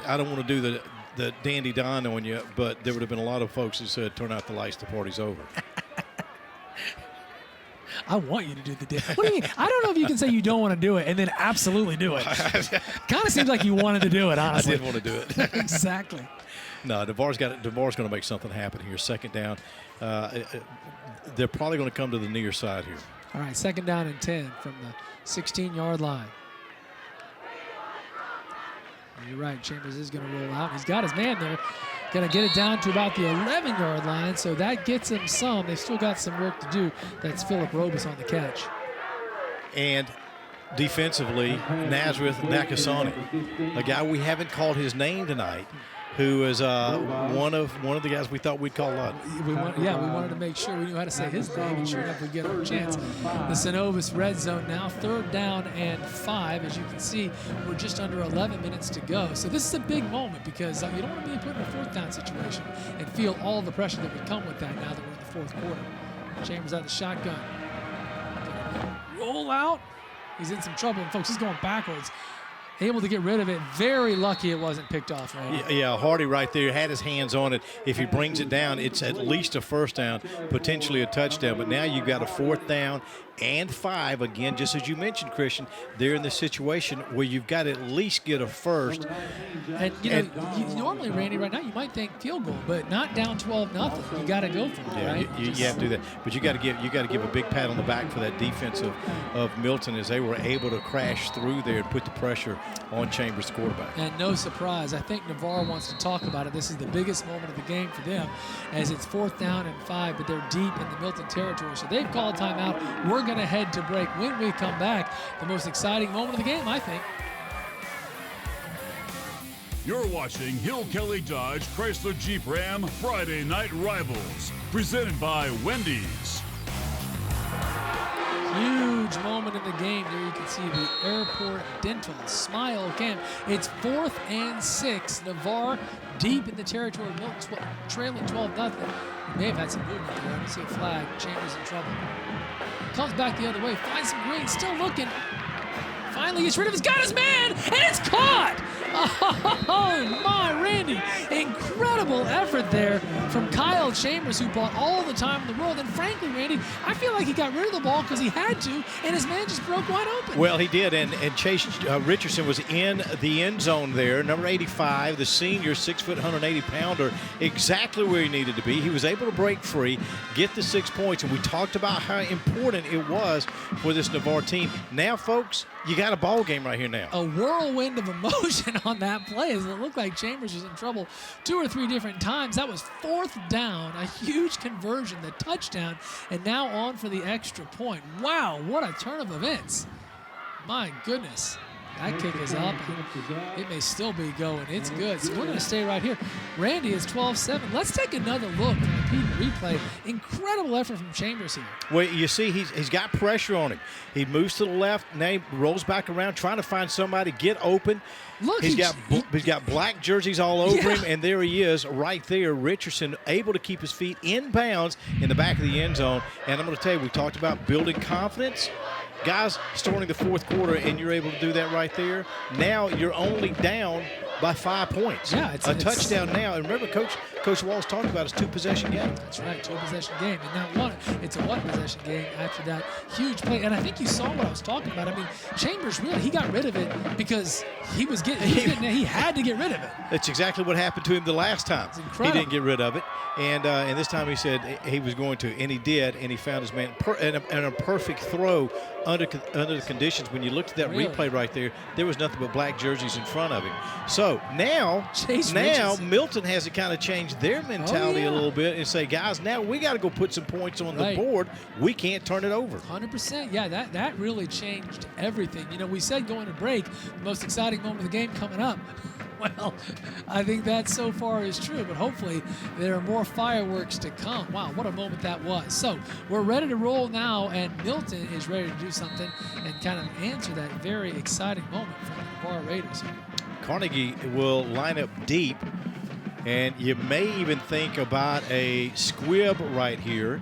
don't want to do the dandy don on you, but there would have been a lot of folks who said, "Turn out the lights, the party's over." I want you to do the deal. What do you mean? I don't know if you can say you don't want to do it and then absolutely do it. Kind of seems like you wanted to do it, honestly. I did want to do it. Exactly. No, Navarre's going to make something happen here. 2nd down. They're probably going to come to the near side here. All right, 2nd down and 10 from the 16-yard line. You're right, Chambers is going to roll out. He's got his man there. Going to get it down to about the 11-yard line, so that gets him some. They've still got some work to do. That's Philip Robus on the catch. And defensively, Nazareth Nakasani, a guy we haven't called his name tonight, who is one of the guys we thought we'd call up. We wanted to make sure we knew how to say his name, and sure enough, we get our chance. The Synovus red zone now, 3rd down and 5. As you can see, we're just under 11 minutes to go. So this is a big moment because you don't want to be put in a 4th down situation and feel all the pressure that would come with that now that we're in the 4th quarter. Chambers out the shotgun. Roll out. He's in some trouble, and folks, he's going backwards. Able to get rid of it. Very lucky it wasn't picked off, right? Yeah, Hardy right there had his hands on it. If he brings it down, it's at least a 1st down, potentially a touchdown. But now you've got a 4th down and 5. Again, just as you mentioned, Christian, they're in the situation where you've got to at least get a 1st. And, normally, Randy, right now, you might think field goal, but not down 12-0. You got to go for it, right? You have to do that. But you got to give a big pat on the back for that defense of Milton as they were able to crash through there and put the pressure on Chambers, the quarterback. And no surprise, I think Navarre wants to talk about it. This is the biggest moment of the game for them, as it's 4th down and 5, but they're deep in the Milton territory. So they've called timeout. We're going to head to break. When we come back, the most exciting moment of the game, I think. You're watching Hill Kelly Dodge Chrysler Jeep Ram Friday Night Rivals, presented by Wendy's. Huge moment in the game. There you can see the Airport Dental Smile Camp. It's 4th and 6. Navarre deep in the territory of Milton, trailing 12-0. He may have had some movement there. I don't see a flag. Chambers in trouble. Comes back the other way. Finds some green. Still looking. Finally gets rid of it. He's got his man, and it's caught! Oh, my, Randy. Incredible effort there from Kyle Chambers, who bought all the time in the world. And frankly, Randy, I feel like he got rid of the ball because he had to, and his man just broke wide open. Well, he did, and Chase Richardson was in the end zone there. Number 85, the senior, 6-foot, 180-pounder, exactly where he needed to be. He was able to break free, get the 6 points, and we talked about how important it was for this Navarre team. Now, folks, you got a ball game right here now. A whirlwind of emotion on that play, as it looked like Chambers was in trouble 2 or 3 different times. That was 4th down, a huge conversion, the touchdown, and now on for the extra point. Wow, what a turn of events. My goodness. That kick is up. It may still be going. It's good. So we're going to stay right here. Randy is 12-7. Let's take another look at the replay. Incredible effort from Chambers here. Well, you see, he's got pressure on him. He moves to the left. Now he rolls back around, trying to find somebody, get open. Look, he's got black jerseys all over him, and there he is right there. Richardson able to keep his feet in bounds in the back of the end zone. And I'm going to tell you, we talked about building confidence. Guys, starting the fourth quarter, and you're able to do that right there. Now you're only down by 5 points. Yeah, it's a touchdown now. And remember, Coach Walls talked about his 2-possession game. That's right, 2-possession game. And now it's a 1-possession game after that huge play. And I think you saw what I was talking about. I mean, Chambers really, he got rid of it because he had to get rid of it. That's exactly what happened to him the last time. He didn't get rid of it. And this time he said he was going to, and he did, and he found his man. And a perfect throw under the conditions. When you looked at that replay right there was nothing but black jerseys in front of him. So now Milton has to kind of change their mentality a little bit and say, guys, now we got to go put some points on the board. We can't turn it over. 100%. Yeah, that really changed everything. You know, we said going to break, the most exciting moment of the game coming up. Well, I think that so far is true, but hopefully there are more fireworks to come. Wow, what a moment that was. So we're ready to roll now, and Milton is ready to do something and kind of answer that very exciting moment from the Navarre Raiders. Carnegie will line up deep, and you may even think about a squib right here.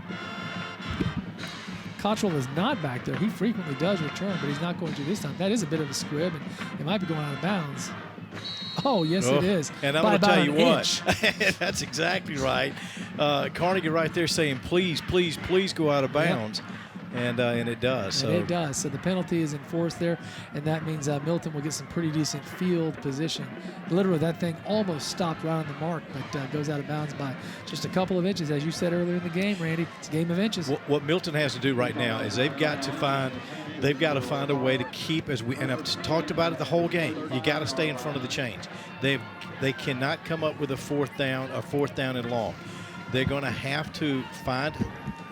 Cottrell is not back there. He frequently does return, but he's not going to this time. That is a bit of a squib, and it might be going out of bounds. Oh, yes, it is. And I'm going to tell you what. That's exactly right. Carnegie right there saying, please, please, please go out of bounds. Yep. And it does. And it does. So the penalty is enforced there, and that means Milton will get some pretty decent field position. Literally, that thing almost stopped right on the mark, but goes out of bounds by just a couple of inches. As you said earlier in the game, Randy, it's a game of inches. What Milton has to do right now is they've got to find a way to keep, and I've talked about it the whole game, you got to stay in front of the chains. They cannot come up with a fourth down and long. They're going to have to find,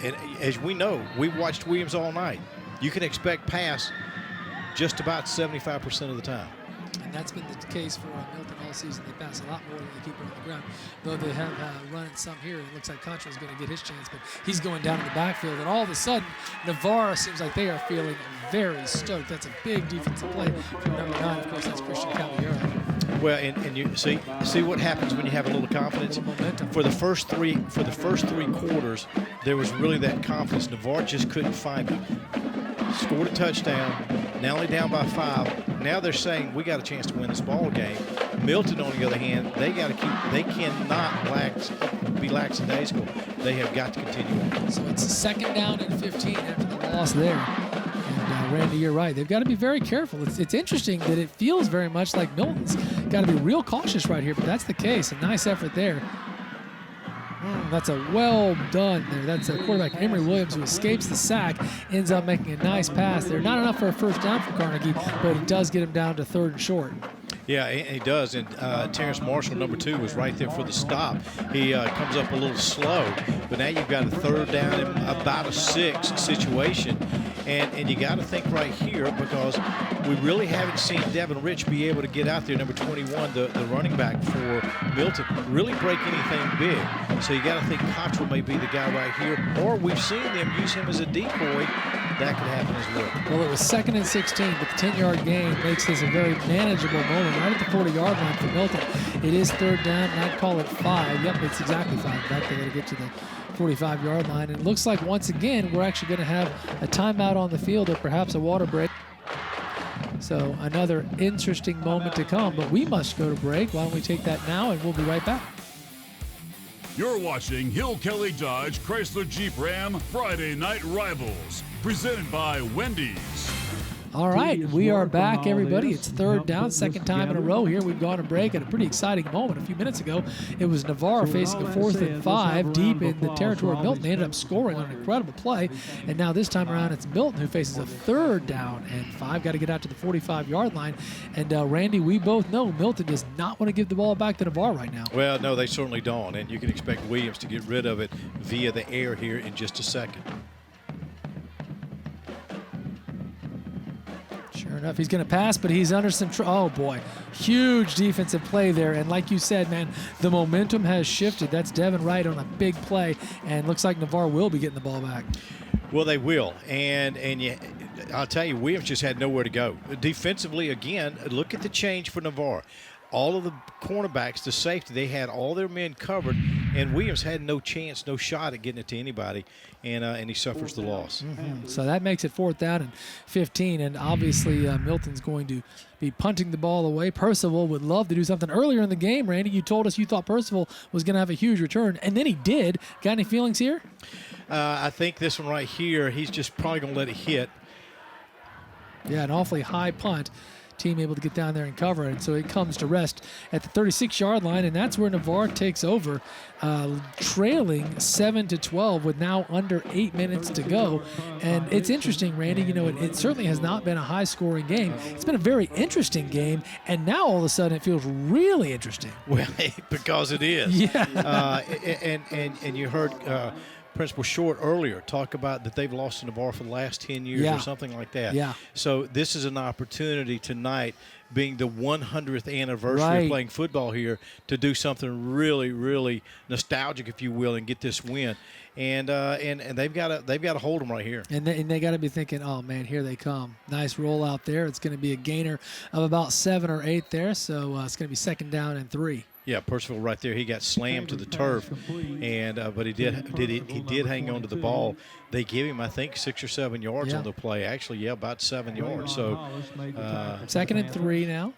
and as we know, we've watched Williams all night. You can expect pass just about 75% of the time. And that's been the case for Milton all season. They pass a lot more than they keep it on the ground. Though they have run some here, it looks like Cottrell's going to get his chance, but he's going down in the backfield. And all of a sudden, Navarre seems like they are feeling very stoked. That's a big defensive play from number 9. Of course, that's Christian Caballero. Well, and you see what happens when you have a little confidence. For the first three quarters, there was really that confidence. Navarre just couldn't find it. Scored a touchdown. Now only down by 5. Now they're saying we got a chance to win this ball game. Milton, on the other hand, they cannot be lackadaisical. They have got to continue on. So it's a second down and 15 after the loss there. And Randy, you're right. They've got to be very careful. It's interesting that it feels very much like Milton's got to be real cautious right here, but that's the case. A nice effort there. That's a well done there. That's a quarterback, Emory Williams, who escapes the sack, ends up making a nice pass there. Not enough for a first down for Carnegie, but it does get him down to 3rd and short. Yeah, he does. And Terrence Marshall, number 2, was right there for the stop. He comes up a little slow, but now you've got a 3rd down and about a 6 situation. And you got to think right here, because we really haven't seen Devin Rich be able to get out there, number 21, the running back for Milton, really break anything big. So you got to think Cottrell may be the guy right here, or we've seen them use him as a decoy. That could happen as well. Well, it was 2nd and 16, but the 10-yard gain makes this a very manageable moment right at the 40-yard line for Milton. It is 3rd down, and I'd call it 5. Yep, it's exactly 5. In fact, they got to get to the 45-yard line. And it looks like, once again, we're actually going to have a timeout on the field or perhaps a water break. So another interesting moment to come, but we must go to break. Why don't we take that now, and we'll be right back. You're watching Hill Kelly Dodge Chrysler Jeep Ram Friday Night Rivals, presented by Wendy's. All right, we are back, everybody. It's 3rd down, 2nd time in a row here. We've gone to break at a pretty exciting moment. A few minutes ago, it was Navarre facing a 4th and 5 deep in the territory of Milton. They ended up scoring on an incredible play. And now this time around, it's Milton who faces a 3rd down and 5. Got to get out to the 45-yard line. And Randy, we both know Milton does not want to give the ball back to Navarre right now. Well, no, they certainly don't. And you can expect Williams to get rid of it via the air here in just a second. Sure enough, he's going to pass, but he's under some oh boy, huge defensive play there. And like you said, man, the momentum has shifted. That's Devin Wright on a big play, and looks like Navarre will be getting the ball back. Well, they will, and I'll tell you, Williams just had nowhere to go. Defensively, again, look at the change for Navarre. All of the cornerbacks, the safety, they had all their men covered, and Williams had no chance, no shot at getting it to anybody, and he suffers the loss. Mm-hmm. So that makes it 4th down and 15, and obviously Milton's going to be punting the ball away. Percival would love to do something. Earlier in the game, Randy, you told us you thought Percival was going to have a huge return, and then he did. Got any feelings here? I think this one right here, he's just probably going to let it hit. Yeah, an awfully high punt. Team able to get down there and cover it. And so it comes to rest at the 36-yard line, and that's where Navarre takes over, trailing 7-12 with now under 8 minutes to go. And it's interesting, Randy, you know, it certainly has not been a high-scoring game. It's been a very interesting game, and now all of a sudden it feels really interesting. Well, because it is. Yeah. And you heard Principal Short earlier talk about that they've lost to Navarre for the last 10 years or something like that. Yeah. So this is an opportunity tonight, being the 100th anniversary of playing football here, to do something really, really nostalgic, if you will, and get this win. And they've got to hold them right here. And they got to be thinking, oh man, here they come. Nice roll out there. It's going to be a gainer of about 7 or 8 there. So it's going to be 2nd down and 3. Yeah, Percival right there. He got slammed to the turf, and but he did hang on to the ball. They gave him, I think, 6 or 7 yards on the play. Actually, yeah, about 7 yards. So 2nd and 3 now.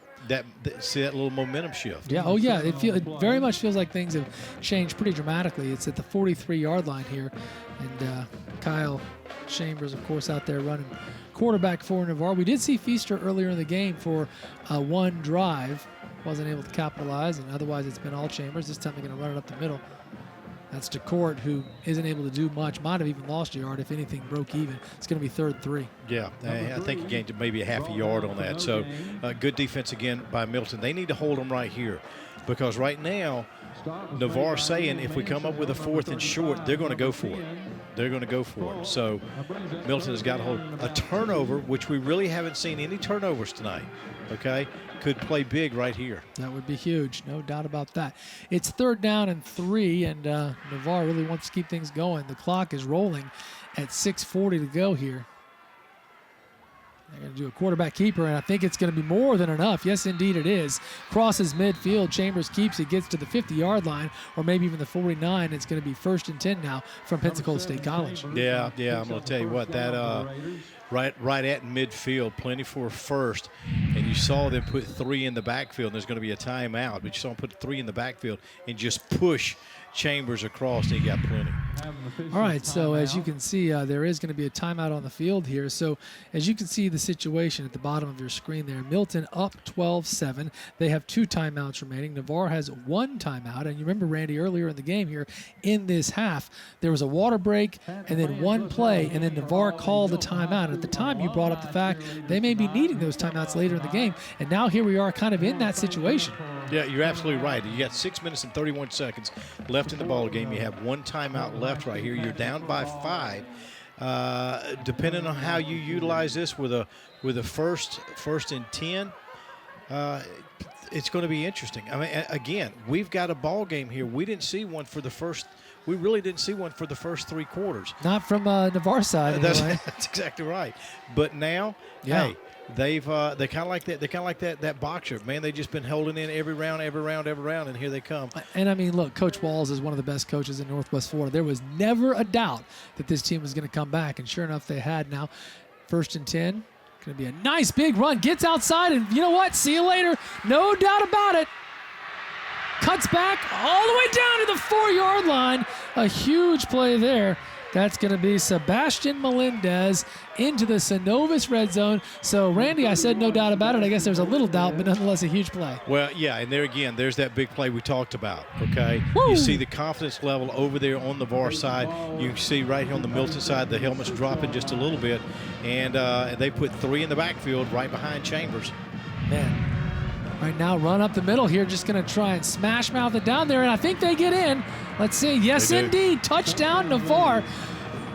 See that little momentum shift. Yeah. Oh yeah. It very much feels like things have changed pretty dramatically. It's at the 43-yard line here, and Kyle Chambers, of course, out there running quarterback for Navarre. We did see Feaster earlier in the game for one drive. Wasn't able to capitalize, and otherwise it's been all Chambers. This time they're going to run it up the middle. That's DeCourt, who isn't able to do much. Might have even lost a yard, if anything, broke even. It's going to be 3rd and 3. Yeah, I think he gained maybe a half a yard on that. So good defense again by Milton. They need to hold them right here, because right now Navarre's saying if we come up with a 4th and short, they're going to go for it. They're going to go for it. So Milton has got to hold a turnover, which we really haven't seen any turnovers tonight. Okay, could play big right here. That would be huge, no doubt about that. It's 3rd down and 3, and Navarre really wants to keep things going. The clock is rolling at 6:40 to go here. They're going to do a quarterback keeper, and I think it's going to be more than enough. Yes, indeed it is. Crosses midfield. Chambers keeps it, gets to the 50-yard line, or maybe even the 49. It's going to be 1st and 10 now from Pensacola State College. Yeah, I'm going to tell you what, that right at midfield, plenty for first, and you saw them put 3 in the backfield, and there's going to be a timeout, but you saw them put 3 in the backfield and just push Chambers across, and he got plenty. All right, so as you can see, there is going to be a timeout on the field here. So as you can see the situation at the bottom of your screen there, Milton up 12-7. They have 2 timeouts remaining. Navarre has 1 timeout. And you remember, Randy, earlier in the game here, in this half, there was a water break and then 1 play, and then Navarre called the timeout. At the time, you brought up the fact they may be needing those timeouts later in the game. And now here we are kind of in that situation. Yeah, you're absolutely right. You got 6 minutes and 31 seconds left in the ball game. You have 1 timeout left right here. You're down by 5. Depending on how you utilize this with a first and 10, it's going to be interesting. I mean, again, we've got a ball game here. We didn't see one for the first. We really didn't see one for the first 3 quarters. Not from Navarre's side. Anyway. That's exactly right. But now, hey. They kind of like that. They kind of like that boxer, man. They just been holding in every round, and here they come. And I mean, look, Coach Walls is one of the best coaches in Northwest Florida. There was never a doubt that this team was going to come back, and sure enough, they had. Now, 1st and 10, going to be a nice big run. Gets outside, and you know what? See you later. No doubt about it. Cuts back all the way down to the 4-yard line. A huge play there. That's going to be Sebastian Melendez into the Synovus red zone. So, Randy, I said no doubt about it. I guess there's a little doubt, but nonetheless a huge play. Well, yeah, and there again, there's that big play we talked about, okay? Woo! You see the confidence level over there on the Navarre side. You see right here on the Milton side, the helmet's dropping just a little bit. And they put 3 in the backfield right behind Chambers. Man. Right now, run up the middle here, just going to try and smash mouth it down there, and I think they get in. Let's see. Yes, indeed. Touchdown, Navarre.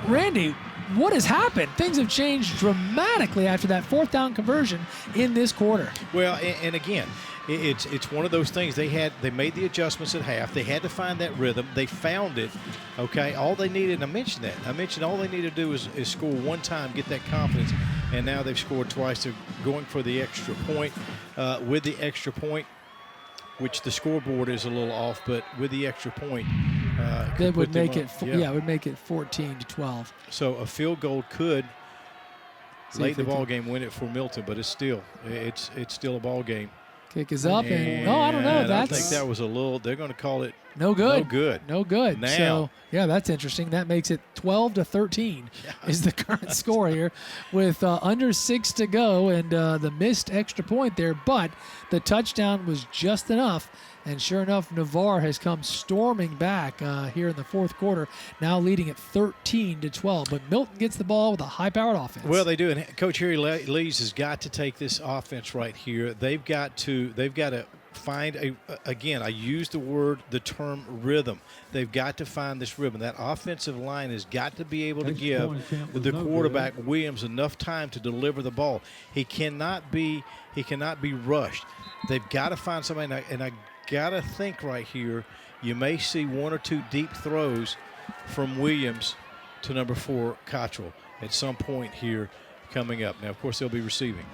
Randy, what has happened? Things have changed dramatically after that 4th down conversion in this quarter. Well, and again, it's one of those things. They made the adjustments at half. They had to find that rhythm. They found it. Okay, all they needed, and I mentioned that. I mentioned all they need to do is score one time, get that confidence, and now they've scored twice. They're going for the extra point. With the extra point, which the scoreboard is a little off, but with the extra point, it would make it. It would make it 14-12. So a field goal could late in the ball game win it for Milton, but it's still a ball game. Kick is up, and I don't know. I think that was a little. They're going to call it no good. No good. No good. Now, so yeah, that's interesting. That makes it 12-13 is the current score here, with under 6 to go, and the missed extra point there. But the touchdown was just enough. And sure enough, Navarre has come storming back here in the 4th quarter, now leading at 13-12. But Milton gets the ball with a high-powered offense. Well, they do, and Coach Harry Lees has got to take this offense right here. They've got to find again, I use the term rhythm. They've got to find this rhythm. That offensive line has got to be able to give the quarterback Williams enough time to deliver the ball. He cannot be rushed. They've got to find somebody, and I got to think right here, you may see 1 or 2 deep throws from Williams to number 4, Cottrell, at some point here coming up. Now, of course, they'll be receiving.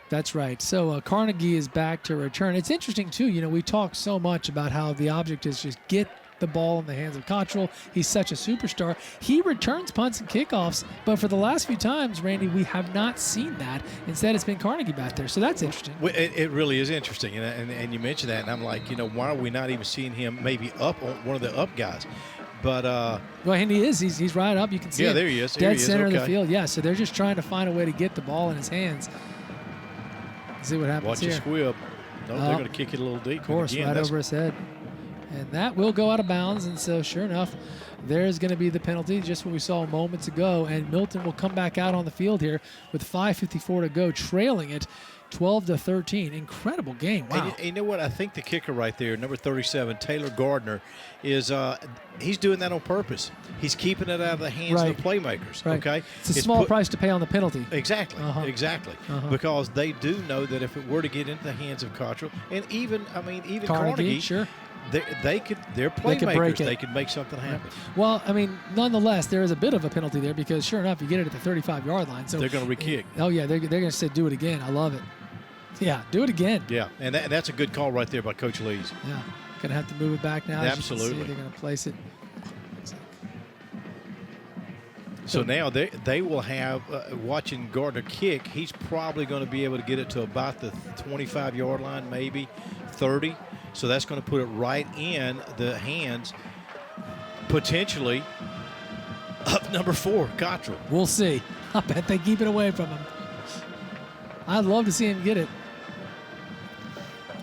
That's right. So Carnegie is back to return. It's interesting, too. You know, we talk so much about how the object is just get the ball in the hands of Cottrell. He's such a superstar. He returns punts and kickoffs, but for the last few times, Randy, we have not seen that. Instead, it's been Carnegie back there, so that's interesting. Well, it really is interesting, and you mentioned that, and I'm like, why are we not even seeing him maybe up on one of the up guys? But well, and he is. He's right up. You can see. Yeah, it. there he is. Dead center of the field. Yeah, so they're just trying to find a way to get the ball in his hands. See what happens Watch here. Watch the squib. No, they're going to kick it a little deep. Of course, again, right over his head. And that will go out of bounds. And so, sure enough, there's going to be the penalty, just what we saw moments ago. And Milton will come back out on the field here with 5:54 to go, trailing it 12-13. Incredible game. Wow. And you know what? I think the kicker right there, number 37, Taylor Gardner, is he's doing that on purpose. He's keeping it out of the hands of the playmakers. Right. Okay, it's a small price to pay on the penalty. Exactly. Exactly. Because they do know that if it were to get into the hands of Cottrell, and even Carnegie, sure. They're playmakers. They could make something happen. Well, I mean, nonetheless, there is a bit of a penalty there because, sure enough, you get it at the 35-yard line. So they're going to re-kick. Oh yeah, they're going to say, "Do it again." I love it. Yeah, do it again. Yeah, and that's a good call right there by Coach Lees. Yeah, going to have to move it back now. Absolutely. They're going to place it. So now they will have, watching Gardner kick, he's probably going to be able to get it to about the 25-yard line, maybe 30. So that's going to put it right in the hands, potentially, of number 4, Cottrell. We'll see. I bet they keep it away from him. I'd love to see him get it.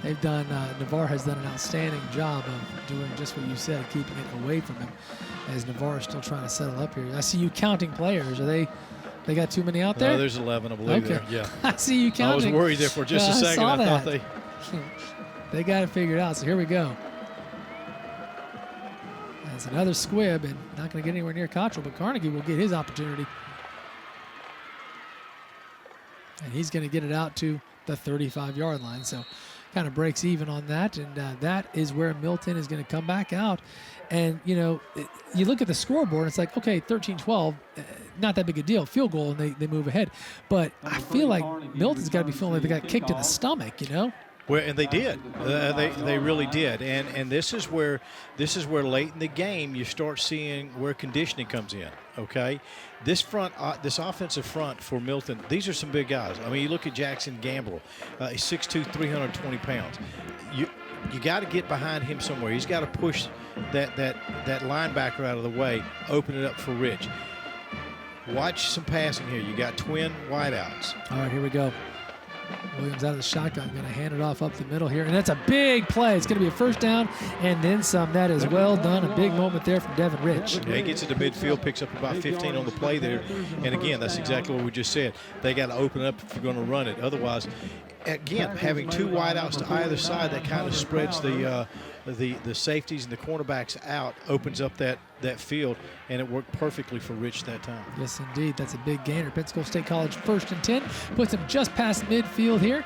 They've done, Navarre has done an outstanding job of doing just what you said, keeping it away from him, as Navarre is still trying to settle up here. I see you counting players. Are they got too many out there? No, there's 11, I believe. Okay. There. Yeah. I see you counting. I was worried there for just a second. I thought they... They got it figured out, so here we go. That's another squib, and not going to get anywhere near Cottrell, but Carnegie will get his opportunity. And he's going to get it out to the 35-yard line, so kind of breaks even on that, and that is where Milton is going to come back out. And, you look at the scoreboard, and it's like, okay, 13-12, not that big a deal, field goal, and they move ahead. But I feel like Milton's got to be feeling like they got kicked in the stomach, Well, and they did. They really did. And this is where late in the game you start seeing where conditioning comes in. Okay, this offensive front for Milton, these are some big guys. I mean, you look at Jackson Gamble, he's 6'2", 320 pounds. You got to get behind him somewhere. He's got to push that linebacker out of the way, open it up for Rich. Watch some passing here. You got twin wideouts. All right, here we go. Williams out of the shotgun, going to hand it off up the middle here. And that's a big play. It's going to be a first down and then some. That is well done. A big moment there from Devin Rich. Yeah, he gets into midfield, picks up about 15 on the play there. And again, that's exactly what we just said. They got to open up if you're going to run it. Otherwise, again, having two wideouts to either side, that kind of spreads the safeties and the cornerbacks out, opens up that field, and it worked perfectly for Rich that time. Yes, indeed. That's a big gainer. Pensacola State College 1st and 10. Puts him just past midfield here.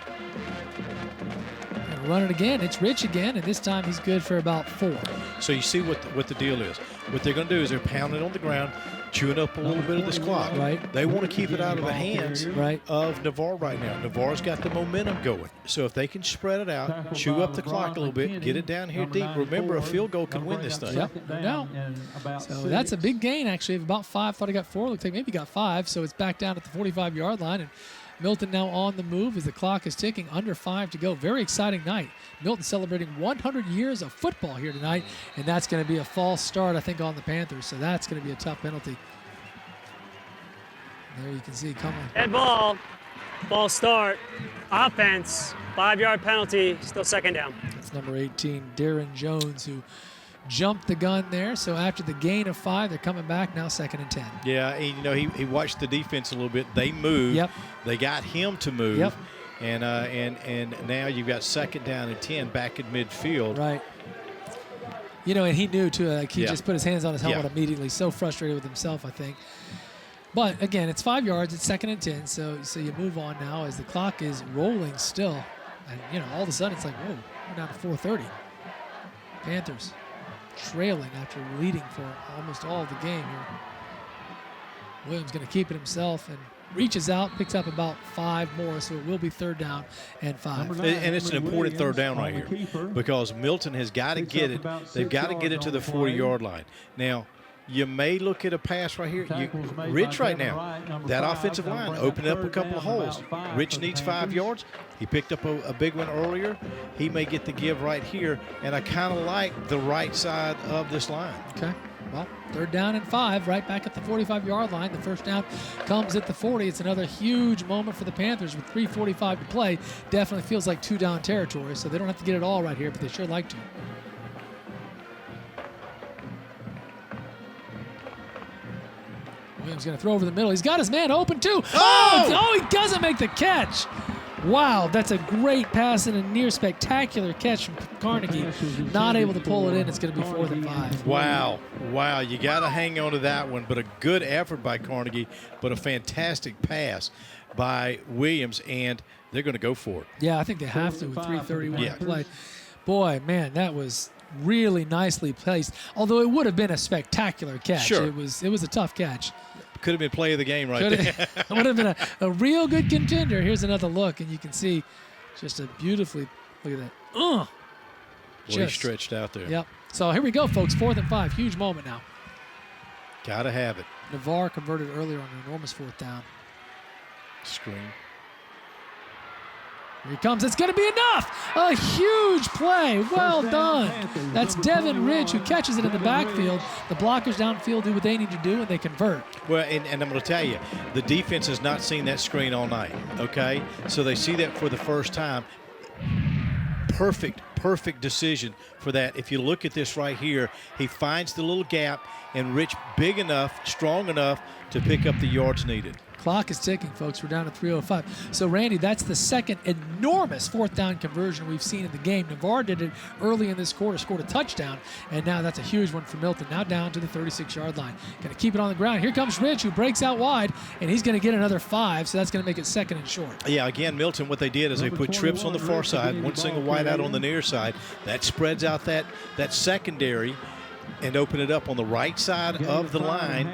And run it again. It's Rich again, and this time he's good for about 4. So you see what the deal is. What they're going to do is they're pounding on the ground, chewing up a little bit of this clock. Right. They want to keep it out of the hands of Navarre right now. Navarre's got the momentum going. So if they can spread it out, chew up the clock a little bit, get it down here deep. Remember, a field goal can win this thing. Yep, no doubt. So that's a big gain, actually, of about 5. Thought he got 4. Looks like maybe he got 5. So it's back down at the 45-yard line. And Milton now on the move as the clock is ticking, under 5 to go. Very exciting night. Milton celebrating 100 years of football here tonight, and that's going to be a false start, I think, on the Panthers. So that's going to be a tough penalty. There you can see coming. Head ball. False start. Offense. 5-yard penalty. Still 2nd down. That's number 18, Darren Jones, who jumped the gun there. So after the gain of 5, they're coming back now 2nd and 10. Yeah, he watched the defense a little bit. They moved. Yep. They got him to move. Yep. And now you've got 2nd down and 10 back at midfield. Right. You know, and he knew too. Like he just put his hands on his helmet Yeah. immediately. So frustrated with himself, I think. But again, it's 5 yards. It's 2nd and 10. So you move on now as the clock is rolling still, and all of a sudden it's like, whoa, we're down to 4:30. Panthers trailing after leading for almost all of the game here. Williams going to keep it himself and reaches out, picks up about 5 more, so it will be 3rd down and 5. And it's an important 3rd down right here because Milton has got to get it. They've got to get it to the 40-yard line. Now, you may look at a pass right here. Rich right now, that offensive line opened up a couple of holes. Rich needs 5 yards. He picked up a big one earlier. He may get the give right here, and I kind of like the right side of this line. Okay. Well, 3rd down and 5, right back at the 45-yard line. The first down comes at the 40. It's another huge moment for the Panthers with 3:45 to play. Definitely feels like 2-down territory, so they don't have to get it all right here, but they sure like to. Williams going to throw over the middle. He's got his man open, too. Oh, he doesn't make the catch. Wow, that's a great pass and a near spectacular catch from Carnegie. Not able to pull it in. It's going to be 4th and 5. Wow. You got to hang on to that one, but a good effort by Carnegie, but a fantastic pass by Williams, and they're going to go for it. Yeah, I think they have to with 3:31 to play. Boy, man, that was really nicely placed, although it would have been a spectacular catch. Sure. It was a tough catch. Could have been play of the game right there. It would have been a real good contender. Here's another look, and you can see just a beautifully, look at that. Well, he stretched out there. Yep. So here we go, folks. 4th and 5. Huge moment now. Got to have it. Navarre converted earlier on an enormous 4th down. Screen. Here he comes. It's going to be enough. A huge play. Well done. That's Devin Ridge who catches it in the backfield. The blockers downfield do what they need to do, and they convert. Well, and I'm going to tell you, the defense has not seen that screen all night, okay? So they see that for the first time. Perfect decision for that. If you look at this right here, he finds the little gap, and Rich big enough, strong enough to pick up the yards needed. Clock is ticking, folks. We're down to 3:05. So, Randy, that's the second enormous 4th down conversion we've seen in the game. Navarre did it early in this quarter, scored a touchdown, and now that's a huge one for Milton. Now down to the 36-yard line. Going to keep it on the ground. Here comes Rich, who breaks out wide, and he's going to get another 5, so that's going to make it 2nd and short. Yeah, again, Milton, what they did is they put trips on the far side, one single wide out on the near side. That spreads out that secondary and open it up on the right side of the line.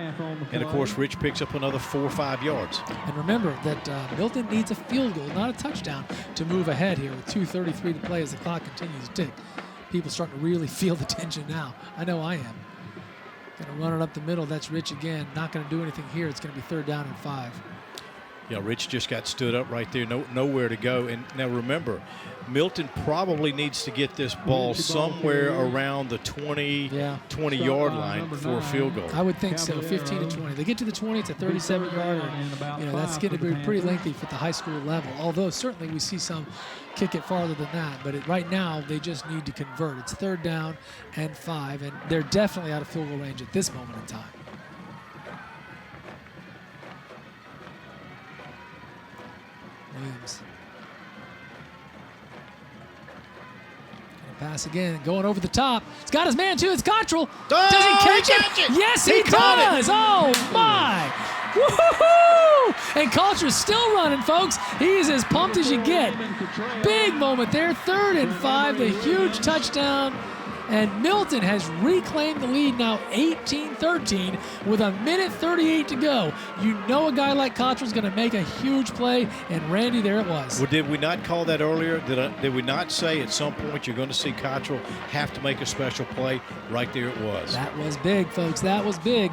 And, of course, Rich picks up another 4 or 5 yards. And remember that Milton needs a field goal, not a touchdown, to move ahead here with 2:33 to play as the clock continues to tick. People starting to really feel the tension now. I know I am. Going to run it up the middle. That's Rich again. Not going to do anything here. It's going to be 3rd down and 5. Yeah, Rich just got stood up right there, nowhere to go. And now remember, Milton probably needs to get this ball somewhere around the 20-yard line for a field goal. I would think so, 15 to 20. They get to the 20, it's a 37-yarder. That's going to be pretty lengthy for the high school level. Although certainly we see some kick it farther than that. But right now they just need to convert. It's 3rd down and 5, and they're definitely out of field goal range at this moment in time. Williams Pass again, going over the top. He's got his man too. It's Cottrell. Oh, does he catch it? Yes, he does. Oh my! Woo-hoo-hoo! And Cottrell's still running, folks. He's as pumped as you get. Big moment there. 3rd and 5. The huge touchdown. And Milton has reclaimed the lead now 18-13 with 1:38 to go. You know a guy like Cottrell's going to make a huge play, and Randy, there it was. Well, did we not call that earlier? Did we not say at some point you're going to see Cottrell have to make a special play? Right there it was. That was big, folks. That was big.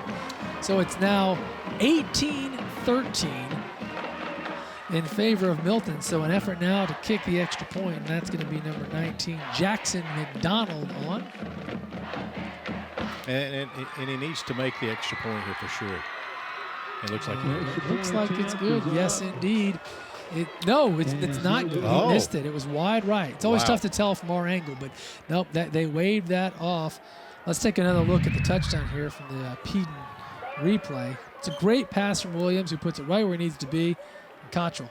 So it's now 18-13 in favor of Milton. So an effort now to kick the extra point, and that's going to be number 19, Jackson McDonald on. And he needs to make the extra point here for sure. It looks like it looks like it's good. Yes, indeed. It's not good. He missed it. It was wide right. It's always tough to tell from our angle, but nope, they waved that off. Let's take another look at the touchdown here from the Peden replay. It's a great pass from Williams, who puts it right where he needs to be. Cottrell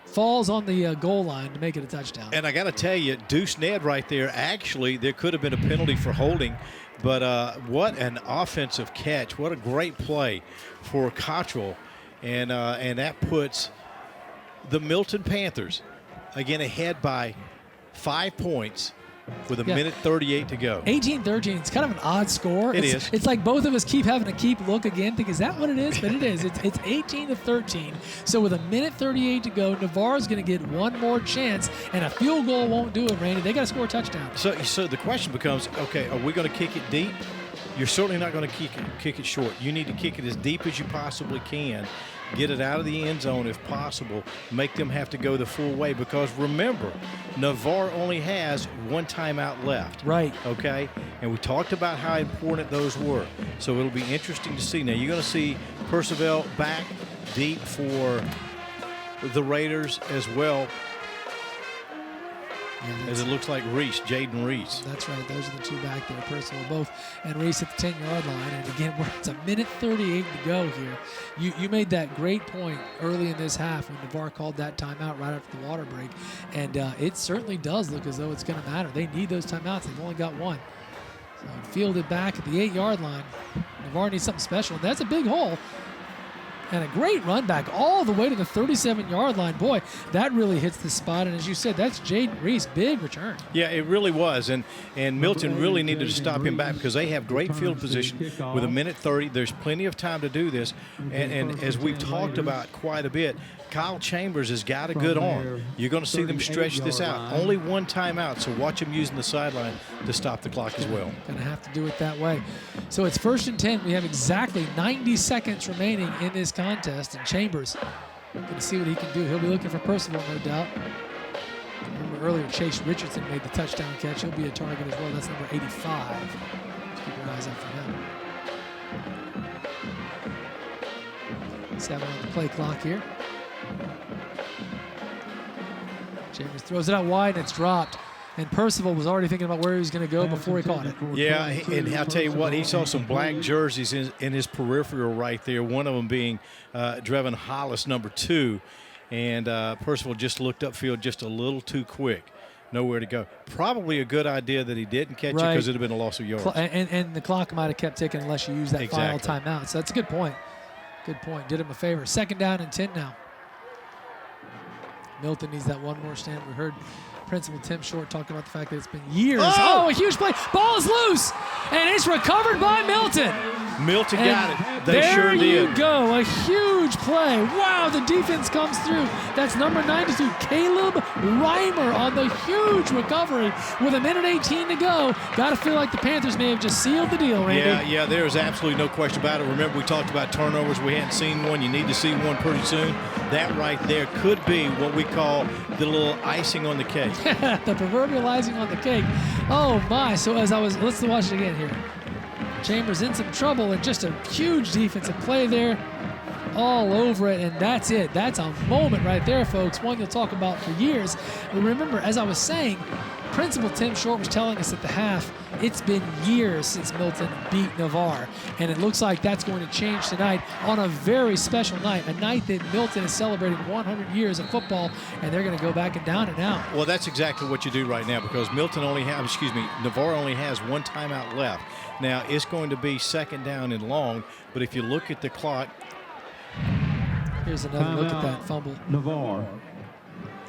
falls on the goal line to make it a touchdown. And I got to tell you, Deuce Ned right there, actually, there could have been a penalty for holding, but what an offensive catch. What a great play for Cottrell. And that puts the Milton Panthers, again, ahead by 5 points with 1:38 to go. 18-13. It's kind of an odd score. It is. It's like both of us keep having to keep look again. Think, is that what it is? But it is. It's 18-13. So with 1:38 to go, Navarre's going to get one more chance, and a field goal won't do it, Randy. They got to score a touchdown. So the question becomes, okay, are we going to kick it deep? You're certainly not going to kick it short. You need to kick it as deep as you possibly can. Get it out of the end zone if possible. Make them have to go the full way, because remember, Navarre only has one timeout left. Right. Okay? And we talked about how important those were. So it'll be interesting to see. Now you're going to see Percival back deep for the Raiders as well. As it looks like Jaden Reese. That's right. Those are the two back there, Percival both, and Reese at the 10-yard line. And again, it's 1:38 to go here. You made that great point early in this half when Navarre called that timeout right after the water break, and it certainly does look as though it's going to matter. They need those timeouts. They've only got one. So fielded back at the 8-yard line. Navarre needs something special, and that's a big hole. And a great run back all the way to the 37-yard line. Boy, that really hits the spot. And as you said, that's Jaden Reese. Big return. Yeah, it really was. And Milton really needed to stop him back, because they have great field position with 1:30. There's plenty of time to do this. And as we've talked about quite a bit, Kyle Chambers has got a good arm. You're going to see them stretch this out. Only one timeout, so watch him using the sideline to stop the clock as well. Going to have to do it that way. So it's 1st and 10. We have exactly 90 seconds remaining in this contest, and Chambers going to see what he can do. He'll be looking for Percival, no doubt. Remember earlier, Chase Richardson made the touchdown catch. He'll be a target as well. That's number 85. Let's keep your eyes out for him. 7 on the play clock here. Chambers throws it out wide, and it's dropped. And Percival was already thinking about where he was going to go before he caught it. Yeah, and I'll tell you what, he saw some black jerseys in his peripheral right there, one of them being Drevin Hollis, number 2. And Percival just looked upfield just a little too quick. Nowhere to go. Probably a good idea that he didn't catch it, because it would have been a loss of yards. And the clock might have kept ticking unless you use that final timeout. So that's a good point. Good point. Did him a favor. 2nd down and 10 now. Milton needs that one more stand. We heard Principal Tim Short talking about the fact that it's been years. Oh, a huge play. Ball is loose, and it's recovered by Milton. Milton got it. They sure did. There you go. A huge play. Wow, the defense comes through. That's number 92, Caleb Reimer, on the huge recovery with 1:18 to go. Got to feel like the Panthers may have just sealed the deal, Randy. Yeah, there's absolutely no question about it. Remember, we talked about turnovers. We hadn't seen one. You need to see one pretty soon. That right there could be what we call the little icing on the cake. The proverbial icing on the cake. Oh, my. So let's watch it again here. Chambers in some trouble, and just a huge defensive play there. all over it, and that's it. That's a moment right there, folks, one you'll talk about for years. But remember, as I was saying, Principal Tim Short was telling us at the half, it's been years since Milton beat Navarre, and it looks like that's going to change tonight on a very special night, a night that Milton is celebrating 100 years of football, and they're going to go back and down and out. Well, that's exactly what you do right now, because Navarre only has one timeout left. Now, it's going to be second down and long, but if you look at the clock. Here's another look at that fumble. Navarre.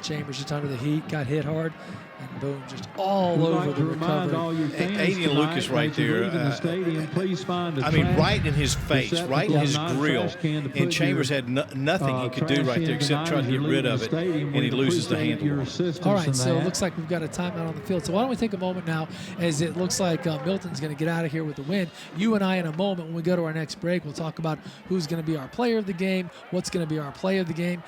Chambers just under the heat, got hit hard, and boom, just all over the recovery. Adrian Lucas right there. I mean, right in his face, right in his grill. And Chambers had nothing he could do right there except try to get rid of it, and he loses the handle. All right, so it looks like we've got a timeout on the field. So why don't we take a moment now, as it looks like Milton's going to get out of here with the win. You and I, in a moment, when we go to our next break, we'll talk about who's going to be our player of the game, what's going to be our play of the game.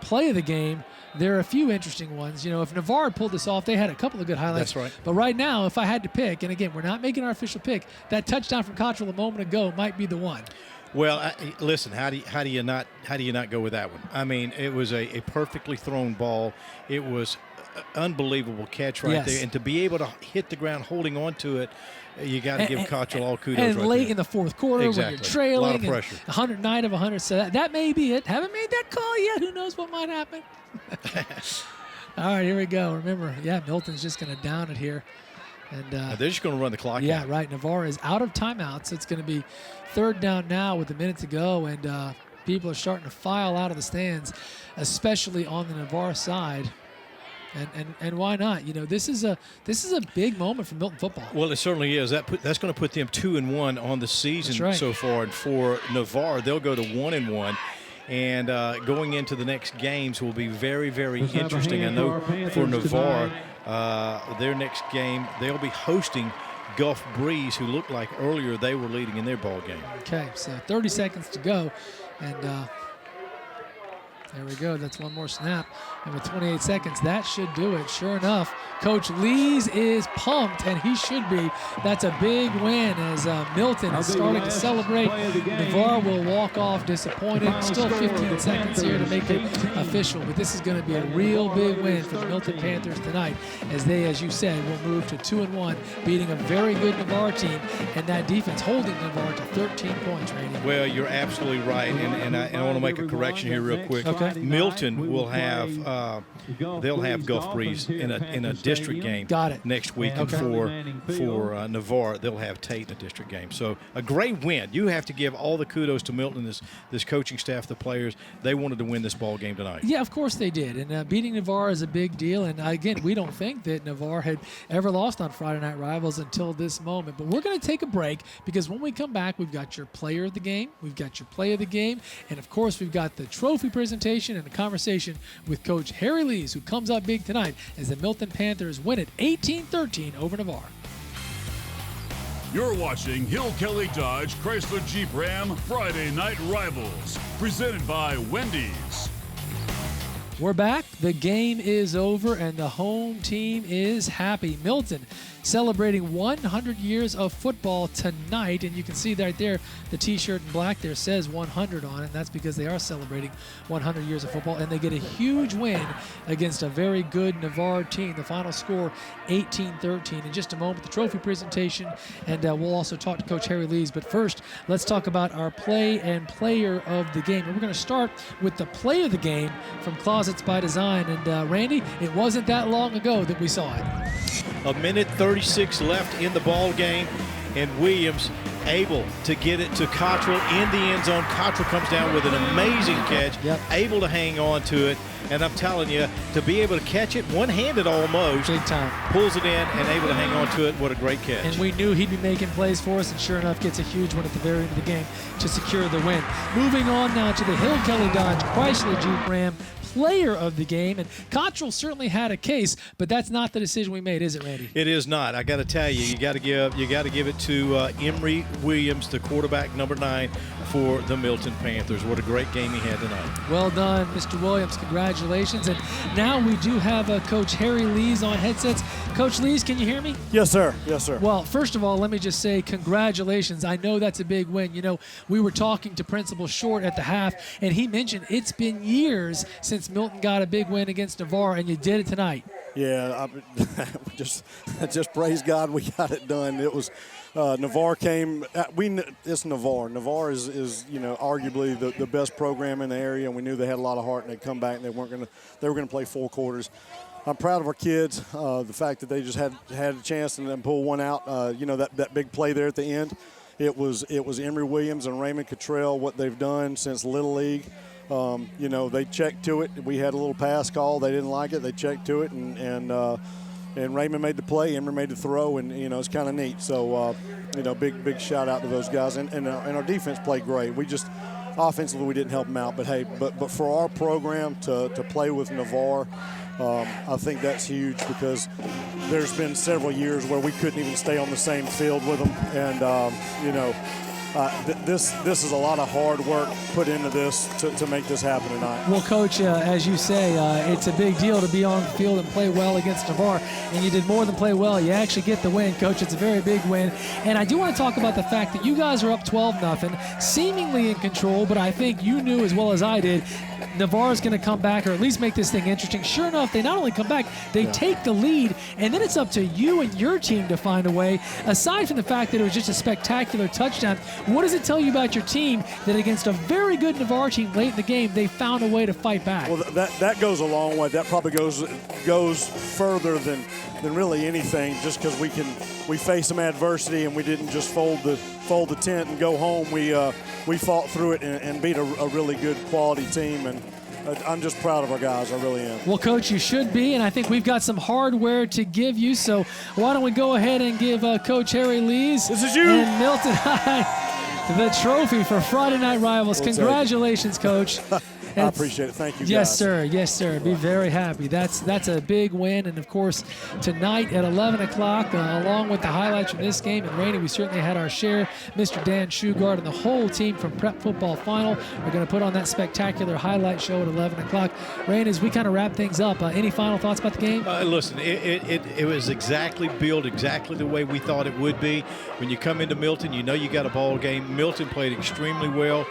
Play of the game, there are a few interesting ones. You know, if Navarre pulled this off, they had a couple of good highlights. That's right. But right now, if I had to pick, and again, we're not making our official pick, that touchdown from Cottrell a moment ago might be the one. Well, listen, how do you not go with that one? I mean, it was a perfectly thrown ball. It was an unbelievable catch right there, and to be able to hit the ground holding on to it, you got to give Cottrell all kudos. And right late there. in the fourth quarter, when you're trailing, a lot of pressure. 109 of 100. So that may be it. Haven't made that call yet. Who knows what might happen? All right, here we go. Remember, Milton's just going to down it here. And they're just going to run the clock out. Right. Navarre is out of timeouts. It's going to be third down now with a minute to go, and people are starting to file out of the stands, especially on the Navarre side. And why not? You know, this is a big moment for Milton football. Well, it certainly is. That's going to put them 2-1 on the season so far. And for Navarre, they'll go to 1-1. And going into the next games will be very, very interesting. I know for Navarre, their next game, they'll be hosting Gulf Breeze, who looked like earlier they were leading in their ball game. Okay, so 30 seconds to go. And there we go. That's one more snap. And with 28 seconds, that should do it. Sure enough, Coach Lees is pumped, and he should be. That's a big win as Milton is starting to celebrate. Navarre will walk off disappointed. Still 15 seconds here to make it official, but this is going to be a real big win for the Milton Panthers tonight, as they, as you said, will move to 2-1, beating a very good Navarre team, and that defense holding Navarre to 13 points, Randy. Well, you're absolutely right, and I want to make a correction here real quick. Okay. Milton will have they'll have Gulf Breeze in a district game next week, and for Navarre they'll have Tate in a district game. So a great win. You have to give all the kudos to Milton, this coaching staff, the players. They wanted to win this ball game tonight. Yeah, of course they did, and beating Navarre is a big deal. And again, we don't think that Navarre had ever lost on Friday Night Rivals until this moment. But we're going to take a break, because when we come back, we've got your player of the game, we've got your play of the game, and of course we've got the trophy presentation and a conversation with Coach Harry Lees, who comes up big tonight as the Milton Panthers win it 18-13 over Navarre. You're watching Hill Kelly Dodge Chrysler Jeep Ram Friday Night Rivals, presented by Wendy's. We're back. The game is over, and the home team is happy. Milton celebrating 100 years of football tonight, and you can see right there the t-shirt in black there says 100 on it, and that's because they are celebrating 100 years of football, and they get a huge win against a very good Navarre team. The final score 18-13. In just a moment, the trophy presentation, and we'll also talk to Coach Harry Lees. But first, let's talk about our play and player of the game. And we're going to start with the play of the game from Closets by Design. And Randy, it wasn't that long ago that we saw it. A minute 36 left in the ball game, and Williams able to get it to Cottrell in the end zone. Cottrell comes down with an amazing catch, able to hang on to it, and I'm telling you, to be able to catch it one-handed almost, big time, pulls it in and able to hang on to it. What a great catch. And we knew he'd be making plays for us, and sure enough, gets a huge one at the very end of the game to secure the win. Moving on now to the Hill Kelly Dodge Chrysler Jeep Ram player of the game. And Cottrell certainly had a case, but that's not the decision we made, is it, Randy? It is not. I got to tell you, you got to give it to Emory Williams, the quarterback, number 9 for the Milton Panthers. What a great game he had tonight. Well done, Mr. Williams. Congratulations. And now we do have Coach Harry Lees on headsets. Coach Lees, can you hear me? Yes, sir. Yes, sir. Well, first of all, let me just say congratulations. I know that's a big win. You know, we were talking to Principal Short at the half, and he mentioned it's been years since Milton got a big win against Navarre, and you did it tonight. Yeah, just praise God we got it done. It was Navarre came. It's Navarre. Navarre is arguably the best program in the area, and we knew they had a lot of heart, and they'd come back and they were going to play 4 quarters. I'm proud of our kids. The fact that they just had a chance and then pull one out. That big play there at the end. It was Emory Williams and Raymond Cottrell, what they've done since Little League. They checked to it. We had a little pass call. They didn't like it. They checked to it, and Raymond made the play. Emory made the throw, and it's kind of neat. So big shout out to those guys. And our defense played great. We just offensively we didn't help them out, but for our program to play with Navarre, I think that's huge because there's been several years where we couldn't even stay on the same field with them, and this is a lot of hard work put into this to make this happen tonight. Well, Coach, as you say, it's a big deal to be on the field and play well against Navarre, and you did more than play well. You actually get the win, Coach. It's a very big win. And I do want to talk about the fact that you guys are up 12-0, seemingly in control, but I think you knew as well as I did Navarre's going to come back or at least make this thing interesting. Sure enough, they not only come back, they take the lead, and then it's up to you and your team to find a way. Aside from the fact that it was just a spectacular touchdown, what does it tell you about your team that against a very good Navarre team late in the game, they found a way to fight back? Well, that goes a long way. That probably goes further than really anything, just because we faced some adversity and we didn't just fold the tent and go home. We fought through it and beat a really good quality team, and I'm just proud of our guys. I really am. Well, Coach, you should be, and I think we've got some hardware to give you, so why don't we go ahead and give Coach Harry Lees this is you and Milton High the trophy for Friday Night Rivals. Congratulations, Coach. I appreciate it. Thank you, guys. Yes, sir. Yes, sir. Be very happy. That's a big win. And, of course, tonight at 11 o'clock, along with the highlights from this game, and Rainey, we certainly had our share. Mr. Dan Shugart and the whole team from Prep Football Final are going to put on that spectacular highlight show at 11 o'clock. Rainey, as we kind of wrap things up, any final thoughts about the game? Listen, it was exactly built exactly the way we thought it would be. When you come into Milton, you know you got a ball game. Milton played extremely well.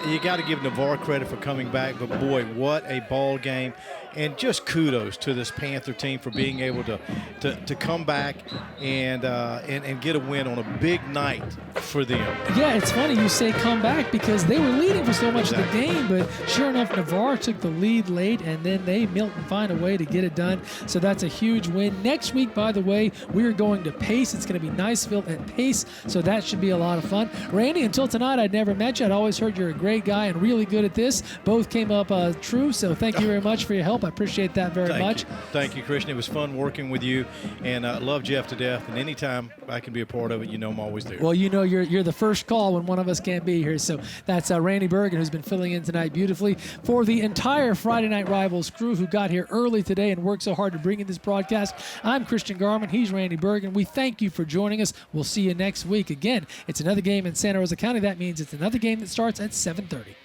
You got to give Navarre credit for coming back, but boy, what a ball game. And just kudos to this Panther team for being able to come back and get a win on a big night for them. Yeah, it's funny you say come back because they were leading for so much of the game, but sure enough, Navarre took the lead late, and then Milton find a way to get it done. So that's a huge win. Next week, by the way, we are going to Pace. It's going to be Niceville at Pace, so that should be a lot of fun. Randy, until tonight, I'd never met you. I'd always heard you're a great guy and really good at this. Both came up true, so thank you very much for your help. I appreciate that very much. Thank you, Christian. It was fun working with you, and I love Jeff to death. And anytime I can be a part of it, you know I'm always there. Well, you know you're the first call when one of us can't be here. So that's Randy Bergen, who's been filling in tonight beautifully for the entire Friday Night Rivals crew who got here early today and worked so hard to bring in this broadcast. I'm Christian Garman. He's Randy Bergen. We thank you for joining us. We'll see you next week. Again, it's another game in Santa Rosa County. That means it's another game that starts at 7:30.